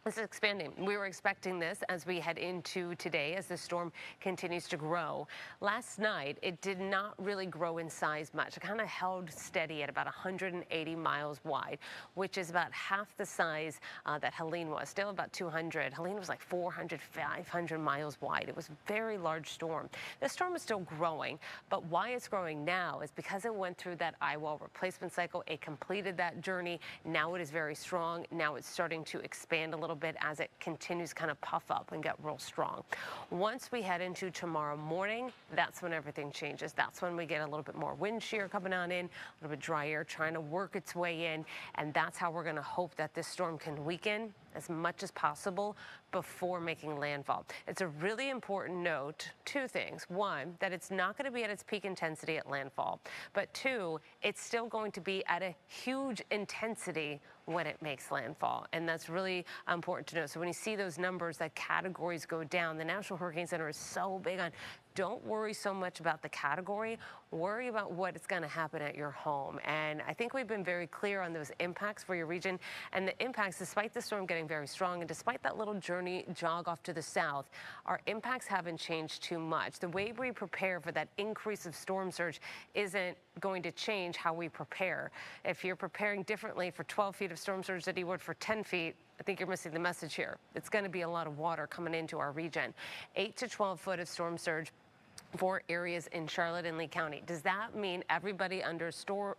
this is expanding. We were expecting this as we head into today as the storm continues to grow. Last night, it did not really grow in size much. It kind of held steady at about 180 miles wide, which is about half the size that Helene was, still about 200. Helene was like 400, 500 miles wide. It was a very large storm. The storm is still growing, but why it's growing now is because it went through that eyewall replacement cycle. It completed that journey. Now it is very strong. Now it's starting to expand a little bit as it continues kind of puff up and get real strong. Once we head into tomorrow morning, that's when everything changes. That's when we get a little bit more wind shear coming on in, a little bit dry air trying to work its way in, and that's how we're going to hope that this storm can weaken as much as possible before making landfall. It's a really important note, two things. One, that it's not going to be at its peak intensity at landfall, but two, it's still going to be at a huge intensity when it makes landfall, and that's really important to know. So when you see those numbers, that categories go down, the National Hurricane Center is so big on don't worry so much about the category, worry about what is going to happen at your home. And I think we've been very clear on those impacts for your region, and the impacts, despite the storm getting very strong and despite that little journey jog off to the south, our impacts haven't changed too much. The way we prepare for that increase of storm surge isn't going to change how we prepare. If you're preparing differently for 12 feet of storm surge than you would for 10 feet, I think you're missing the message here. It's going to be a lot of water coming into our region. 8 to 12 foot of storm surge for areas in Charlotte and Lee County. Does that mean everybody under storm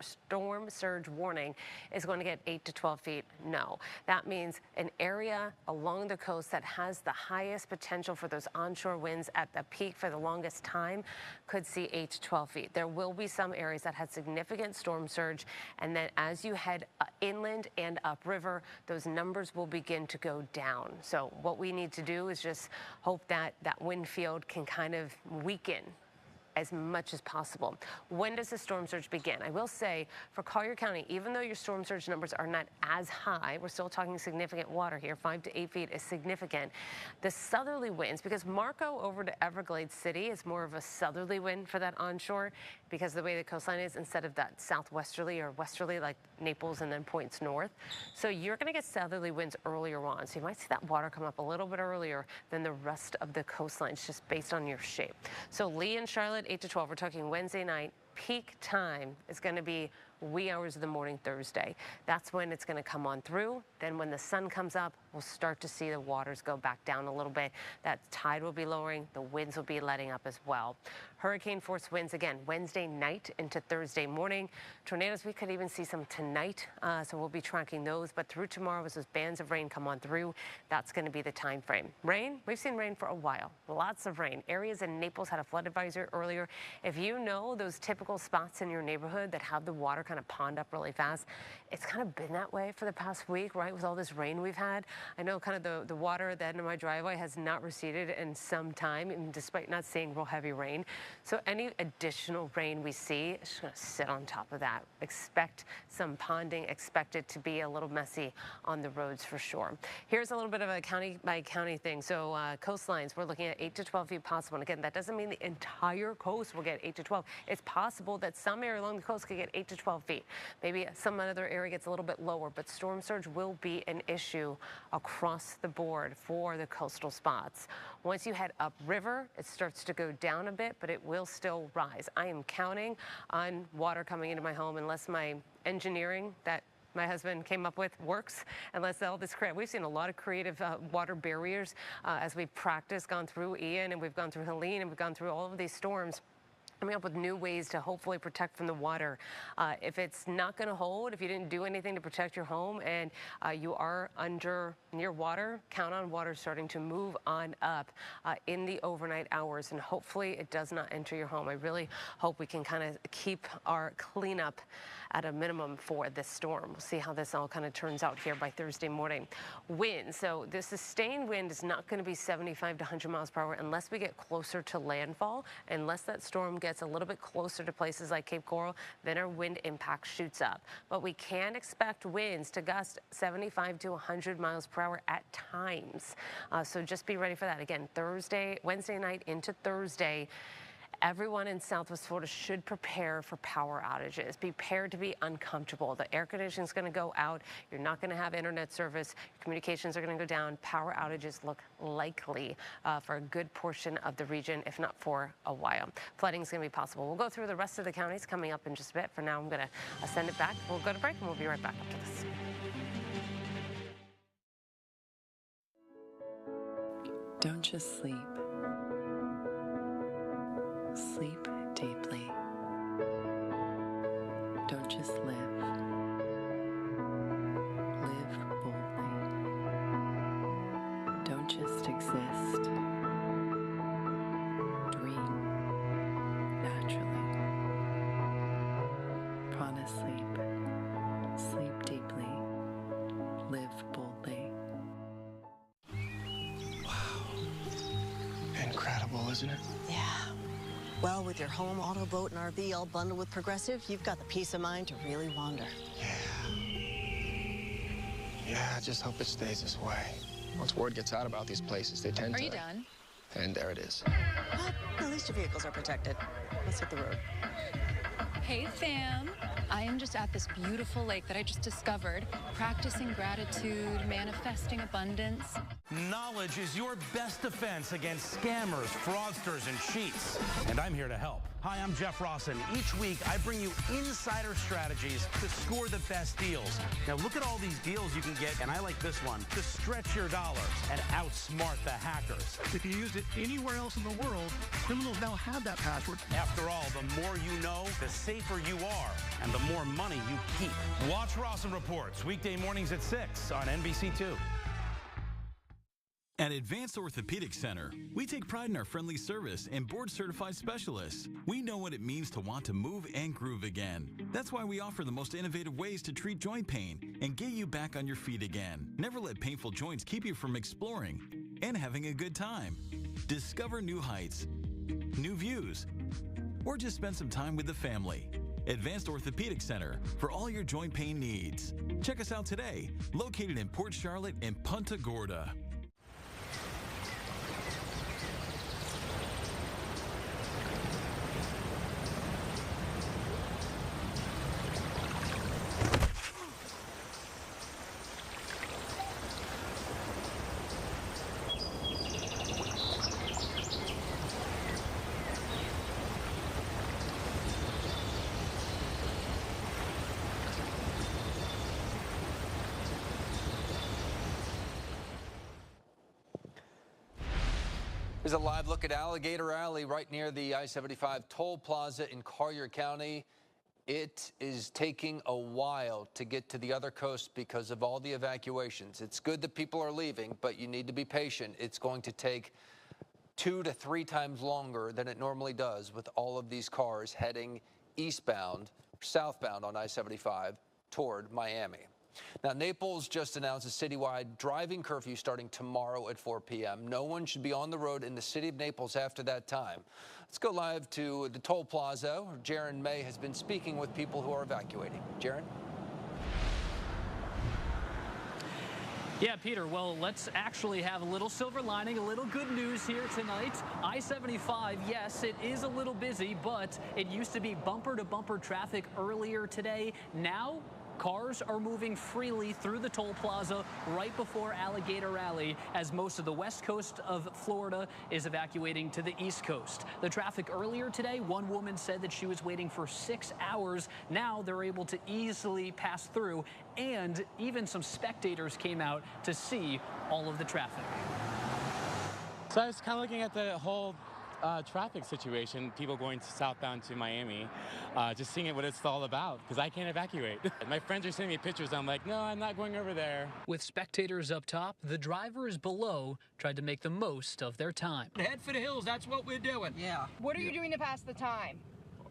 surge warning is going to get 8 to 12 feet? No. That means an area along the coast that has the highest potential for those onshore winds at the peak for the longest time could see 8 to 12 feet. There will be some areas that had significant storm surge, and then as you head inland and upriver, those numbers will begin to go down. So what we need to do is just hope that that wind field can kind of weaken as much as possible. When does the storm surge begin? I will say for Collier County, even though your storm surge numbers are not as high, we're still talking significant water here. 5 to 8 feet is significant. The southerly winds, because Marco over to Everglades City is more of a southerly wind for that onshore because of the way the coastline is instead of that southwesterly or westerly like Naples and then points north. So you're going to get southerly winds earlier on. So you might see that water come up a little bit earlier than the rest of the coastlines just based on your shape. So Lee and Charlotte, 8 to 12. We're talking Wednesday night. Peak time is going to be wee hours of the morning Thursday. That's when it's going to come on through. Then when the sun comes up, we'll start to see the waters go back down a little bit. That tide will be lowering. The winds will be letting up as well. Hurricane force winds again Wednesday night into Thursday morning. Tornadoes, we could even see some tonight. So we'll be tracking those. But through tomorrow, as those bands of rain come on through, that's going to be the time frame. Rain, we've seen rain for a while. Lots of rain. Areas in Naples had a flood advisory earlier. If you know those typical spots in your neighborhood that have the water kind of pond up really fast, it's kind of been that way for the past week, right? With all this rain we've had. I know kind of the water at the end of my driveway has not receded in some time, and despite not seeing real heavy rain. So any additional rain we see is just going to sit on top of that. Expect some ponding, expect it to be a little messy on the roads for sure. Here's a little bit of a county by county thing. So coastlines, we're looking at 8 to 12 feet possible. And again, that doesn't mean the entire coast will get 8 to 12. It's possible that some area along the coast could get 8 to 12 feet. Maybe some other area gets a little bit lower, but storm surge will be an issue across the board for the coastal spots. Once you head upriver, it starts to go down a bit, but it will still rise. I am counting on water coming into my home unless my engineering that my husband came up with works, unless all this we've seen a lot of creative water barriers as we've practiced, gone through Ian, and we've gone through Helene, and we've gone through all of these storms, coming up with new ways to hopefully protect from the water. If it's not going to hold, if you didn't do anything to protect your home and you are near water, count on water starting to move on up in the overnight hours, and hopefully it does not enter your home. I really hope we can kind of keep our cleanup at a minimum for this storm. We'll see how this all kind of turns out here by Thursday morning. Wind, so the sustained wind is not going to be 75 to 100 miles per hour unless we get closer to landfall, unless that storm gets a little bit closer to places like Cape Coral, then our wind impact shoots up. But we can expect winds to gust 75 to 100 miles per hour at times. So just be ready for that. Again, Wednesday night into Thursday, everyone in Southwest Florida should prepare for power outages. Be prepared to be uncomfortable. The air conditioning is going to go out. You're not going to have internet service. Your communications are going to go down. Power outages look likely for a good portion of the region, if not for a while. Flooding is going to be possible. We'll go through the rest of the counties coming up in just a bit. For now, I'm going to send it back. We'll go to break, and we'll be right back after this. Don't just sleep. Sleep deeply. Don't just live. Live boldly. Don't just exist. Dream naturally. Prana Sleep. Sleep deeply. Live boldly. Incredible, isn't it? Yeah. Well, with your home, auto, boat, and RV all bundled with Progressive, you've got the peace of mind to really wander. Yeah, I just hope it stays this way. Once word gets out about these places, they tend to... Are you done? And there it is. Well, at least your vehicles are protected. Let's hit the road. Hey, fam. I am just at this beautiful lake that I just discovered, practicing gratitude, manifesting abundance. Knowledge is your best defense against scammers, fraudsters, and cheats. And I'm here to help. Hi, I'm Jeff Rawson. Each week, I bring you insider strategies to score the best deals. Now, look at all these deals you can get, and I like this one, to stretch your dollar and outsmart the hackers. If you used it anywhere else in the world, criminals now have that password. After all, the more you know, the safer you are, and the more money you keep. Watch Rawson Reports, weekday mornings at 6 on NBC2. At Advanced Orthopedic Center, we take pride in our friendly service and board-certified specialists. We know what it means to want to move and groove again. That's why we offer the most innovative ways to treat joint pain and get you back on your feet again. Never let painful joints keep you from exploring and having a good time. Discover new heights, new views, or just spend some time with the family. Advanced Orthopedic Center for all your joint pain needs. Check us out today, located in Port Charlotte and Punta Gorda. Here's a live look at Alligator Alley right near the I-75 toll plaza in Collier County. It is taking a while to get to the other coast because of all the evacuations. It's good that people are leaving, but you need to be patient. It's going to take 2 to 3 times longer than it normally does with all of these cars heading eastbound, southbound on I-75 toward Miami. Now, Naples just announced a citywide driving curfew starting tomorrow at 4 p.m. No one should be on the road in the city of Naples after that time. Let's go live to the toll plaza. Jaron May has been speaking with people who are evacuating. Jaron? Yeah, Peter, well, let's actually have a little silver lining, a little good news here tonight. I-75, yes, it is a little busy, but it used to be bumper-to-bumper traffic earlier today. Now, cars are moving freely through the toll plaza right before Alligator Alley as most of the west coast of Florida is evacuating to the east coast. The traffic earlier today, one woman said that she was waiting for 6 hours. Now they're able to easily pass through, and even some spectators came out to see all of the traffic. So I was kind of looking at the whole traffic situation, people going southbound to Miami, just seeing what it's all about, because I can't evacuate. My friends are sending me pictures. I'm like, no, I'm not going over there. With spectators up top, the drivers below tried to make the most of their time. Head for the hills, that's what we're doing. Yeah. What are you doing to pass the time?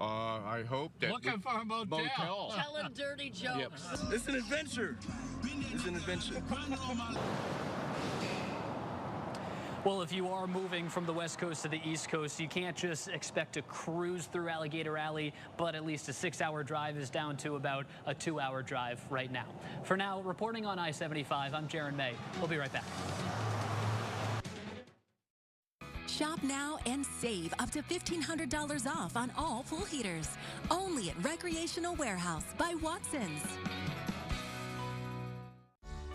I hope that... Looking for a motel. Telling dirty jokes. Yep. It's an adventure. It's an adventure. Well, if you are moving from the west coast to the east coast, you can't just expect to cruise through Alligator Alley, but at least a 6-hour drive is down to about a 2-hour drive right now. For now, reporting on I-75, I'm Jaron May. We'll be right back. Shop now and save up to $1,500 off on all pool heaters. Only at Recreational Warehouse by Watson's.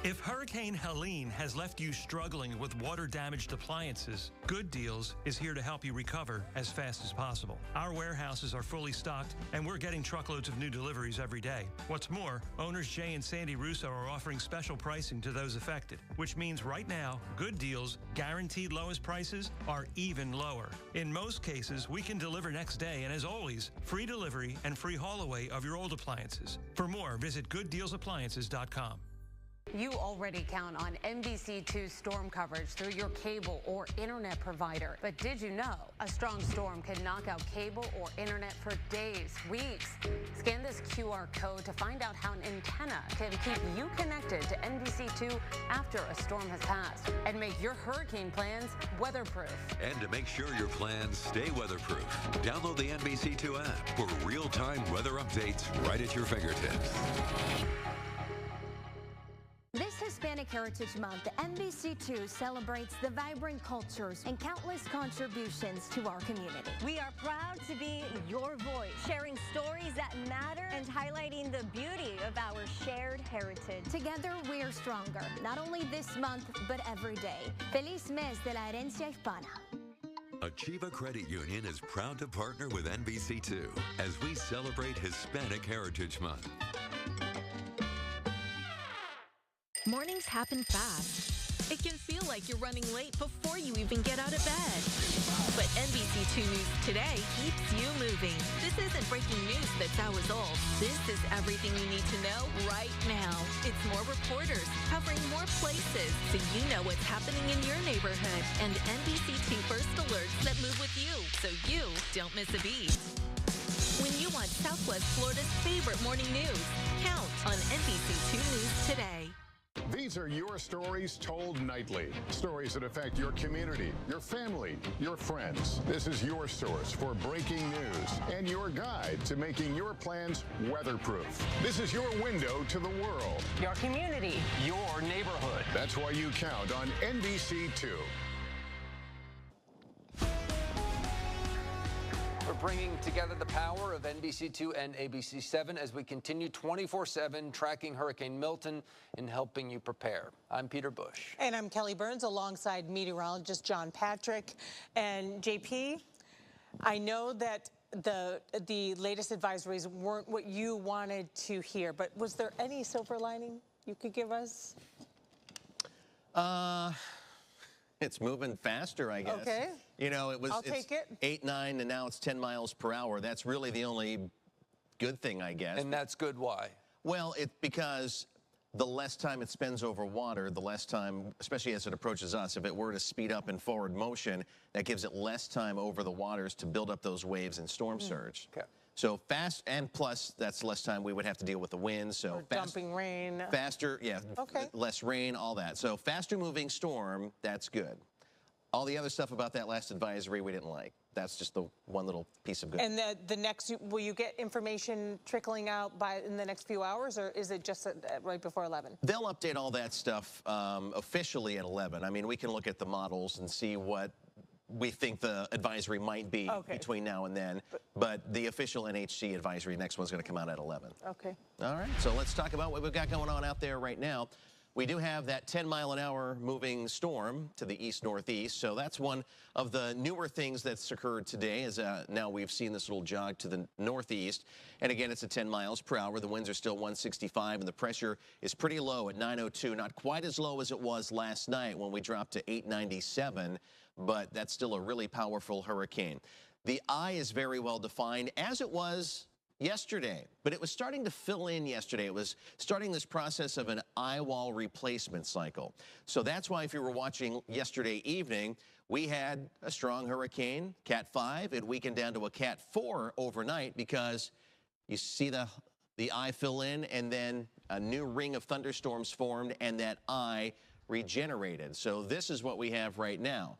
If Hurricane Helene has left you struggling with water-damaged appliances, Good Deals is here to help you recover as fast as possible. Our warehouses are fully stocked, and we're getting truckloads of new deliveries every day. What's more, owners Jay and Sandy Russo are offering special pricing to those affected, which means right now, Good Deals' guaranteed lowest prices are even lower. In most cases, we can deliver next day, and as always, free delivery and free haul away of your old appliances. For more, visit gooddealsappliances.com. You already count on NBC2 storm coverage through your cable or internet provider. But did you know a strong storm can knock out cable or internet for days, weeks? Scan this QR code to find out how an antenna can keep you connected to NBC2 after a storm has passed. And make your hurricane plans weatherproof. And to make sure your plans stay weatherproof, download the NBC2 app for real-time weather updates right at your fingertips. This Hispanic Heritage Month, NBC2 celebrates the vibrant cultures and countless contributions to our community. We are proud to be your voice, sharing stories that matter and and highlighting the beauty of our shared heritage. Together, we're stronger, not only this month, but every day. Feliz mes de la herencia hispana. Achieva Credit Union is proud to partner with NBC2 as we celebrate Hispanic Heritage Month. Mornings happen fast. It can feel like you're running late before you even get out of bed. But NBC2 News Today keeps you moving. This isn't breaking news that's hours old. This is everything you need to know right now. It's more reporters covering more places so you know what's happening in your neighborhood. And NBC2 First Alerts that move with you so you don't miss a beat. When you want Southwest Florida's favorite morning news, count on NBC2 News Today. These are your stories told nightly. Stories that affect your community, your family, your friends. This is your source for breaking news and your guide to making your plans weatherproof. This is your window to the world. Your community. Your neighborhood. That's why you count on NBC2. We're bringing together the power of NBC2 and ABC7 as we continue 24/7 tracking Hurricane Milton and helping you prepare. I'm Peter Bush. And I'm Kelly Burns alongside meteorologist John Patrick. And JP, I know that the latest advisories weren't what you wanted to hear, but was there any silver lining you could give us? It's moving faster, I guess. Okay. You know, I'll take it. 8, 9, and now it's 10 miles per hour. That's really the only good thing, I guess. And that's good, why? Well, it's because the less time it spends over water, the less time, especially as it approaches us, if it were to speed up in forward motion, that gives it less time over the waters to build up those waves and storm surge. Okay. So fast, and plus that's less time we would have to deal with the wind. So Or dumping rain. faster, yeah, Okay. less rain, all that. So faster moving storm, that's good. All the other stuff about that last advisory we didn't like. That's just the one little piece of good. And the next, will you get information trickling out in the next few hours, or is it just right before 11? They'll update all that stuff officially at 11. I mean, we can look at the models and see what we think the advisory might be between now and then. But the official NHC advisory, next one's going to come out at 11. Okay. All right, so let's talk about what we've got going on out there right now. We do have that 10-mile-an-hour moving storm to the east-northeast, so that's one of the newer things that's occurred today, as now we've seen this little jog to the northeast. And again, it's at 10 miles per hour. The winds are still 165, and the pressure is pretty low at 902. Not quite as low as it was last night when we dropped to 897, but that's still a really powerful hurricane. The eye is very well defined, as it was yesterday, but it was starting to fill in yesterday. It was starting this process of an eye wall replacement cycle. So that's why if you were watching yesterday evening, we had a strong hurricane, Cat 5. It weakened down to a Cat 4 overnight because you see the eye fill in, and then a new ring of thunderstorms formed, and that eye regenerated. So this is what we have right now.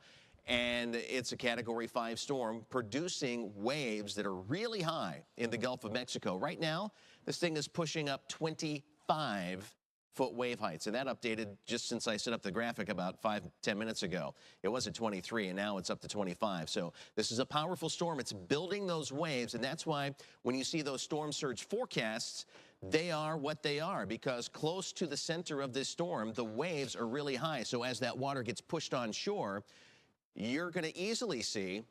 And it's a Category 5 storm producing waves that are really high in the Gulf of Mexico. Right now, this thing is pushing up 25-foot wave heights, and that updated just since I set up the graphic about 5-10 minutes ago. It was at 23, and now it's up to 25. So this is a powerful storm. It's building those waves, and that's why when you see those storm surge forecasts, they are what they are, because close to the center of this storm, the waves are really high. So as that water gets pushed on shore, you're going to easily see,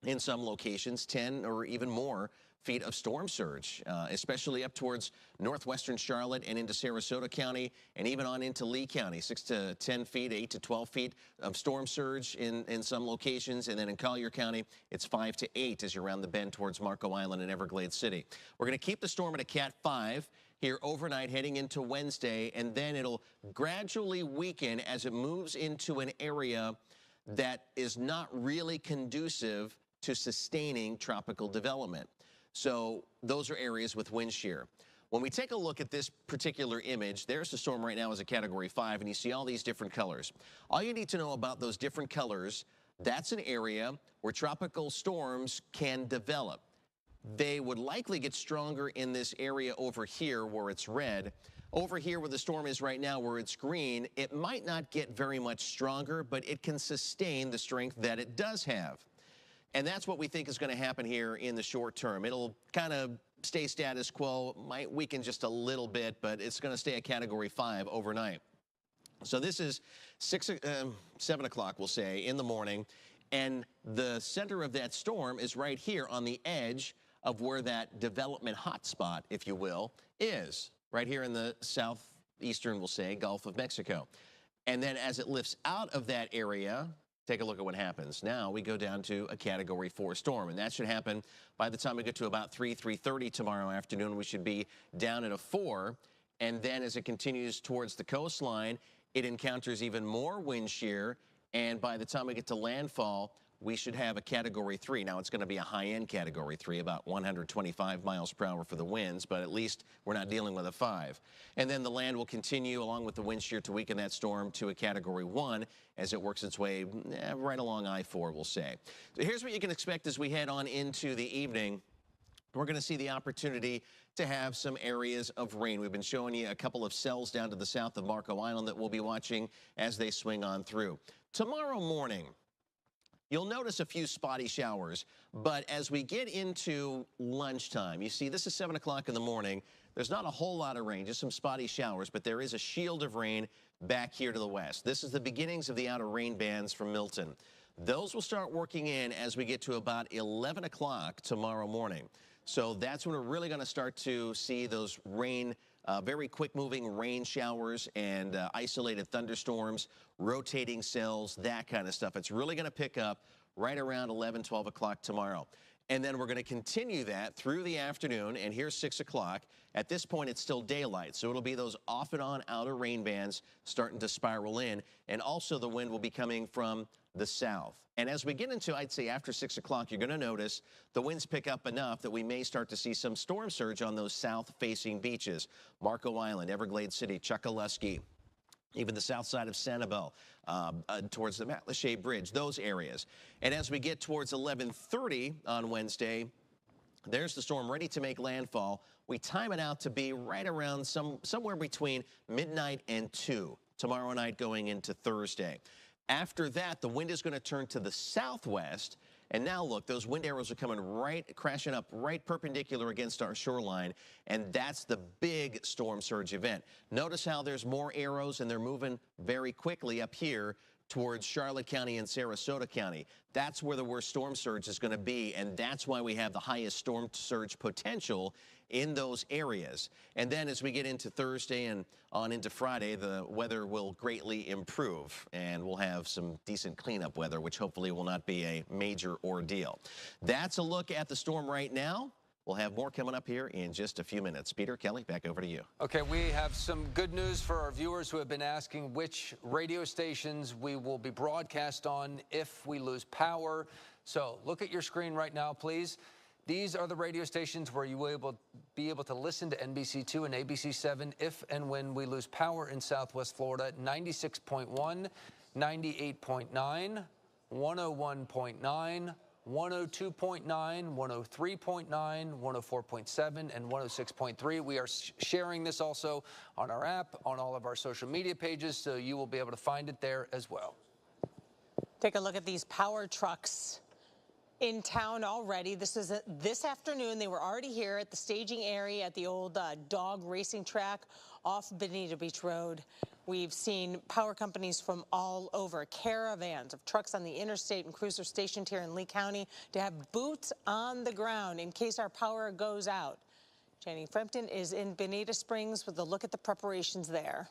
in some locations, 10 or even more feet of storm surge, especially up towards northwestern Charlotte and into Sarasota County, and even on into Lee County. 6 to 10 feet, 8 to 12 feet of storm surge in some locations. And then in Collier County, it's 5 to 8 as you're around the bend towards Marco Island and Everglades City. We're going to keep the storm at a Cat 5 here overnight heading into Wednesday, and then it'll gradually weaken as it moves into an area that is not really conducive to sustaining tropical development. So those are areas with wind shear. When we take a look at this particular image, there's the storm right now as a Category 5, and you see all these different colors. All you need to know about those different colors, that's an area where tropical storms can develop. They would likely get stronger in this area over here where it's red. Over here where the storm is right now, where it's green, it might not get very much stronger, but it can sustain the strength that it does have. And that's what we think is going to happen here in the short term. It'll kind of stay status quo, might weaken just a little bit, but it's going to stay a Category 5 overnight. So this is 7 o'clock, we'll say, in the morning, and the center of that storm is right here on the edge of where that development hotspot, if you will, is, right here in the southeastern, we'll say, Gulf of Mexico. And then as it lifts out of that area, take a look at what happens. Now we go down to a Category 4 storm, and that should happen by the time we get to about 3:30 tomorrow afternoon. We should be down at a 4, and then as it continues towards the coastline, it encounters even more wind shear, and by the time we get to landfall, we should have a Category 3. Now, it's going to be a high-end Category 3, about 125 miles per hour for the winds, but at least we're not dealing with a 5. And then the land will continue, along with the wind shear, to weaken that storm to a Category 1 as it works its way right along I-4, we'll say. So here's what you can expect as we head on into the evening. We're going to see the opportunity to have some areas of rain. We've been showing you a couple of cells down to the south of Marco Island that we'll be watching as they swing on through. Tomorrow morning, you'll notice a few spotty showers, but as we get into lunchtime, you see this is 7 o'clock in the morning. There's not a whole lot of rain, just some spotty showers, but there is a shield of rain back here to the west. This is the beginnings of the outer rain bands from Milton. Those will start working in as we get to about 11 o'clock tomorrow morning. So that's when we're really going to start to see those rain, very quick-moving rain showers and isolated thunderstorms, rotating cells, that kind of stuff. It's really going to pick up right around 11, 12 o'clock tomorrow. And then we're going to continue that through the afternoon, and here's 6 o'clock. At this point, it's still daylight, so it'll be those off-and-on outer rain bands starting to spiral in, and also the wind will be coming from the south. And as we get into, I'd say, after 6 o'clock, you're going to notice the winds pick up enough that we may start to see some storm surge on those south-facing beaches. Marco Island, Everglades City, Chokoloskee, even the south side of Sanibel, towards the Matlacha Bridge, those areas. And as we get towards 11:30 on Wednesday, there's the storm ready to make landfall. We time it out to be right around somewhere between midnight and 2 tomorrow night going into Thursday. After that, the wind is going to turn to the southwest. And now look, those wind arrows are coming right, crashing up right perpendicular against our shoreline. And that's the big storm surge event. Notice how there's more arrows and they're moving very quickly up here towards Charlotte County and Sarasota County. That's where the worst storm surge is going to be. And that's why we have the highest storm surge potential in those areas. And then as we get into Thursday and on into Friday, the weather will greatly improve and we'll have some decent cleanup weather, which hopefully will not be a major ordeal. That's a look at the storm right now. We'll have more coming up here in just a few minutes. Peter, Kelly, back over to you. Okay, we have some good news for our viewers who have been asking which radio stations we will be broadcast on if we lose power. So look at your screen right now, please. These are the radio stations where you will be able to listen to NBC2 and ABC7 if and when we lose power in Southwest Florida. 96.1, 98.9, 101.9, 102.9, 103.9, 104.7, and 106.3. We are sharing this also on our app, on all of our social media pages, so you will be able to find it there as well. Take a look at these power trucks in town already. This is this afternoon. They were already here at the staging area at the old dog racing track off Bonita Beach Road. We've seen power companies from all over, caravans of trucks on the interstate and crews are stationed here in Lee County to have boots on the ground in case our power goes out. Jenny Frempton is in Bonita Springs with a look at the preparations there.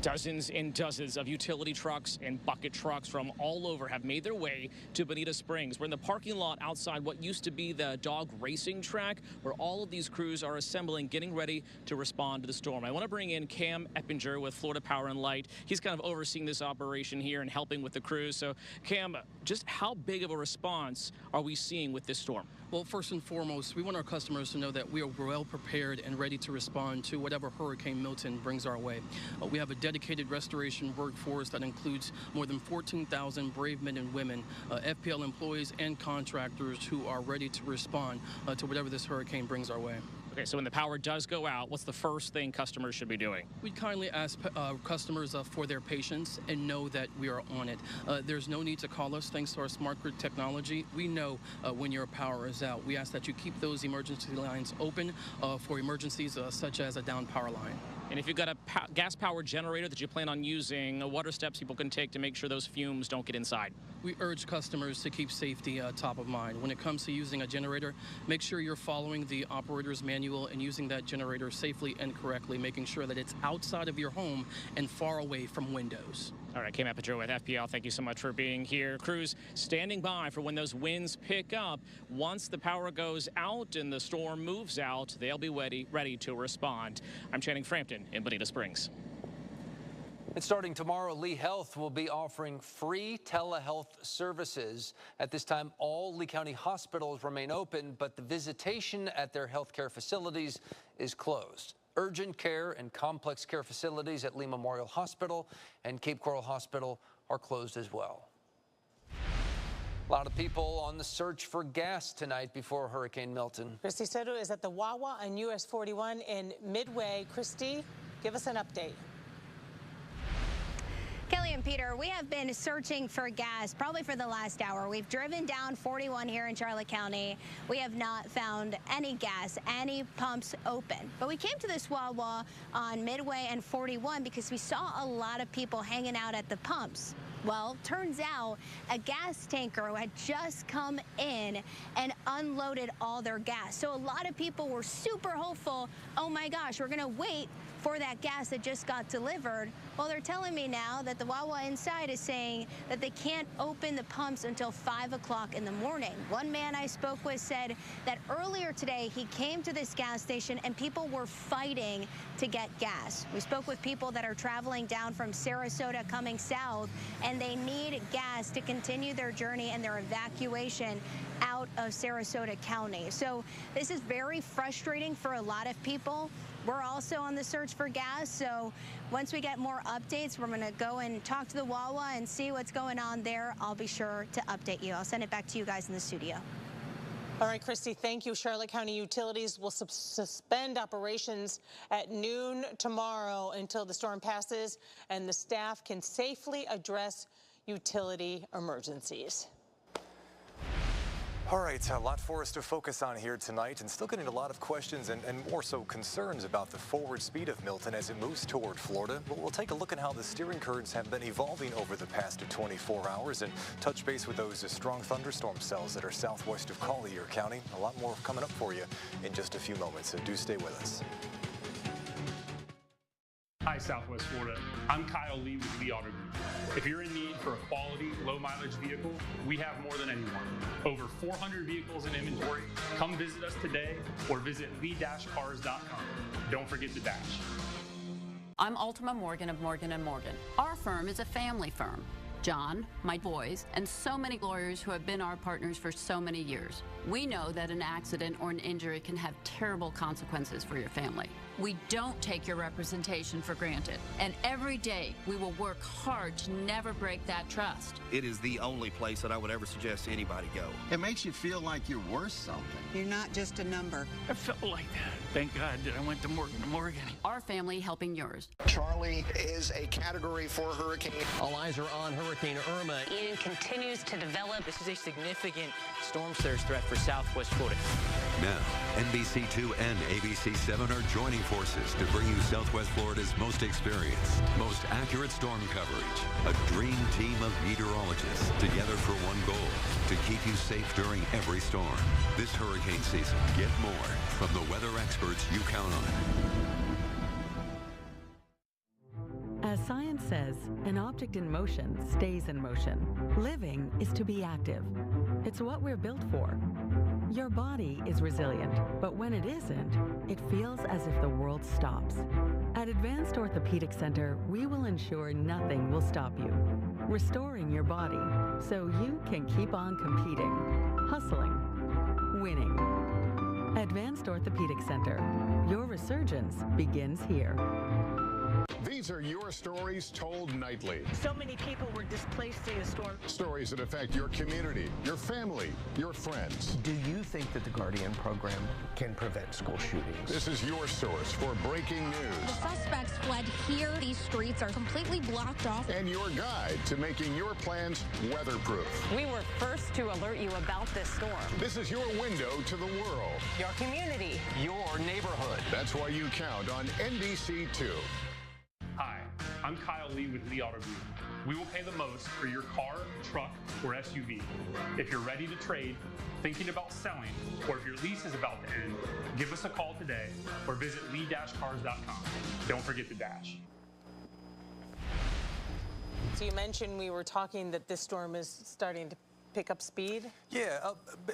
Dozens and dozens of utility trucks and bucket trucks from all over have made their way to Bonita Springs. We're in the parking lot outside what used to be the dog racing track, where all of these crews are assembling, getting ready to respond to the storm. I want to bring in Cam Eppinger with Florida Power and Light. He's kind of overseeing this operation here and helping with the crews. So, Cam, just how big of a response are we seeing with this storm? Well, first and foremost, we want our customers to know that we are well prepared and ready to respond to whatever Hurricane Milton brings our way. We have a dedicated restoration workforce that includes more than 14,000 brave men and women, FPL employees and contractors who are ready to respond to whatever this hurricane brings our way. Okay, so when the power does go out, what's the first thing customers should be doing? We kindly ask customers for their patience and know that we are on it. There's no need to call us thanks to our smart grid technology. We know when your power is out. We ask that you keep those emergency lines open for emergencies such as a down power line. And if you've got a gas-powered generator that you plan on using, what are steps people can take to make sure those fumes don't get inside? We urge customers to keep safety top of mind. When it comes to using a generator, make sure you're following the operator's manual and using that generator safely and correctly, making sure that it's outside of your home and far away from windows. All right, Kay Mappinger with FPL, thank you so much for being here. Crews standing by for when those winds pick up. Once the power goes out and the storm moves out, they'll be ready to respond. I'm Channing Frampton in Bonita Springs. And starting tomorrow, Lee Health will be offering free telehealth services. At this time, all Lee County hospitals remain open, but the visitation at their healthcare facilities is closed. Urgent care and complex care facilities at Lee Memorial Hospital and Cape Coral Hospital are closed as well. A lot of people on the search for gas tonight before Hurricane Milton. Christy Soto is at the Wawa on US 41 in Midway. Christy, give us an update. Kelly and Peter, we have been searching for gas probably for the last hour. We've driven down 41 here in Charlotte County. We have not found any gas, any pumps open. But we came to this Wawa on Midway and 41 because we saw a lot of people hanging out at the pumps. Well, turns out a gas tanker had just come in and unloaded all their gas. So a lot of people were super hopeful. Oh my gosh, we're gonna wait for that gas that just got delivered. Well, they're telling me now that the Wawa inside is saying that they can't open the pumps until 5 o'clock in the morning. One man I spoke with said that earlier today he came to this gas station and people were fighting to get gas. We spoke with people that are traveling down from Sarasota coming south, and they need gas to continue their journey and their evacuation out of Sarasota County. So this is very frustrating for a lot of people. We're also on the search for gas, so once we get more updates, we're going to go and talk to the Wawa and see what's going on there. I'll be sure to update you. I'll send it back to you guys in the studio. All right, Christy, thank you. Charlotte County Utilities will suspend operations at noon tomorrow until the storm passes and the staff can safely address utility emergencies. All right, a lot for us to focus on here tonight, and still getting a lot of questions and more so concerns about the forward speed of Milton as it moves toward Florida. But we'll take a look at how the steering currents have been evolving over the past 24 hours and touch base with those strong thunderstorm cells that are southwest of Collier County. A lot more coming up for you in just a few moments, so do stay with us. Hi, Southwest Florida. I'm Kyle Lee with Lee Auto Group. If you're in need for a quality, low-mileage vehicle, we have more than anyone. Over 400 vehicles in inventory. Come visit us today or visit lee-cars.com. Don't forget the dash. I'm Ultima Morgan of Morgan & Morgan. Our firm is a family firm. John, my boys, and so many lawyers who have been our partners for so many years. We know that an accident or an injury can have terrible consequences for your family. We don't take your representation for granted, and every day we will work hard to never break that trust. It is the only place that I would ever suggest anybody go. It makes you feel like you're worth something. You're not just a number. I felt like that. Thank God that I went to Morgan & Morgan. Our family helping yours. Charlie is a Category 4 hurricane. All eyes are on Hurricane Irma. Ian continues to develop. This is a significant storm surge threat for Southwest Florida. Now, NBC2 and ABC7 are joining forces to bring you Southwest Florida's most experienced, most accurate storm coverage. A dream team of meteorologists together for one goal, to keep you safe during every storm. This hurricane season, get more from the weather experts you count on. As science says, an object in motion stays in motion. Living is to be active. It's what we're built for. Your body is resilient, but when it isn't, it feels as if the world stops. At Advanced Orthopedic Center, we will ensure nothing will stop you, restoring your body so you can keep on competing, hustling, winning. Advanced Orthopedic Center. Your resurgence begins here. These are your stories told nightly. So many people were displaced in the storm. Stories that affect your community, your family, your friends. Do you think that the Guardian program can prevent school shootings? This is your source for breaking news. The suspects fled here. These streets are completely blocked off. And your guide to making your plans weatherproof. We were first to alert you about this storm. This is your window to the world. Your community. Your neighborhood. That's why you count on NBC2. Hi, I'm Kyle Lee with Lee Auto Group. We will pay the most for your car, truck, or SUV. If you're ready to trade, thinking about selling, or if your lease is about to end, give us a call today or visit lee-cars.com. Don't forget the dash. So you mentioned we were talking that this storm is starting to pick up speed? Yeah,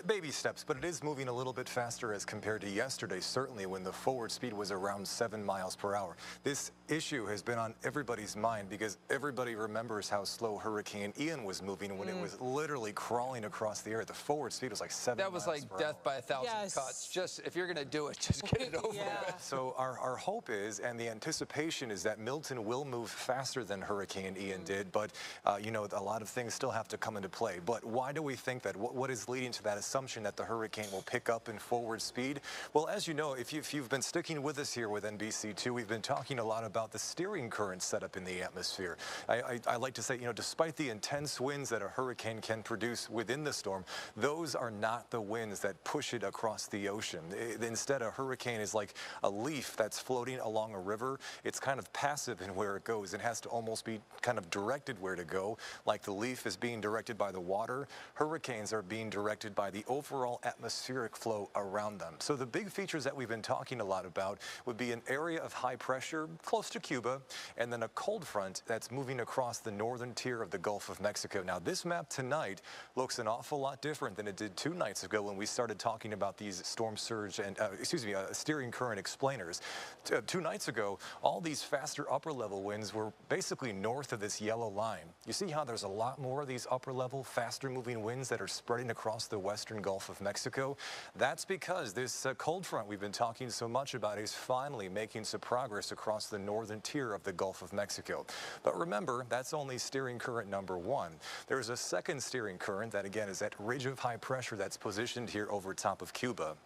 baby steps, but it is moving a little bit faster as compared to yesterday, certainly when the forward speed was around 7 miles per hour. This issue has been on everybody's mind because everybody remembers how slow Hurricane Ian was moving when it was literally crawling across the air. The forward speed was like 7 miles per hour. That was like death by 1,000 cuts. Just, if you're going to do it, just get it over with. So our hope is, and the anticipation is that Milton will move faster than Hurricane Ian did, but you know, a lot of things still have to come into play. But why do we think that? What is leading to that assumption that the hurricane will pick up in forward speed? Well, as you know, if you've been sticking with us here with NBC2, we've been talking a lot about the steering current set up in the atmosphere. I like to say, you know, despite the intense winds that a hurricane can produce within the storm, those are not the winds that push it across the ocean. Instead, a hurricane is like a leaf that's floating along a river. It's kind of passive in where it goes. It has to almost be kind of directed where to go, like the leaf is being directed by the water. Hurricanes are being directed by the overall atmospheric flow around them. So the big features that we've been talking a lot about would be an area of high pressure close to Cuba, and then a cold front that's moving across the northern tier of the Gulf of Mexico. Now, this map tonight looks an awful lot different than it did 2 nights ago when we started talking about these storm surge and, steering current explainers. 2 nights ago, all these faster upper level winds were basically north of this yellow line. You see how there's a lot more of these upper level, faster moving winds that are spreading across the western Gulf of Mexico? That's because this cold front we've been talking so much about is finally making some progress across the northern tier of the Gulf of Mexico. But remember, that's only steering current number 1. There's a second steering current that, again, is that ridge of high pressure that's positioned here over top of Cuba.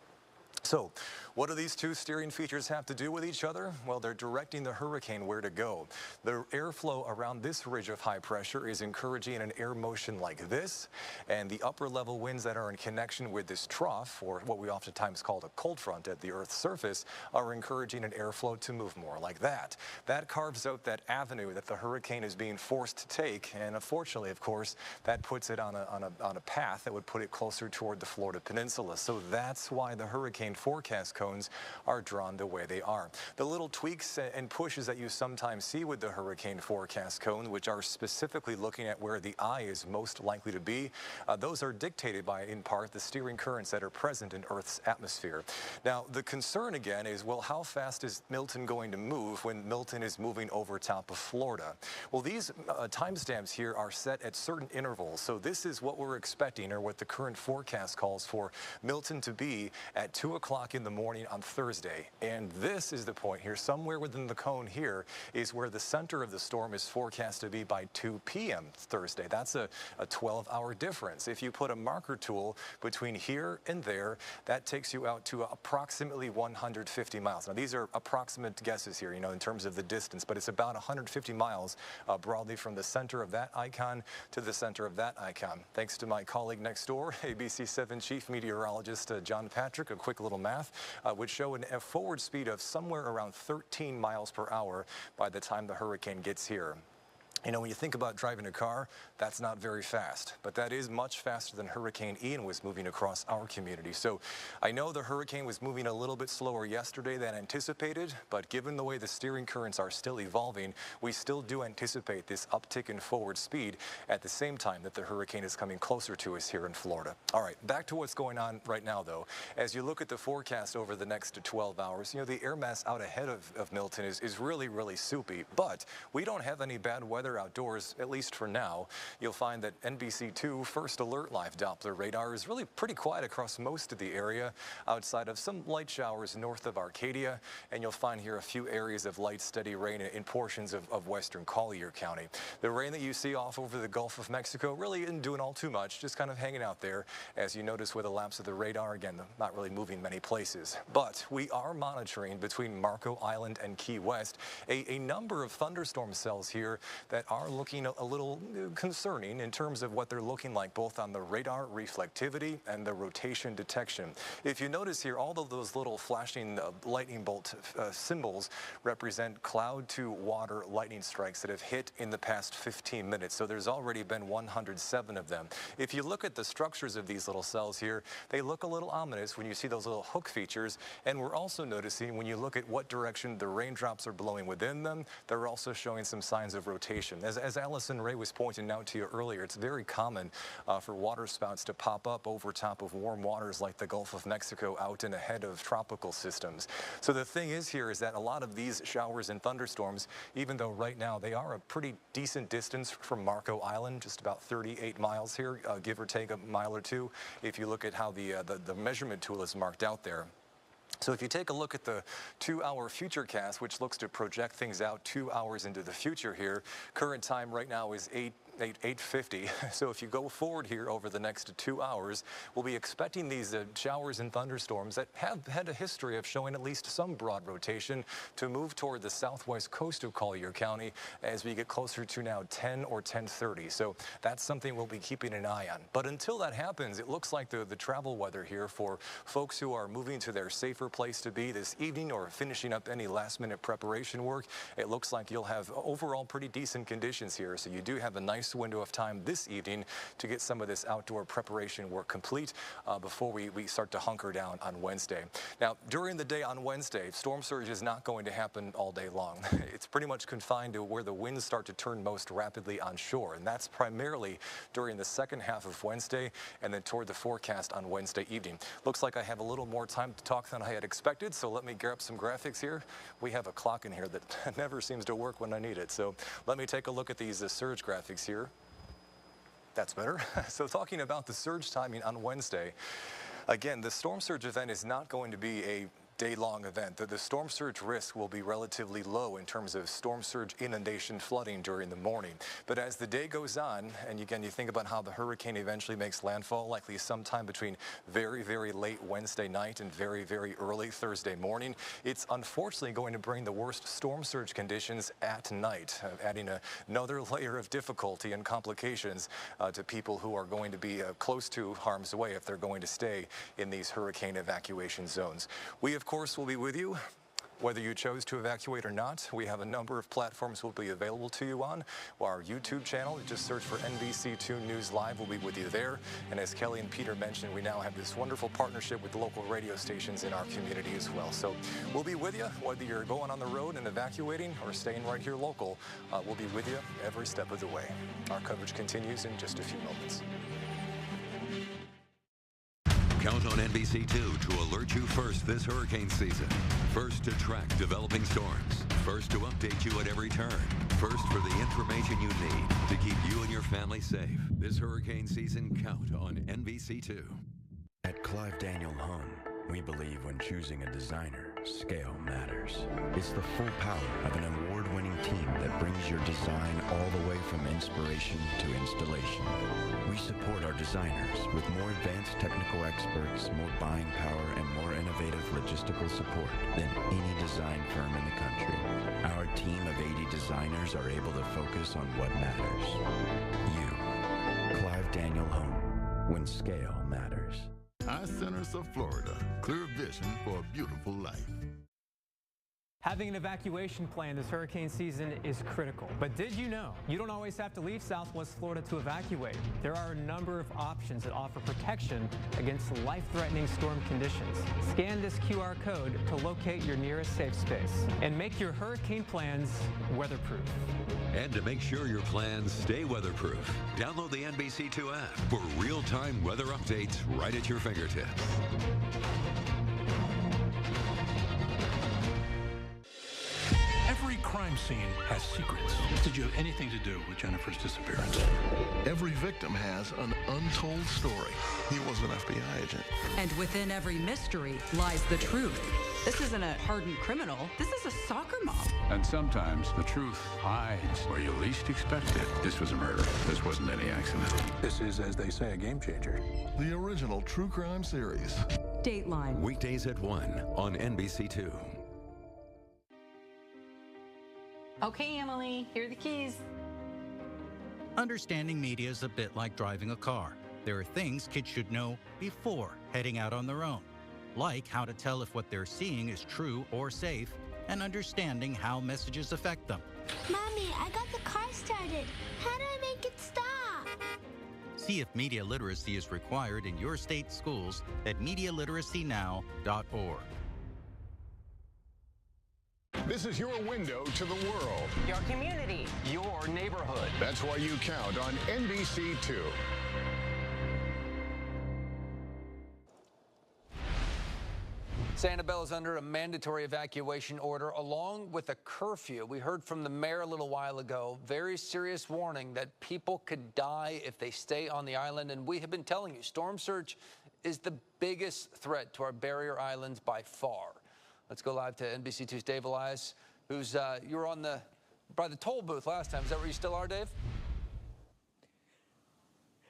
So, what do these 2 steering features have to do with each other? Well, they're directing the hurricane where to go. The airflow around this ridge of high pressure is encouraging an air motion like this, and the upper level winds that are in connection with this trough, or what we oftentimes call a cold front at the Earth's surface, are encouraging an airflow to move more like that. That carves out that avenue that the hurricane is being forced to take, and unfortunately, of course, that puts it on a path that would put it closer toward the Florida Peninsula. So that's why the hurricane forecast cones are drawn the way they are. The little tweaks and pushes that you sometimes see with the hurricane forecast cone, which are specifically looking at where the eye is most likely to be, those are dictated by, in part, the steering currents that are present in Earth's atmosphere. Now, the concern again is, well, how fast is Milton going to move when Milton is moving over top of Florida? Well, these timestamps here are set at certain intervals, so this is what we're expecting, or what the current forecast calls for Milton to be at 2 o'clock in the morning on Thursday. And this is the point here, somewhere within the cone here is where the center of the storm is forecast to be by 2 p.m. Thursday. That's a 12-hour difference. If you put a marker tool between here and there, that takes you out to approximately 150 miles. Now, these are approximate guesses here, you know, in terms of the distance, but it's about 150 miles broadly from the center of that icon to the center of that icon. Thanks to my colleague next door, ABC7 Chief Meteorologist John Patrick, a quick little math would show a forward speed of somewhere around 13 miles per hour by the time the hurricane gets here. You know, when you think about driving a car, that's not very fast, but that is much faster than Hurricane Ian was moving across our community. So I know the hurricane was moving a little bit slower yesterday than anticipated, but given the way the steering currents are still evolving, we still do anticipate this uptick in forward speed at the same time that the hurricane is coming closer to us here in Florida. All right, back to what's going on right now, though. As you look at the forecast over the next 12 hours, you know, the air mass out ahead of Milton is really, really soupy, but we don't have any bad weather weather outdoors, at least for now, you'll find that NBC2 First Alert Live Doppler radar is really pretty quiet across most of the area, outside of some light showers north of Arcadia, and you'll find here a few areas of light, steady rain in portions of western Collier County. The rain that you see off over the Gulf of Mexico really isn't doing all too much, just kind of hanging out there, as you notice with the lapse of the radar. Again, not really moving many places. But we are monitoring between Marco Island and Key West a number of thunderstorm cells here that are looking a little concerning in terms of what they're looking like, both on the radar reflectivity and the rotation detection. If you notice here, all of those little flashing lightning bolt symbols represent cloud to water lightning strikes that have hit in the past 15 minutes. So there's already been 107 of them. If you look at the structures of these little cells here, they look a little ominous when you see those little hook features. And we're also noticing when you look at what direction the raindrops are blowing within them, they're also showing some signs of rotation. As Allison Ray was pointing out to you earlier, it's very common for water spouts to pop up over top of warm waters like the Gulf of Mexico out and ahead of tropical systems. So the thing is here is that a lot of these showers and thunderstorms, even though right now they are a pretty decent distance from Marco Island, just about 38 miles here, give or take a mile or two, if you look at how the measurement tool is marked out there. So if you take a look at the 2-hour futurecast, which looks to project things out 2 hours into the future here, current time right now is 8:50. So if you go forward here over the next 2 hours, we'll be expecting these showers and thunderstorms that have had a history of showing at least some broad rotation to move toward the southwest coast of Collier County as we get closer to now 10 or 10:30. So that's something we'll be keeping an eye on. But until that happens, it looks like the travel weather here for folks who are moving to their safer place to be this evening or finishing up any last-minute preparation work, it looks like you'll have overall pretty decent conditions here. So you do have a nice window of time this evening to get some of this outdoor preparation work complete before we start to hunker down on Wednesday. Now, during the day on Wednesday, storm surge is not going to happen all day long. It's pretty much confined to where the winds start to turn most rapidly on shore, and that's primarily during the second half of Wednesday and then toward the forecast on Wednesday evening. Looks like I have a little more time to talk than I had expected, so let me grab some graphics here. We have a clock in here that never seems to work when I need it, so let me take a look at these surge graphics here. That's better. So talking about the surge timing on Wednesday, again, the storm surge event is not going to be a day-long event. The storm surge risk will be relatively low in terms of storm surge inundation flooding during the morning. But as the day goes on, and again, you think about how the hurricane eventually makes landfall, likely sometime between very, very late Wednesday night and very, very early Thursday morning, it's unfortunately going to bring the worst storm surge conditions at night, adding another layer of difficulty and complications to people who are going to be close to harm's way if they're going to stay in these hurricane evacuation zones. We, of course, will be with you whether you chose to evacuate or not. We have a number of platforms we'll be available to you on. Our YouTube channel, just search for NBC2 News Live. We'll be with you there. And as Kelly and Peter mentioned, we now have this wonderful partnership with local radio stations in our community as well. So we'll be with you, whether you're going on the road and evacuating or staying right here local. We'll be with you every step of the way. Our coverage continues in just a few moments. Count on NBC2 to alert you first this hurricane season. First to track developing storms. First to update you at every turn. First for the information you need to keep you and your family safe. This hurricane season, count on NBC2. At Clive Daniel Home, we believe when choosing a designer, scale matters. It's the full power of an award-winning team that brings your design all the way from inspiration to installation. We support our designers with more advanced technical experts, more buying power, and more innovative logistical support than any design firm in the country. Our team of 80 designers are able to focus on what matters. You. Clive Daniel Home. When scale matters. iCenters of Florida. Clear vision for a beautiful life. Having an evacuation plan this hurricane season is critical. But did you know you don't always have to leave Southwest Florida to evacuate? There are a number of options that offer protection against life-threatening storm conditions. Scan this QR code to locate your nearest safe space and make your hurricane plans weatherproof. And to make sure your plans stay weatherproof, download the NBC2 app for real-time weather updates right at your fingertips. Every crime crime scene has secrets. Did you have anything to do with Jennifer's disappearance? Every victim has an untold story. He was an FBI agent. And within every mystery lies the truth. This isn't a hardened criminal. This is a soccer mom. And sometimes the truth hides where you least expect it. This was a murder. This wasn't any accident. This is, as they say, a game changer. The original true crime series. Dateline. Weekdays at 1 on NBC2. Okay, Emily, here are the keys. Understanding media is a bit like driving a car. There are things kids should know before heading out on their own, like how to tell if what they're seeing is true or safe, and understanding how messages affect them. Mommy, I got the car started. How do I make it stop? See if media literacy is required in your state schools at MediaLiteracyNow.org. This is your window to the world. Your community. Your neighborhood. That's why you count on NBC2. Sanibel is under a mandatory evacuation order along with a curfew. We heard from the mayor a little while ago. Very serious warning that people could die if they stay on the island. And we have been telling you, storm surge is the biggest threat to our barrier islands by far. Let's go live to NBC2's Dave Elias, who's you were by the toll booth last time. Is that where you still are, Dave?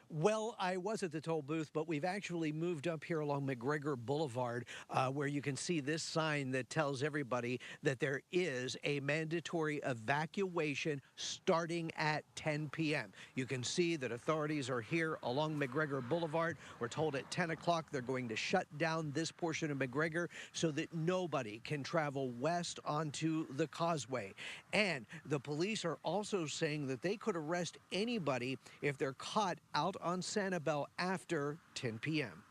Well, I was at the toll booth, but we've actually moved up here along McGregor Boulevard, where you can see this sign that tells everybody that there is a mandatory evacuation starting at 10 p.m. You can see that authorities are here along McGregor Boulevard. We're told at 10 o'clock they're going to shut down this portion of McGregor so that nobody can travel west onto the causeway. And the police are also saying that they could arrest anybody if they're caught out on Sanibel after 10 p.m.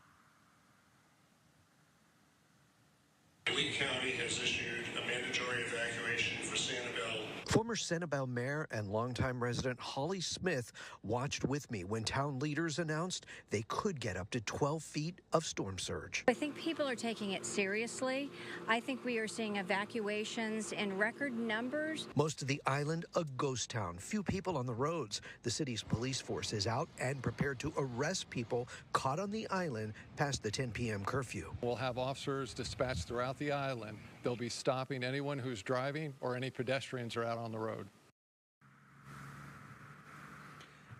Lee County has issued a mandatory evacuation for Sanibel. Former Sanibel mayor and longtime resident Holly Smith watched with me when town leaders announced they could get up to 12 feet of storm surge. I think people are taking it seriously. I think we are seeing evacuations in record numbers. Most of the island a ghost town, few people on the roads. The city's police force is out and prepared to arrest people caught on the island past the 10 p.m. curfew. We'll have officers dispatched throughout the island. They'll be stopping anyone who's driving or any pedestrians are out on the road.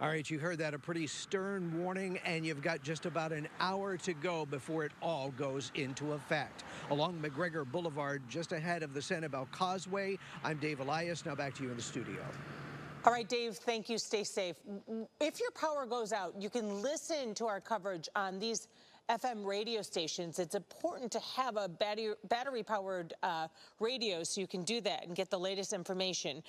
All right, you heard that, a pretty stern warning, and you've got just about an hour to go before it all goes into effect. Along McGregor Boulevard, just ahead of the Sanibel Causeway, I'm Dave Elias. Now back to you in the studio. All right, Dave, thank you. Stay safe. If your power goes out, you can listen to our coverage on these FM radio stations. It's important to have a battery-powered radio so you can do that and get the latest information.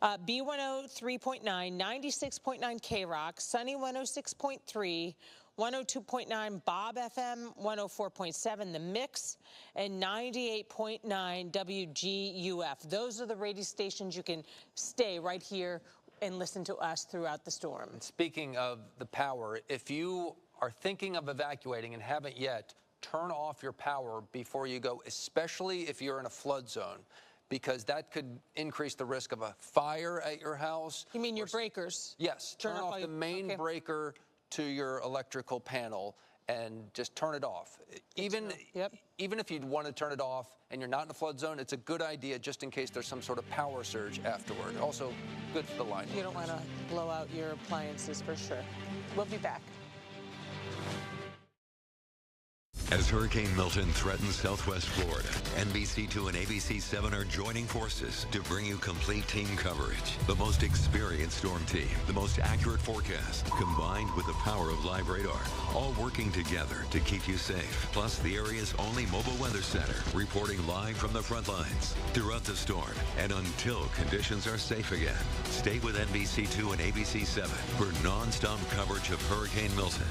B103.9, 96.9 K-Rock, Sunny 106.3, 102.9 Bob FM, 104.7 The Mix, and 98.9 WGUF. Those are the radio stations you can stay right here and listen to us throughout the storm. Speaking of the power, if you are thinking of evacuating and haven't yet, turn off your power before you go, especially if you're in a flood zone, because that could increase the risk of a fire at your house. You mean your breakers? Yes. Turn off the main breaker to your electrical panel and just turn it off. Even if you'd want to turn it off and you're not in a flood zone, it's a good idea just in case there's some sort of power surge afterward. Also good for the line. You don't want to blow out your appliances for sure. We'll be back. As Hurricane Milton threatens southwest Florida, NBC2 and ABC7 are joining forces to bring you complete team coverage. The most experienced storm team, the most accurate forecast, combined with the power of live radar, all working together to keep you safe. Plus, the area's only mobile weather center, reporting live from the front lines throughout the storm and until conditions are safe again. Stay with NBC2 and ABC7 for non-stop coverage of Hurricane Milton.